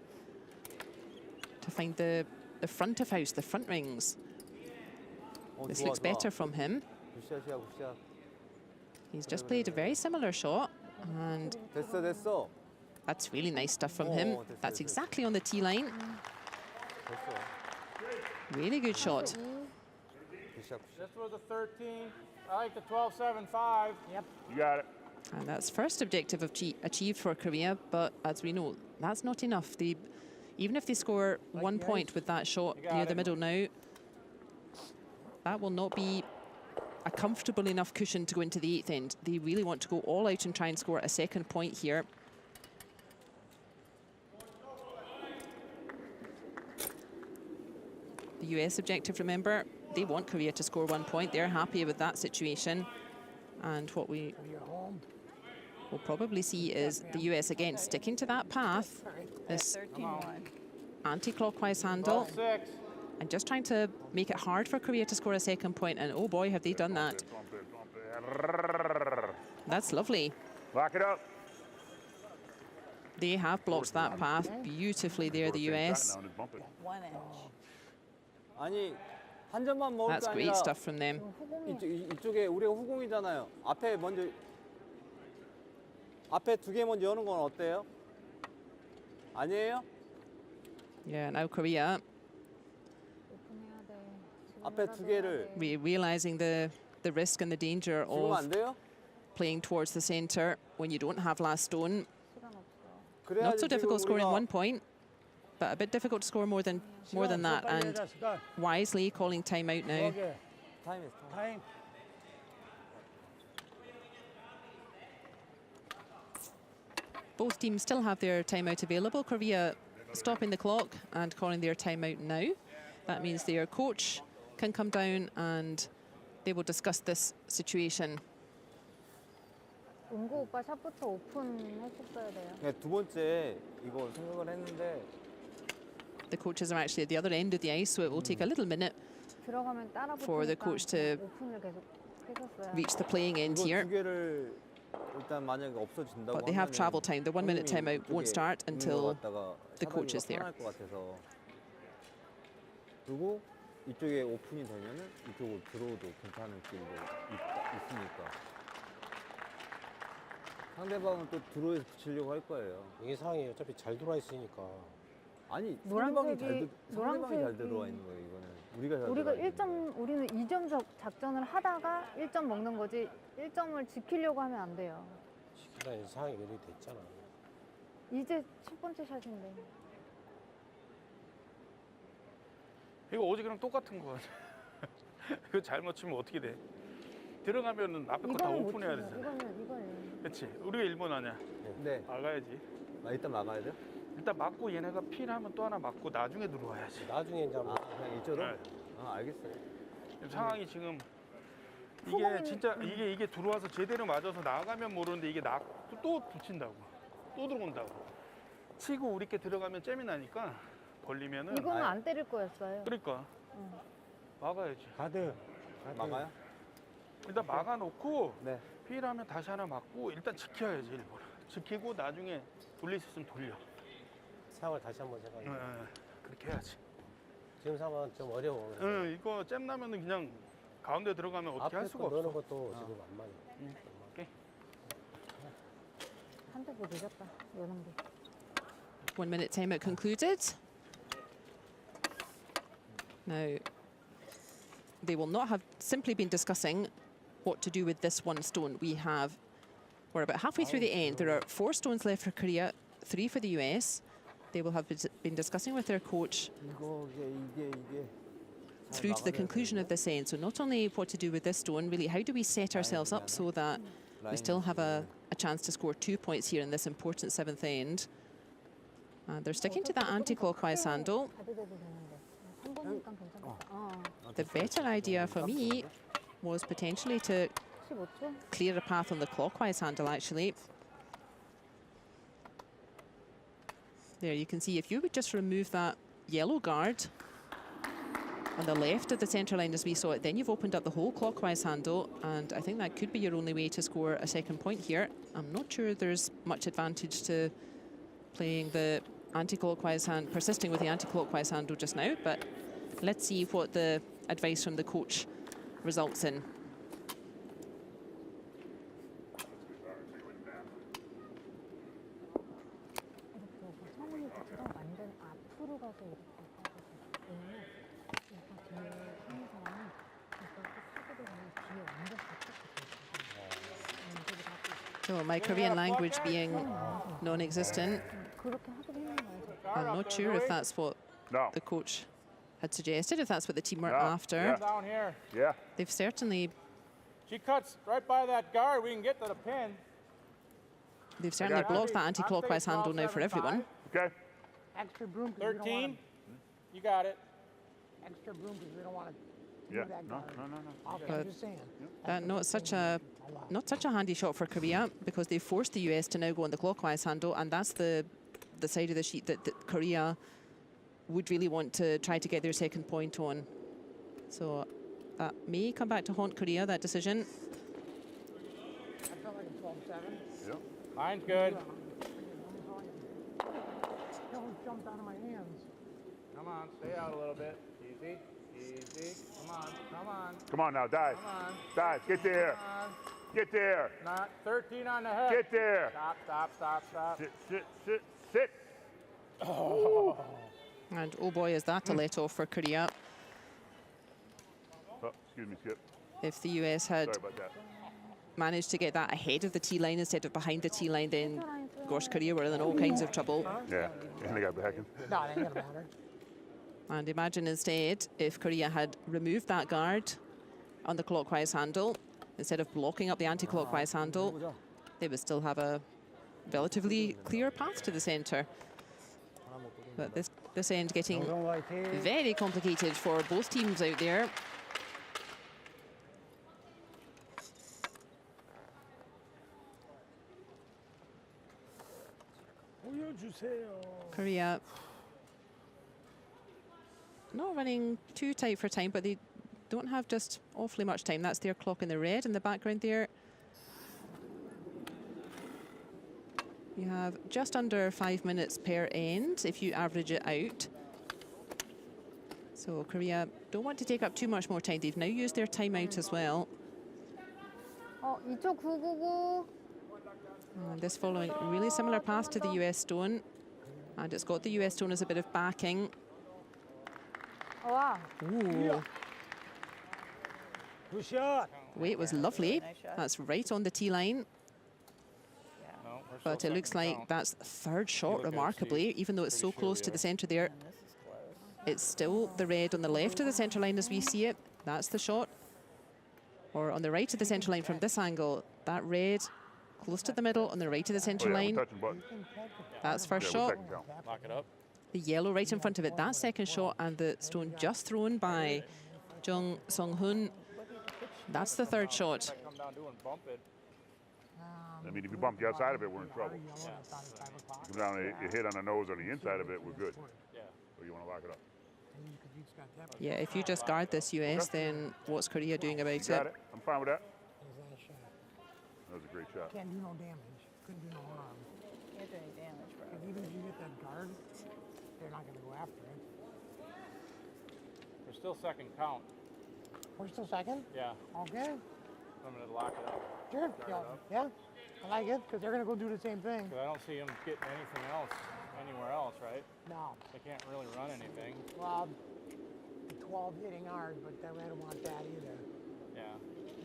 to find the front of house, the front rings. This looks better from him. 굿샷이야, 굿샷. He's just played a very similar shot, and 됐어, 됐어. that's really nice stuff from him. Oh, That's exactly on the tee line. 됐어. Really good shot. 굿샷, 굿샷. This was a 13. I like the 12-7-5. Yep. You got it. And that's first objective achieved for Korea, but as we know, that's not enough. Even if they score 1 point with that shot near the middle now, that will not be a comfortable enough cushion to go into the 8th end. They really want to go all out and try and score a second point here. The US objective, remember, they want Korea to score 1 point. They're happy with that situation. And what we will probably see is the US again sticking to that path, this 13-1. anti-clockwise handle, 12-6. and just trying to make it hard for Korea to score a second point. And oh boy, have they done that. That's lovely. Lock it up. They have blocked that path beautifully there, the US. 1 inch. 아니 한 점만 먹을 That's 게 great 아니라 stuff from them. 이쪽에 우리가 후공이잖아요. 앞에 먼저 앞에 2개 먼저 여는 건 어때요? 아니에요? Yeah, now Korea 오픈해야 돼. 앞에 2개를 realizing the risk and the danger 지금 of 안 돼요? playing towards the center when you don't have last stone. 시간 없어. Not so 그래야지 지금 difficult scoring 우리가 1 point, but a bit difficult to score more than that. And wisely calling timeout now. Okay. 타임 is Time. time. Both teams still have their timeout available. Korea stopping the clock and calling their timeout now. That means their coach can come down and they will discuss this situation. 은구 오빠 샷부터 오픈했었어야 돼요. 네, 두 번째 이거 생각을 했는데 The coaches are actually at the other end of the ice, so it will take a little minute 들어가면 따라 for the coach to 오픈을 계속 했었어요. reach the playing end 이거 here. 두 개를 일단 만약에 없어진다고 But they have 하면은 travel time. The 1 minute 형님이 timeout won't 이쪽에 start 있는 until 거 갖다가 the coach 샤다기가 is there. 편할 것 같아서. 그리고 이쪽에 오픈이 되면은 이쪽으로 들어오도 괜찮은 길도 있으니까. 상대방은 또 드로에서 붙이려고 할 거예요. 이게 상황이 어차피 잘 돌아 있으니까. 아니, 노란색이- 상대방이 잘 노란색이- 들어와 있는 거예요, 이거는. 우리가 잘 우리가 들어와 있는 거예요. 우리는 2점 작전을 하다가 1점 먹는 거지 1점을 지키려고 하면 안 돼요. 시키라는 상황이 이렇게 됐잖아. 이제 첫 번째 샷인데. 이거 어제랑 똑같은 거 같아. 이거 잘못 치면 어떻게 돼? 들어가면은 앞에 거 다 이거는 못 오픈해야 치죠. 되잖아. 이거는. 그렇지. 우리가 일본 아니야. 네. 막아야지. 일단 막아야 돼요? 일단 막고 얘네가 필하면 또 하나 막고 나중에 들어와야지. 나중에 이제 한번 그냥 이쪽으로? 네. 알겠어요. 지금 상황이 지금 이게 진짜 이게 들어와서 제대로 맞아서 나가면 모르는데 이게 또 붙인다고. 또 들어온다고. 치고 우리께 들어가면 잼이 나니까 벌리면은 이거는 안 때릴 거였어요. 그러니까 막아야지. 가드. 막아요? 일단 막아놓고 네. 필하면 다시 하나 막고 일단 지켜야지 일본. 지키고 나중에 돌릴 수 있으면 돌려. 상황을 다시 한번 생각해. 그렇게 해야지. 지금 상황은 좀 어려워. 이거 잼 나면은 그냥 가운데 들어가면 어떻게 할 앞에 수가 거 넣는 없어. 것도 지금 안 맞아. 오케이. 한 대고 늦었다. 여는 게. 1 minute timeout concluded. Now, they will not have simply been discussing what to do with this one stone. We're about halfway through the end. There are 4 stones left for Korea, 3 for the US. They will have been discussing with their coach 이게. through to the conclusion of this end. So not only what to do with this stone, really how do we set ourselves up so that we still have a chance to score 2 points here in this important 7th end. And they're sticking to that anti-clockwise handle. 가드대도 되는데. 3번이니까 괜찮겠다. The better idea for me was potentially to 15초? clear a path on the clockwise handle, actually. There, you can see if you would just remove that yellow guard on the left of the centre line as we saw it, then you've opened up the whole clockwise handle, and I think that could be your only way to score a second point here. I'm not sure there's much advantage to playing the anti-clockwise hand, persisting with the anti-clockwise handle just now, but let's see what the advice from the coach results in. 성훈이 그처럼 완전 앞으로 가서 이렇게 하거든요. 왜냐면 약간 뒤에 하는 사람은 약간 사고도 뒤에 완전 So my Korean language being non-existent, 그렇게 하기도 힘든 거예요. I'm not sure if that's what the coach had suggested, if that's what the team were after. Down here. Yeah. They've certainly She cuts right by that guard. We can get to the pin. blocked that anti-clockwise handle now for everyone. Okay. Extra broom because we don't 13. want You got it. extra broom because we don't want to Yeah. move that No, guard. no, no, no. Okay, I'm just saying. Not such a handy shot for Korea, because they forced the US to now go on the clockwise handle, and that's the side of the sheet that Korea would really want to try to get their second point on. So that may come back to haunt Korea, that decision. I felt like a 12-7. Yeah. Line's good. It almost jumped out of my hands. Come on, stay out a little bit. Easy, easy. Come on, come on. Come on now, dive. Come on. Dive, get there. Come on. Get there. Not 13 on the head. Get there. Stop, stop, stop, stop. Sit, sit, sit, sit. And oh boy, is that a let off for Korea. Oh, excuse me, Skip. If the US had Sorry about that. managed to get that ahead of the tee line instead of behind the tee line, then of course Korea were in all kinds of trouble. Yeah, and they got backing. No, it ain't gonna matter. And imagine instead if Korea had removed that guard on the clockwise handle, instead of blocking up the anti-clockwise handle, they would still have a relatively clear path to the center. But this end getting very complicated for both teams out there. Korea not running too tight for time, but they don't have just awfully much time. That's their clock in the red in the background there. You have just under 5 minutes per end if you average it out. So Korea don't want to take up too much more time. They've now used their timeout as well. 이쪽 999. And this following a really similar path to the US stone. And it's got the US stone as a bit of backing. 와. Ooh. Good shot. Weight was lovely. Nice shot. That's right on the tee line. No, we're still But it looks second like count. that's third shot look at it, remarkably, Steve. even though it's so Pretty sure close we to the are. center there. And this is close. It's still the red on the left of the center line as we see it. That's the shot. Or on the right of the center line from this angle, that red close to the middle on the right of the Oh, center yeah, line. we're touching buttons. That's first Yeah, we're shot. second count. Lock it up. The yellow right in front of it, that's second shot, and the stone just thrown by Jung Sung-hoon. That's the third shot. Come down to and bump it. I mean, if you bump the outside of it, we're in trouble. Come down and you hit on the nose or the inside of it, we're good. Yeah. So you want to lock it up. Yeah, if you just guard this US, then what's Korea doing about Got it? it. I'm fine with that. There's that shot. That was a great shot. Can't do no damage. Couldn't do no harm. Can't do any damage, bro. Because even if you get that guard, they're not gonna go after it. We're still second count. We're still second? Yeah. Okay. I'm gonna lock it up. Sure. Guard Yeah. it up. Yeah. I like it because they're gonna go do the same thing. Because I don't see them getting anything else anywhere else, right? No. They can't really run anything. Well, 12 hitting ours, but then I don't want that either. Yeah.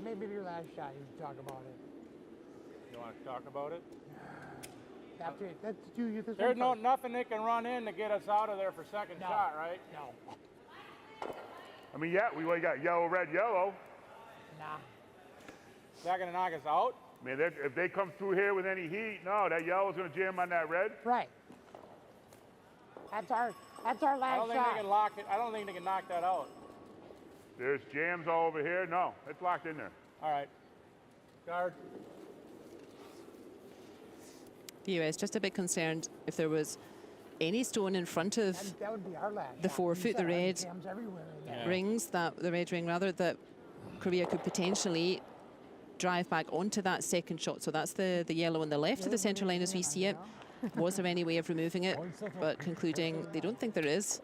Maybe your last shot, you talk about it. You want to talk about it? That's it. That's you. This There's one first. nothing they can run in to get us out of there for second No. shot, right? No. I mean, yeah, we only got yellow, red, yellow. Nah. Is that going to knock us out? I mean, if they come through here with any heat, no, that yellow's going to jam on that red. Right. That's our I last don't think shot. they can lock it. I don't think they can knock that out. There's jams all over here. No, it's locked in there. All right. Guard. The US just a bit concerned if there was any stone in front of That would be our last the shot. 4 You foot, said the our red jams everywhere in there. Yeah. rings, the red ring rather, that Korea could potentially drive back onto that second shot. So that's the yellow on the left of the center line as we see it. Was there any way of removing it? But concluding they don't think there is.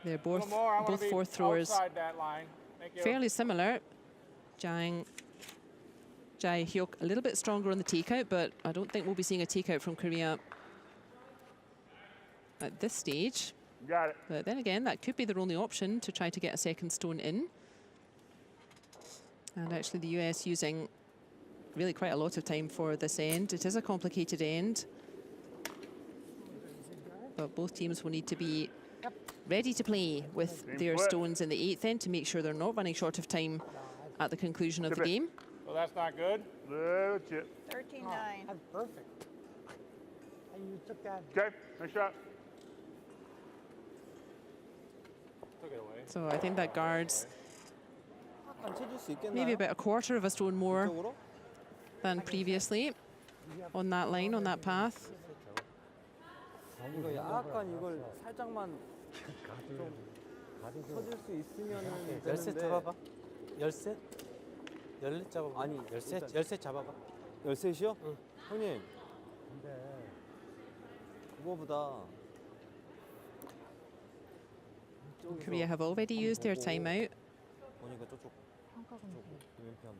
They're A little both more. I want to be fourth throwers outside that line. Thank you. fairly similar. Jae Hyuk a little bit stronger on the takeout, but I don't think we'll be seeing a takeout from Korea at this stage. Got it. But then again, that could be their only option to try to get a second stone in. And actually the US using really quite a lot of time for this end. It is a complicated end. But both teams will need to be ready to play with Same their foot. stones in the 8th end to make sure they're not running short of time at the conclusion of the Tip it. game. So that's not good. Little chip. 13-9. That's perfect. And you took that. Okay, nice shot. Took it away. So I think that guards 안 쳐줄 수 있겠나요? maybe about a quarter of a stone more 이쪽으로? than previously on that line, on that path. 이거 약간 이걸 살짝만 좀 쳐줄 수 있으면 열셋 되는데. 잡아봐. 열셋? 열넷 잡아봐. 아니, 열셋? 일단- 열셋 잡아봐. 13시요? 형님. 근데 그거보다 Korea have already used their timeout. 보니까 저쪽 왼편.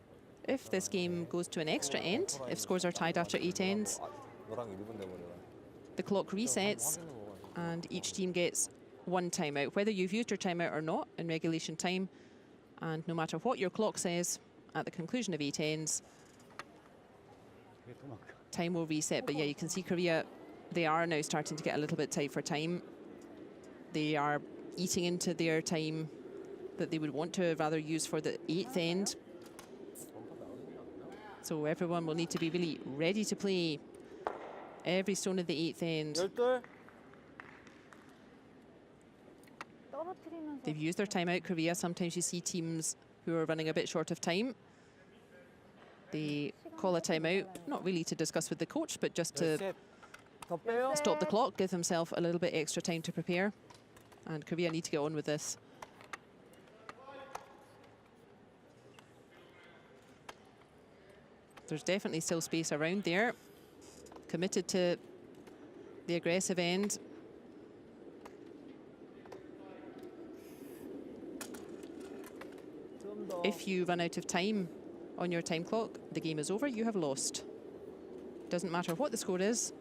If this game goes to an extra end, if scores are tied after 8 ends, 너랑 1분 내버려라. the clock resets and each team gets one timeout, whether you've used your timeout or not in regulation time. And no matter what your clock says, at the conclusion of 8 ends, time will reset. But yeah, you can see Korea, they are now starting to get a little bit tight for time. They are eating into their time that they would want to rather use for the 8th end. So everyone will need to be really ready to play every stone of the 8th end. They've used their timeout, Korea. Sometimes you see teams who are running a bit short of time. They call a timeout, not really to discuss with the coach, but just to stop the clock, give themselves a little bit extra time to prepare. And Korea need to get on with this. There's definitely still space around there. Committed to the aggressive end. If you run out of time on your time clock, the game is over, you have lost. Doesn't matter what the score is.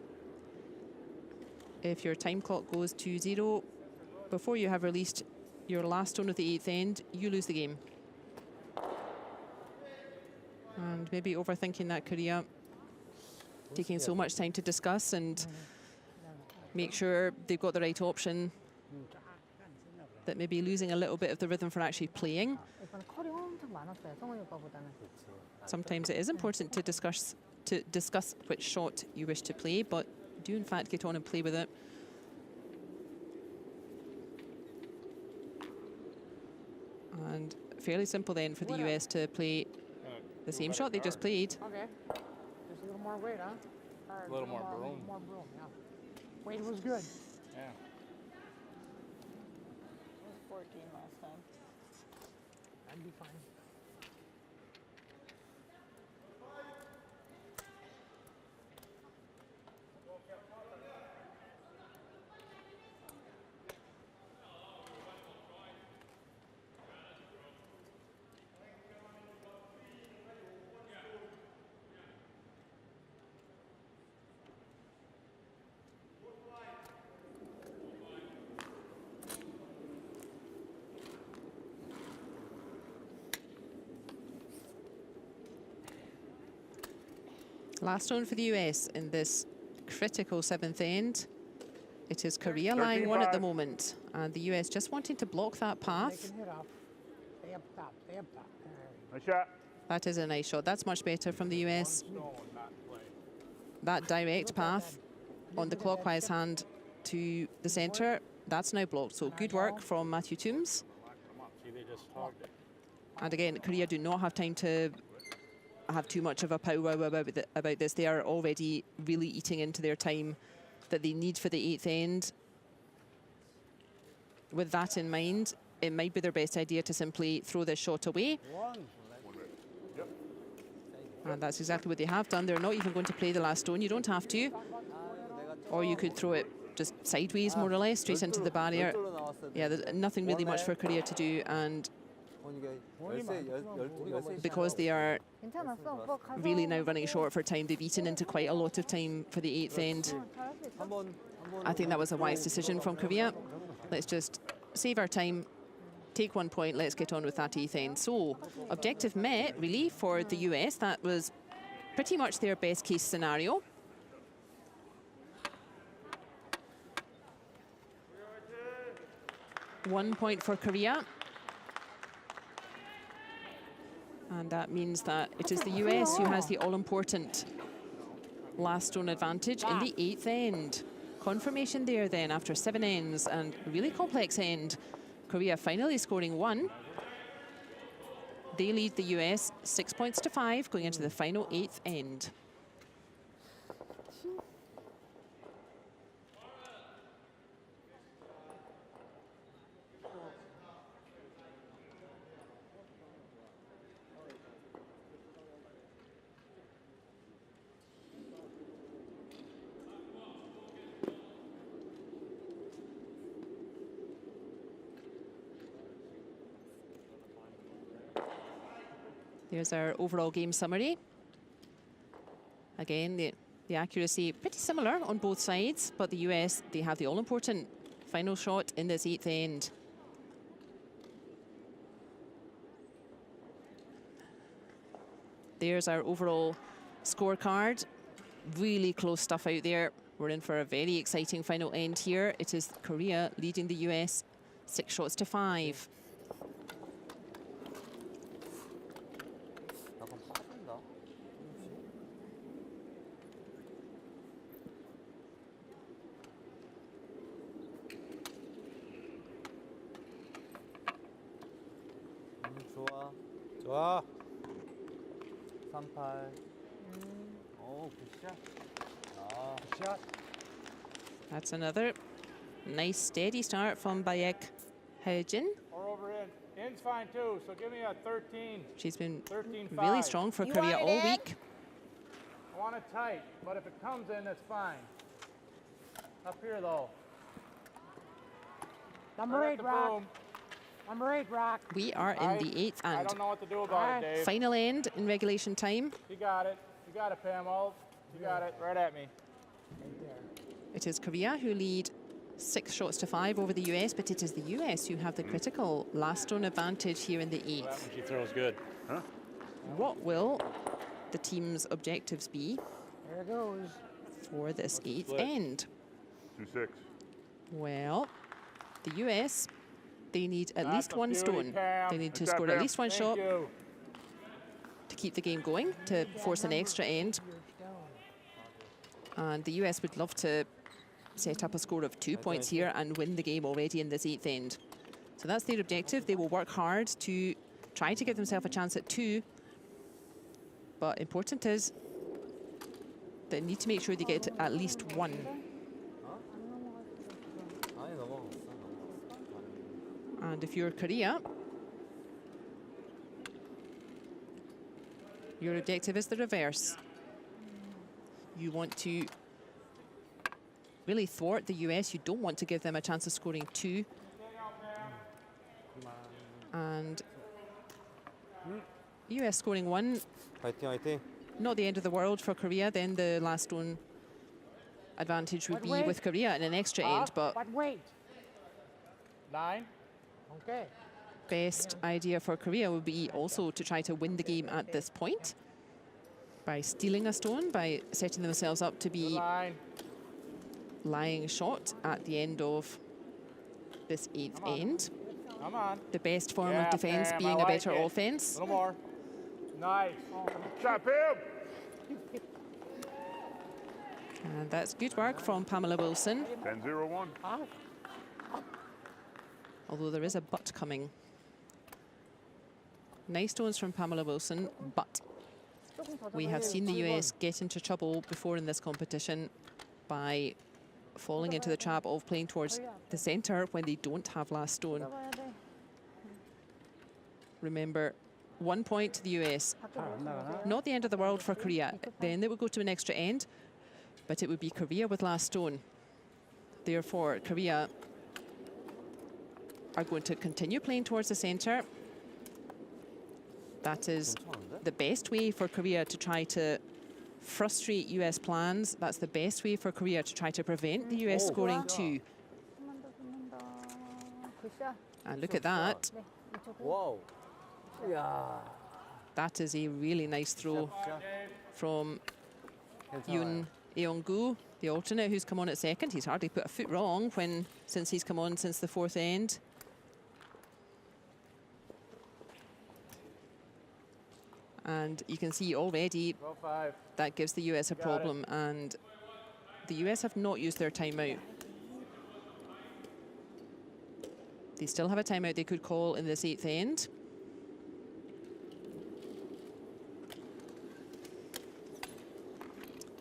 If your time clock goes to 0 before you have released your last stone of the 8th end, you lose the game. And maybe overthinking that, Korea, taking so much time to discuss and make sure they've got the right option, that maybe losing a little bit of the rhythm for actually playing. Sometimes it is important to discuss which shot you wish to play, but do in fact get on and play with it. And fairly simple then for the US to play the same shot they just played. Okay. Just a little more weight, huh? A little more broom. More broom, yeah. Weight was good. Yeah. It was 14 last time. That'd be fine. Last stone for the US in this critical 7th end. It is Korea lying 1 at the moment, and the US just wanting to block that path. They can hit off. Stay up top. Stay up top. Nice shot. That is a nice shot. That's much better from the US. That direct path on the clockwise hand to the center, that's now blocked. So good work from Matthew Toombs. And again, Korea do not have time to have too much of a powwow about this. They are already really eating into their time that they need for the 8th end. With that in mind, it might be their best idea to simply throw this shot away. And that's exactly what they have done. They're not even going to play the last stone. You don't have to. Or you could throw it just sideways, more or less, straight into the barrier. Yeah, there's nothing really much for Korea to do. And because they are really now running short for time, they've eaten into quite a lot of time for the 8th end. I think that was a wise decision from Korea. Let's just save our time, take 1 point, let's get on with that 8th end. So, objective met, really, for the US. That was pretty much their best case scenario. One point for Korea. And that means that it is the US who has the all-important last stone advantage in the 8th end. Confirmation there then after 7 ends and a really complex end. Korea finally scoring 1. They lead the US 6 points to 5 going into the final 8th end. There's our overall game summary. Again, the accuracy pretty similar on both sides, but the US, they have the all-important final shot in this 8th end. There's our overall scorecard. Really close stuff out there. We're in for a very exciting final end here. It is Korea leading the US 6 shots to 5. 약간 빠진다. 좋아. 좋아. 38. 오, 굿샷. 아, Shot. That's another nice steady start from Bayek Haejin. Or over in. In's fine too, so give me a 13. She's been 13-5. really strong for You Korea want it all in? week. I want it tight, but if it comes in, that's fine. Up here though. Number Right at 8, the Rock. boom. Number 8, Rock. We are in the 8th I and don't know what to do about it, Dave. final end in regulation time. You got it. You got it, Pamela. You got it. Right at me. It is Korea who lead 6 shots to 5 over the US, but it is the US who have the critical last stone advantage here in the 8th. She throws good. Huh? What will the team's objectives be There it goes. for this 8th split? end? 2-6. Well, the US, they need at That's least a 1 beauty, stone. Pam. They need to Good job, score at Pam. least 1 Thank shot you. to keep the game going, to force an extra end. And the US would love to set up a score of 2 points here and win the game already in this 8th end. So that's their objective. They will work hard to try to give themselves a chance at 2. But important is they need to make sure they get at least 1. 아니, 넘어갔어. And if you're Korea, your objective is the reverse. You want to really thwart the US. You don't want to give them a chance of scoring 2. And US scoring 1, 화이팅, 화이팅. not the end of the world for Korea. Then the last stone advantage would But be wait. with Korea in an extra end. But But wait. 9. Okay. best idea for Korea would be also to try to win the game at this point by stealing a stone, by setting themselves up to be Line. lying shot at the end of this 8th end. Come on. The best form Yeah, of defense Pam, I being a like better it. offense. A little more. Nice. Shot, Pam! And that's good work from Pamela Wilson, 10-0-1. although there is a but coming. Nice stones from Pamela Wilson, but we have seen the US get into trouble before in this competition by falling into the trap of playing towards the centre when they don't have last stone. Remember, 1 point to the US. Not the end of the world for Korea. Then they would go to an extra end, but it would be Korea with last stone. Therefore, Korea are going to continue playing towards the centre. That is the best way for Korea to try to frustrate US plans. That's the best way for Korea to try to prevent the US scoring 2. And look at that. 와우. 이야. That is a really nice throw from Yoon Eong-gu, the alternate who's come on at second. He's hardly put a foot wrong since he's come on since the 4th end. And you can see already Go 5. that gives the US a Got it. problem, and the US have not used their timeout. They still have a timeout they could call in this 8th end.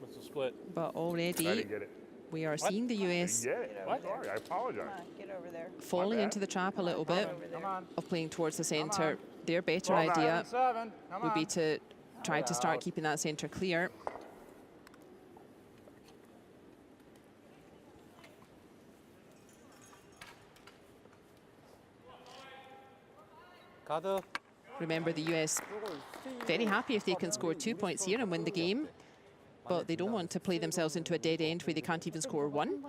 What's the split? But I already didn't get it. we are seeing the US Didn't get it. What? Sorry, I apologize. Come on, get over there. falling bad. into the trap a little bit Over there. Come on. of playing towards the centre. on. Their better Well done. idea 7. Come would on. be to try to start out. keeping that centre clear. 가드. Remember, the US very happy if they can score 2 points here and win the game, but they don't want to play themselves into a dead end where they can't even score 1.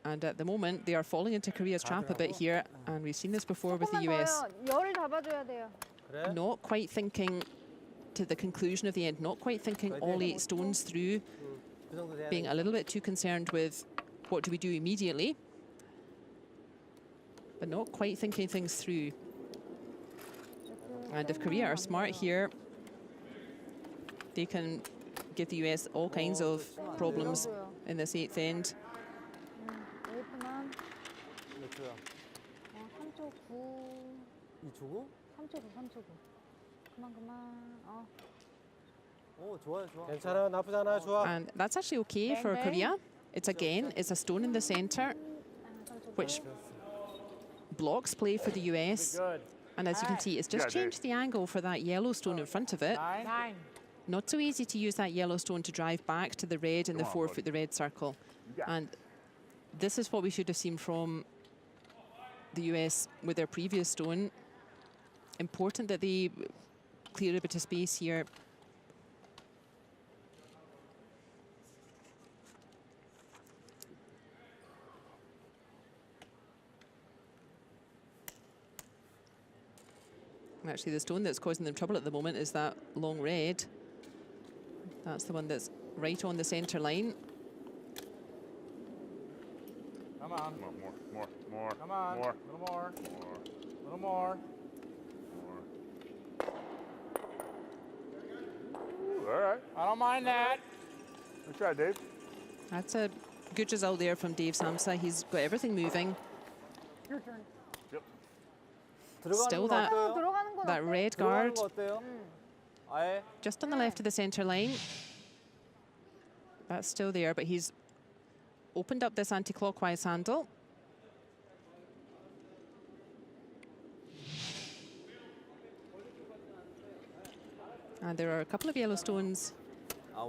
And at the moment, they are falling into Korea's trap a bit here, and we've seen this before with the US. 열을 잡아줘야 돼요. Not quite thinking to the conclusion of the end, not quite thinking all 8 stones through, being a little bit too concerned with what do we do immediately, but not quite thinking things through. And if Korea are smart here, they can give the US all kinds of problems in this 8th end. 웨이트만. 몇 초야? 3초 9. 2초 9? 3초 9, 3초 9. 그만. 오, 좋아요. 괜찮아, 나쁘지 않아, 좋아. And that's actually okay for Korea. It's a stone in the center, which blocks play for the US. And as you can see, it's just changed the angle for that yellow stone in front of it. 9. Not so easy to use that yellow stone to drive back to the red in the 4-foot, the red circle. And this is what we should have seen from the US with their previous stone. Important that they clear a bit of space here. Actually, the stone that's causing them trouble at the moment is that long red. That's the one that's right on the centre line. Come on. More. Come on. More. A little more. A little more. Ooh, all right. I don't mind that. Good try, Dave. That's a good result there from Dave Samsa. He's got everything moving. Your turn. Yep. Still that red guard 아예? just on the left of the centre line. That's still there, but he's opened up this anti-clockwise handle. And there are a couple of yellow stones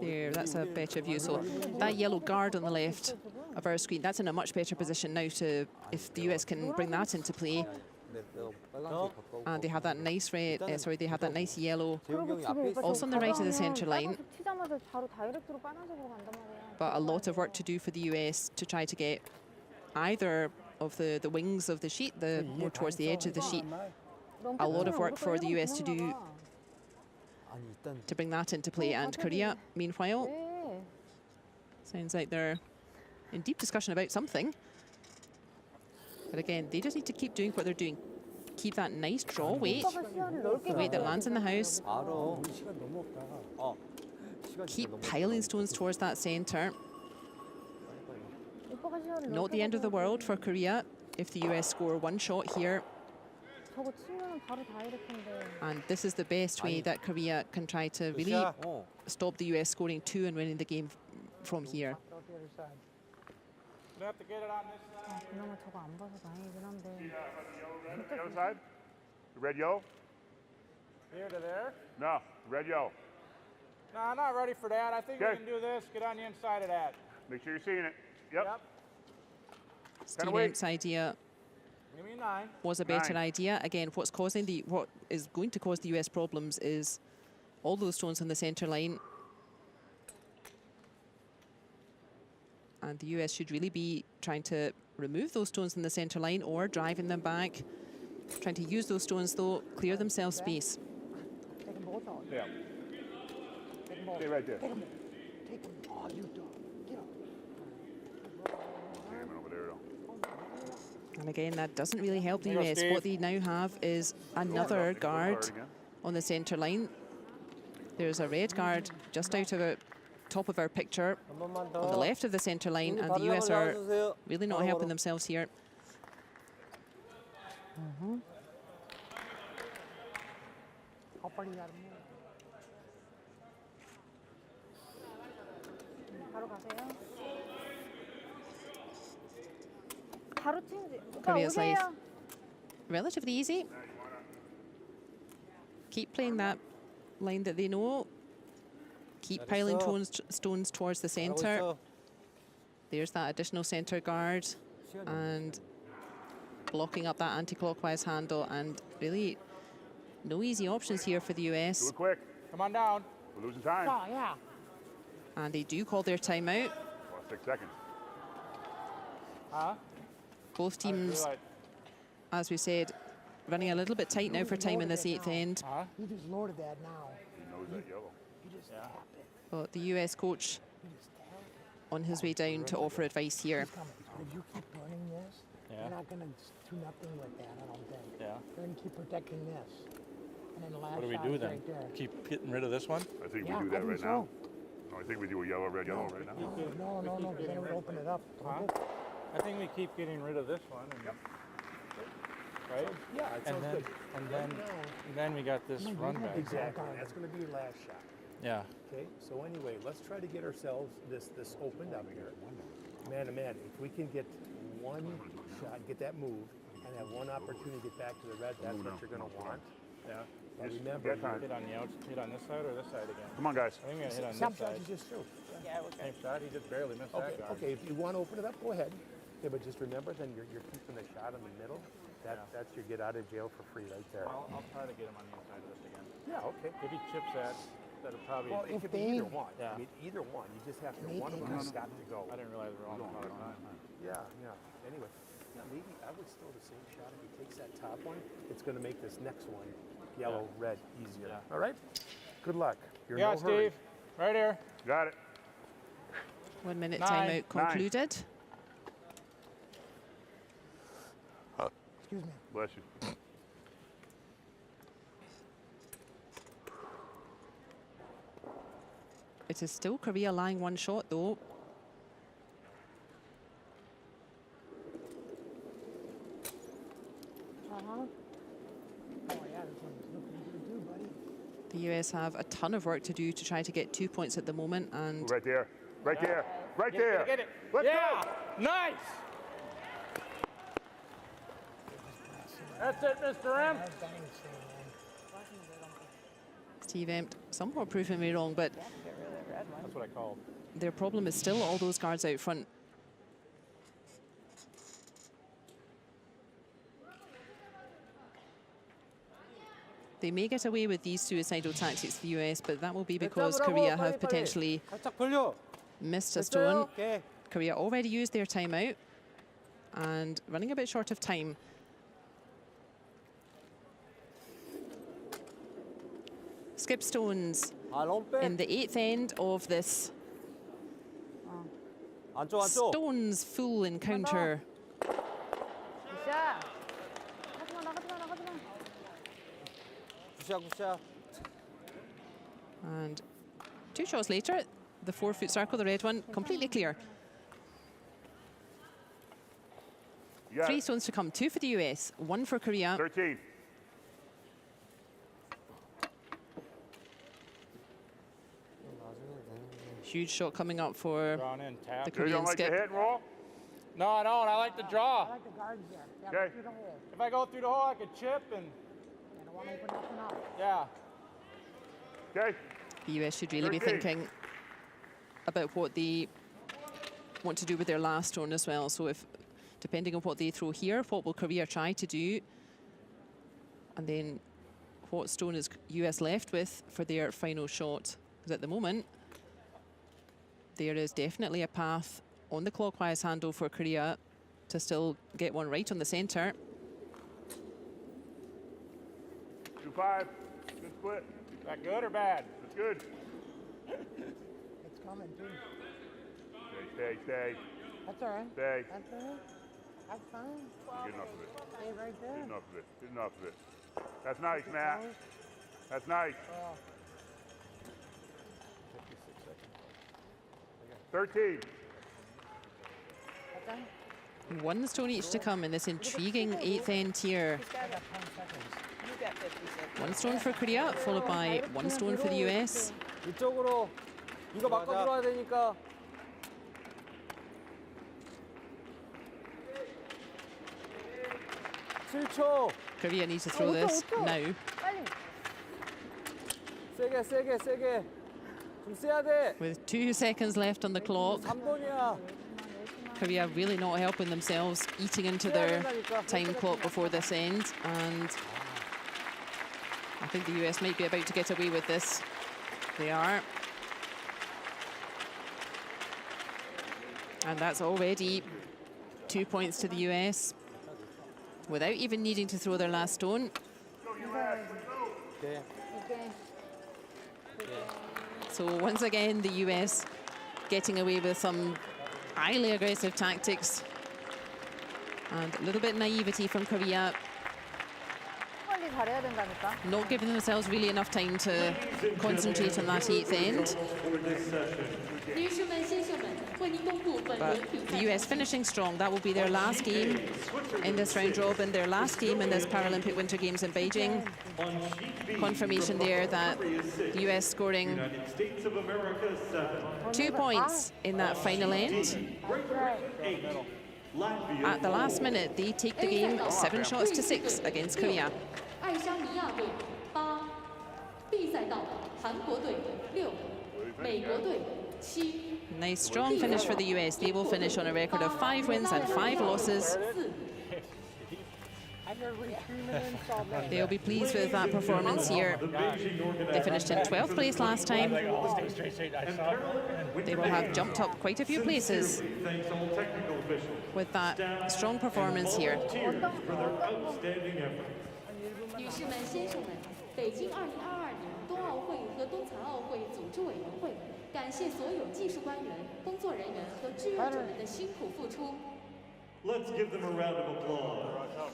there. That's a better view. So that yellow guard on the left of our screen, that's in a much better position now to, if the US can bring that into play. And they have that nice red, they have that nice yellow also on the right of the centre line. But a lot of work to do for the US to try to get either of the wings of the sheet, more towards the edge of the sheet. A lot of work for the US to do to bring that into play. And Korea, meanwhile, sounds like they're in deep discussion about something. But again, they just need to keep doing what they're doing. Keep that nice draw weight, the weight that lands in the house. Keep piling stones towards that centre. Not the end of the world for Korea if the US score 1 shot here. And this is the best way that Korea can try to really stop the US scoring 2 and winning the game from here. You have to get it on this side. 그나마 저거 안 봐서 다행이긴 한데. The other side? The red, yellow? Here to there. No, red, yellow. No, I'm not ready for that. I think we can do this. Get on the inside of that. Make sure you're seeing it. Yep. Stevens' idea Give me 9. was a better idea. Again, what is going to cause the US problems is all those stones on the centre line. And the US should really be trying to remove those stones in the centre line or driving them back. Trying to use those stones, though, clear themselves space. Yeah. Stay right there. Take him. Oh, you dog. Get up. Jamming over there, though. And again, that doesn't really help the US. What they now have is another guard on the centre line. There's a red guard just out of the top of our picture on the left of the centre line, and the US are really not helping themselves here. Korea's life relatively easy. Keep playing that line that they know. Keep piling stones towards the centre. There's that additional centre guard and blocking up that anti-clockwise handle, and really No easy options here for the Do US. it quick. Come on down. We're losing time. Oh, yeah. And they do call their timeout. Well, 6 seconds. Huh? Both teams, Right. as we said, running a little bit tight now for time in this 8th end. Huh? You just loaded that now. He knows that yellow. You just tap it. But the US coach You just tap it. on his way down to offer advice here. Come, if you keep running this, you're not going to do nothing with that, I don't think. Yeah. You're going to keep protecting this. And then the last What do we shot do is then? right there. Keep getting rid of this one? I think Yeah, we do I that right think now. so. No, I think we do a yellow, red, yellow right now. No, because then it would open it up. Huh? I think we keep getting rid of this one. And right? Yeah, it sounds good. And then we got this run back. Exactly. That's going to be your last shot. Yeah. Okay, so anyway, let's try to get ourselves this opened up here. Man to man, if we can get one shot, get that move, and have one opportunity to get back to the red, that's what you're going to want. Yeah. But Just remember, get time. Hit on the hit on this side or this side again? Come on, guys. I think we're gonna hit on Some this shots side. you just threw. Yeah, we're Same good. shot. He just barely missed okay, that guard. okay, if you want to open it up, go ahead. Okay, but just remember, then you're keeping the shot in the middle. That's your get out of jail for free right there. I'll try to get him on the inside of this again. Yeah, okay. If he chips that, that'll probably. Well, it could be they- either one. Yeah. I mean, either one. You just have to. They One of take them us- has got to go. I didn't realize we were on the time. Yeah, yeah. Anyway, yeah, maybe I would throw the same shot. If he takes that top one, it's going to make this next one, yellow, red, easier. Yeah. All right? Good luck. You're Yeah, in no hurry. Steve. Right here. Got it. 1 minute 9. timeout concluded. Excuse me. Bless you. It is still Korea lying one shot though. Oh, yeah, this one's looking good too, buddy. The US have a ton of work to do to try to get 2 points at the moment, and Right there. Right there. Right Get it, there. get it. Let's Yeah. go. Nice. That's it, Mr. M. Hard batting stay, man. Steve Empt somewhat proving me wrong, but Get rid of that red one. That's what I called. their problem is still all those guards out front. They may get away with these suicidal tactics, the US, but that will be because Korea have potentially 살짝 돌려. missed a 됐어요? stone. 오케이. Korea already used their timeout and running a bit short of time. Skip stones 아, 너무 빼. in the 8th end of this 안쪽, 안쪽. stones full encounter. 굿샷. 가지마, 나가지마, 나가지마. 굿샷, 굿샷. And 2 shots later, the 4-foot circle, the red one, completely clear. You got 3 it. stones to come, 2 for the US, 1 for Korea. 13. Huge shot coming up for Drawn in, tap. the You Korean don't like the skip. hit and roll? No, I don't. I like the draw. I like the guards there. Yeah, Okay. through the hole. If I go through the hole, I could chip and I don't want to open nothing up. yeah. Okay. The US should really be 13. thinking about what they want to do with their last stone as well. So if, depending on what they throw here, what will Korea try to do? And then what stone is US left with for their final shot? Because at the moment, there is definitely a path on the clockwise handle for Korea to still get one right on the center. 2-5. Good split. Is that good or bad? That's good. It's coming, too. Stay. That's all right. Stay. That's all right. That's fine. Good enough of it. Stay right there. Good enough of it. Good enough of it. That's nice, Matt. That's nice. Oh, 13. that's done. 1 stone each to come in this intriguing 8th end here. He's got 10 seconds. You got 56. 1 stone for Korea, followed by 1 stone for the US. 이쪽으로. 이거 바꿔 들어와야 되니까. Korea needs to throw this now. 빨리. 세게, 세게, 세게. 좀 세야 돼. With 2 seconds left on the clock, 3번이야. Korea really not helping themselves, eating into their time clock before this end. And I think the US might be about to get away with this. They are. And that's already 2 points to the US without even needing to throw their last stone. Okay. So once again, the US getting away with some highly aggressive tactics and a little bit naivety from Korea, 빨리 잘해야 된다니까. not giving themselves really enough time to concentrate on that 8th end. But the US finishing strong. That will be their last game in this round robin, their last game in this Paralympic Winter Games in Beijing. Confirmation there that the US scoring 2 points in that final end. At the last minute, they take the game 7 shots to 6 against Korea. Nice strong finish for the US. They will finish on a record of 5 wins and 5 losses. They'll be pleased with that performance here. They finished in 12th place last time. They will have jumped up quite a few places with that strong performance here. 女士们、先生们，北京2022年冬奥会和冬残奥会组织委员会感谢所有技术官员、工作人员和志愿者们的辛苦付出。 Let's give them a round of applause.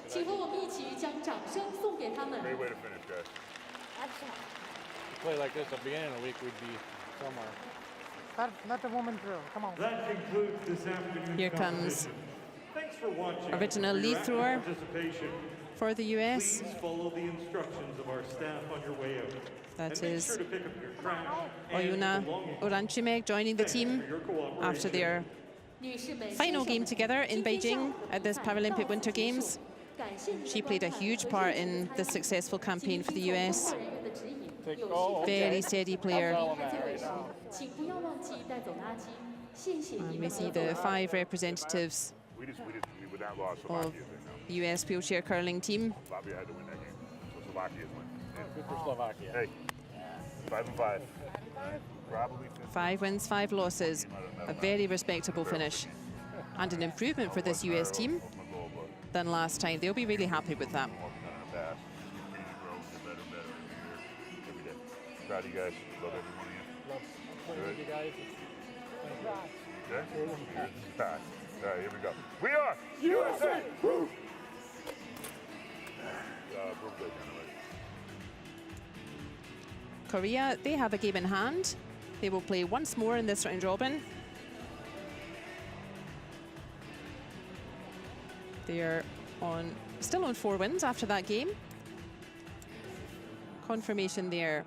请和我们一起将掌声送给他们。 Great way to finish, guys. Play like this at the beginning of the week, we'd be somewhere. Let the woman through. Come on. That concludes this afternoon's Here comes Thanks for watching. original For your lead active thrower participation. for the US. Please follow the instructions of our staff on your way out. That And make is sure to pick up your trash and Oyuna belongings. Oranchimeg joining the team after their final game together in Beijing at this Paralympic Winter Games. She played a huge part in the successful campaign for the US. Very steady player. And we see the 5 representatives With that loss, of the US wheelchair curling team. Latvia had to win that game. So Slovakia's win. Good for Slovakia. Hey, 5 and 5. Probably 5 wins, 5 losses. A very respectable finish. And an improvement for this US team than last time. They'll be really happy with that. Proud of you guys. Love every one of you. Love playing with you guys. Okay? All right, here we go. We are USA! Woo! Korea, they have a game in hand. They will play once more in this round robin. They're still on 4 wins after that game. Confirmation there.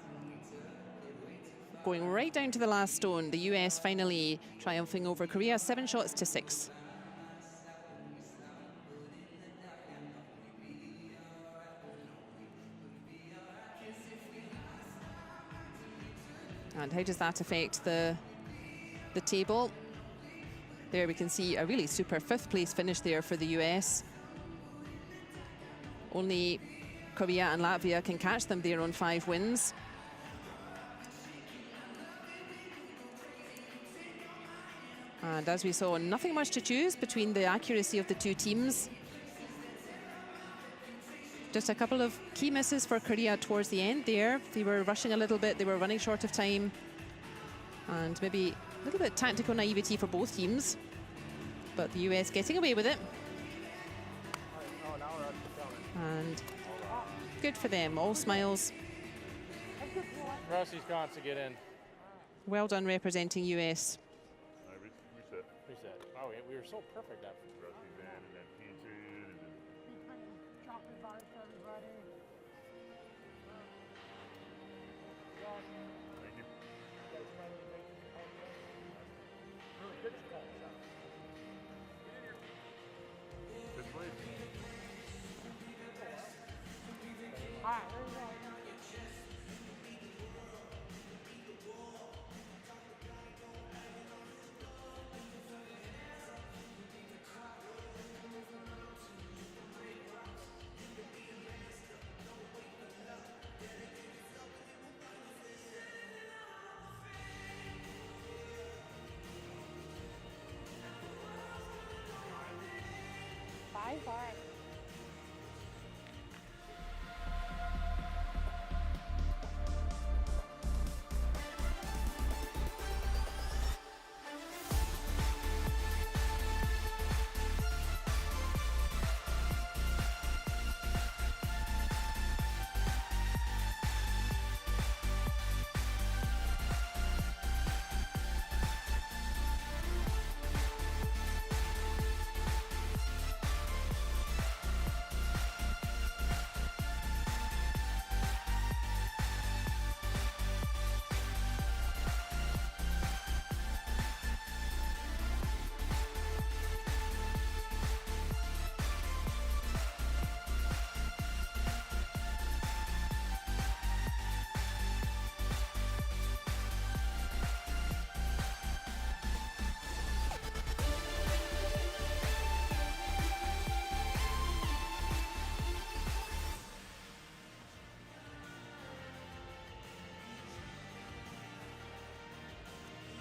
Going right down to the last stone. The US finally triumphing over Korea, 7 shots to 6. And how does that affect the table? There we can see a really super 5th place finish there for the US. Only Korea and Latvia can catch them there on 5 wins. And as we saw, nothing much to choose between the accuracy of the 2 teams. Just a couple of key misses for Korea towards the end there. They were rushing a little bit, they were running short of time. And maybe a little bit tactical naivety for both teams. But the US getting away with it. And good for them, all smiles. Rossi's wants to get in. Well done representing US. Reset. Oh, we were so perfect after. Chocolate bars for everybody. Thank you. This way. All right, there you go. High five.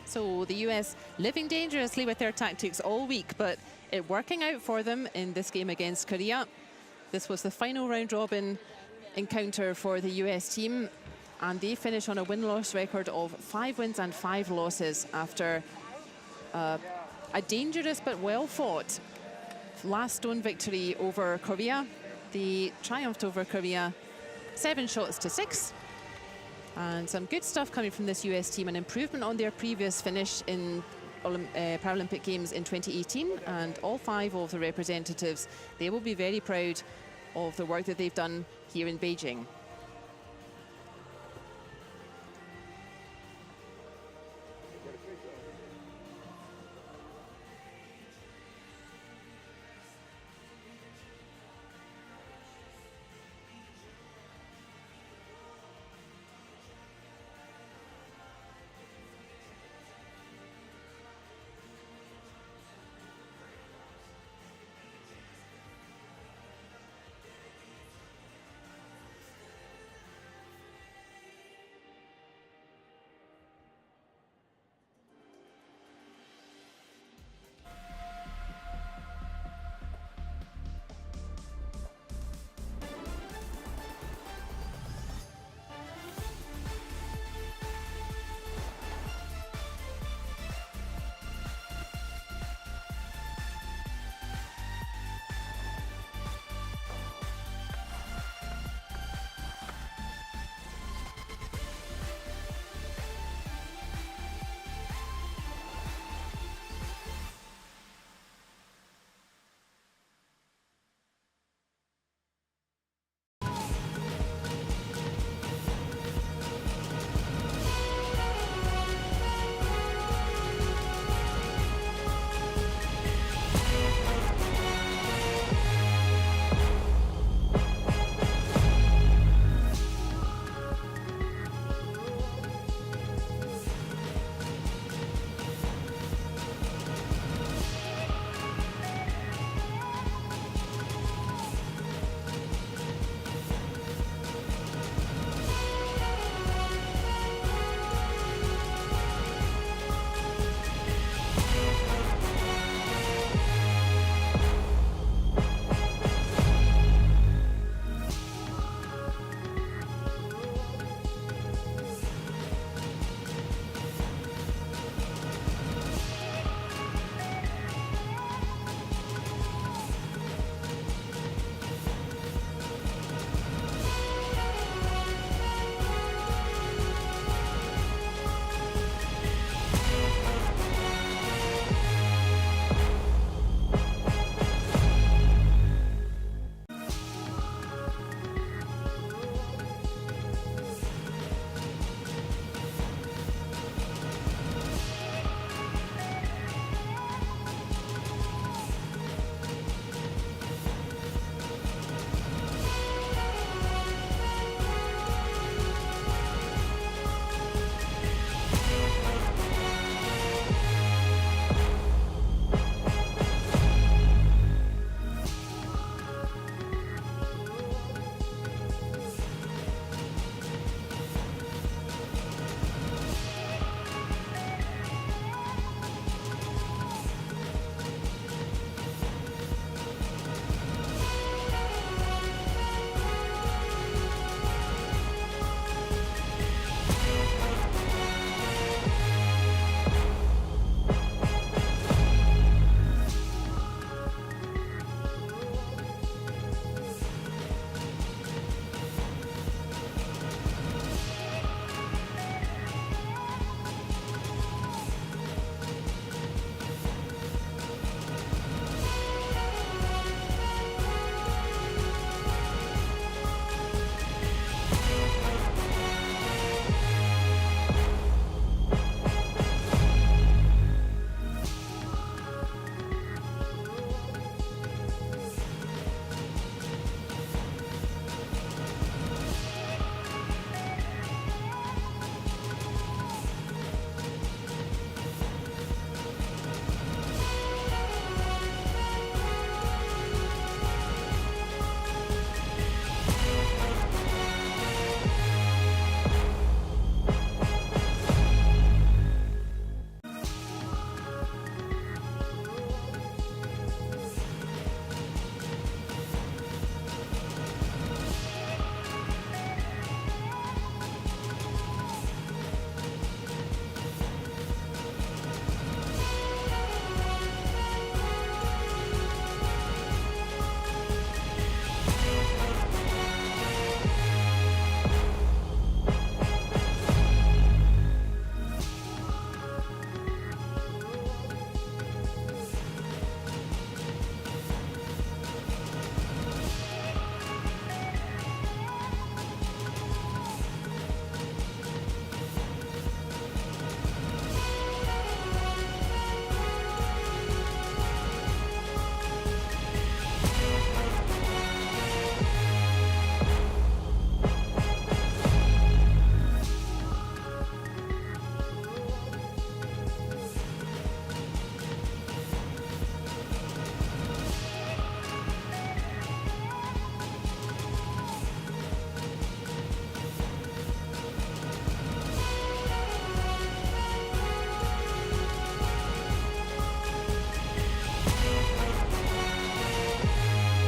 So the US living dangerously with their tactics all week, but it working out for them in this game against Korea. This was the final round robin encounter for the US team, and they finish on a win-loss record of 5 wins and 5 losses after a dangerous but well-fought last stone victory over Korea. They triumphed over Korea 7 shots to 6. And some good stuff coming from this US team, an improvement on their previous finish in Paralympic Games in 2018. And all 5 of the representatives, they will be very proud of the work that they've done here in Beijing.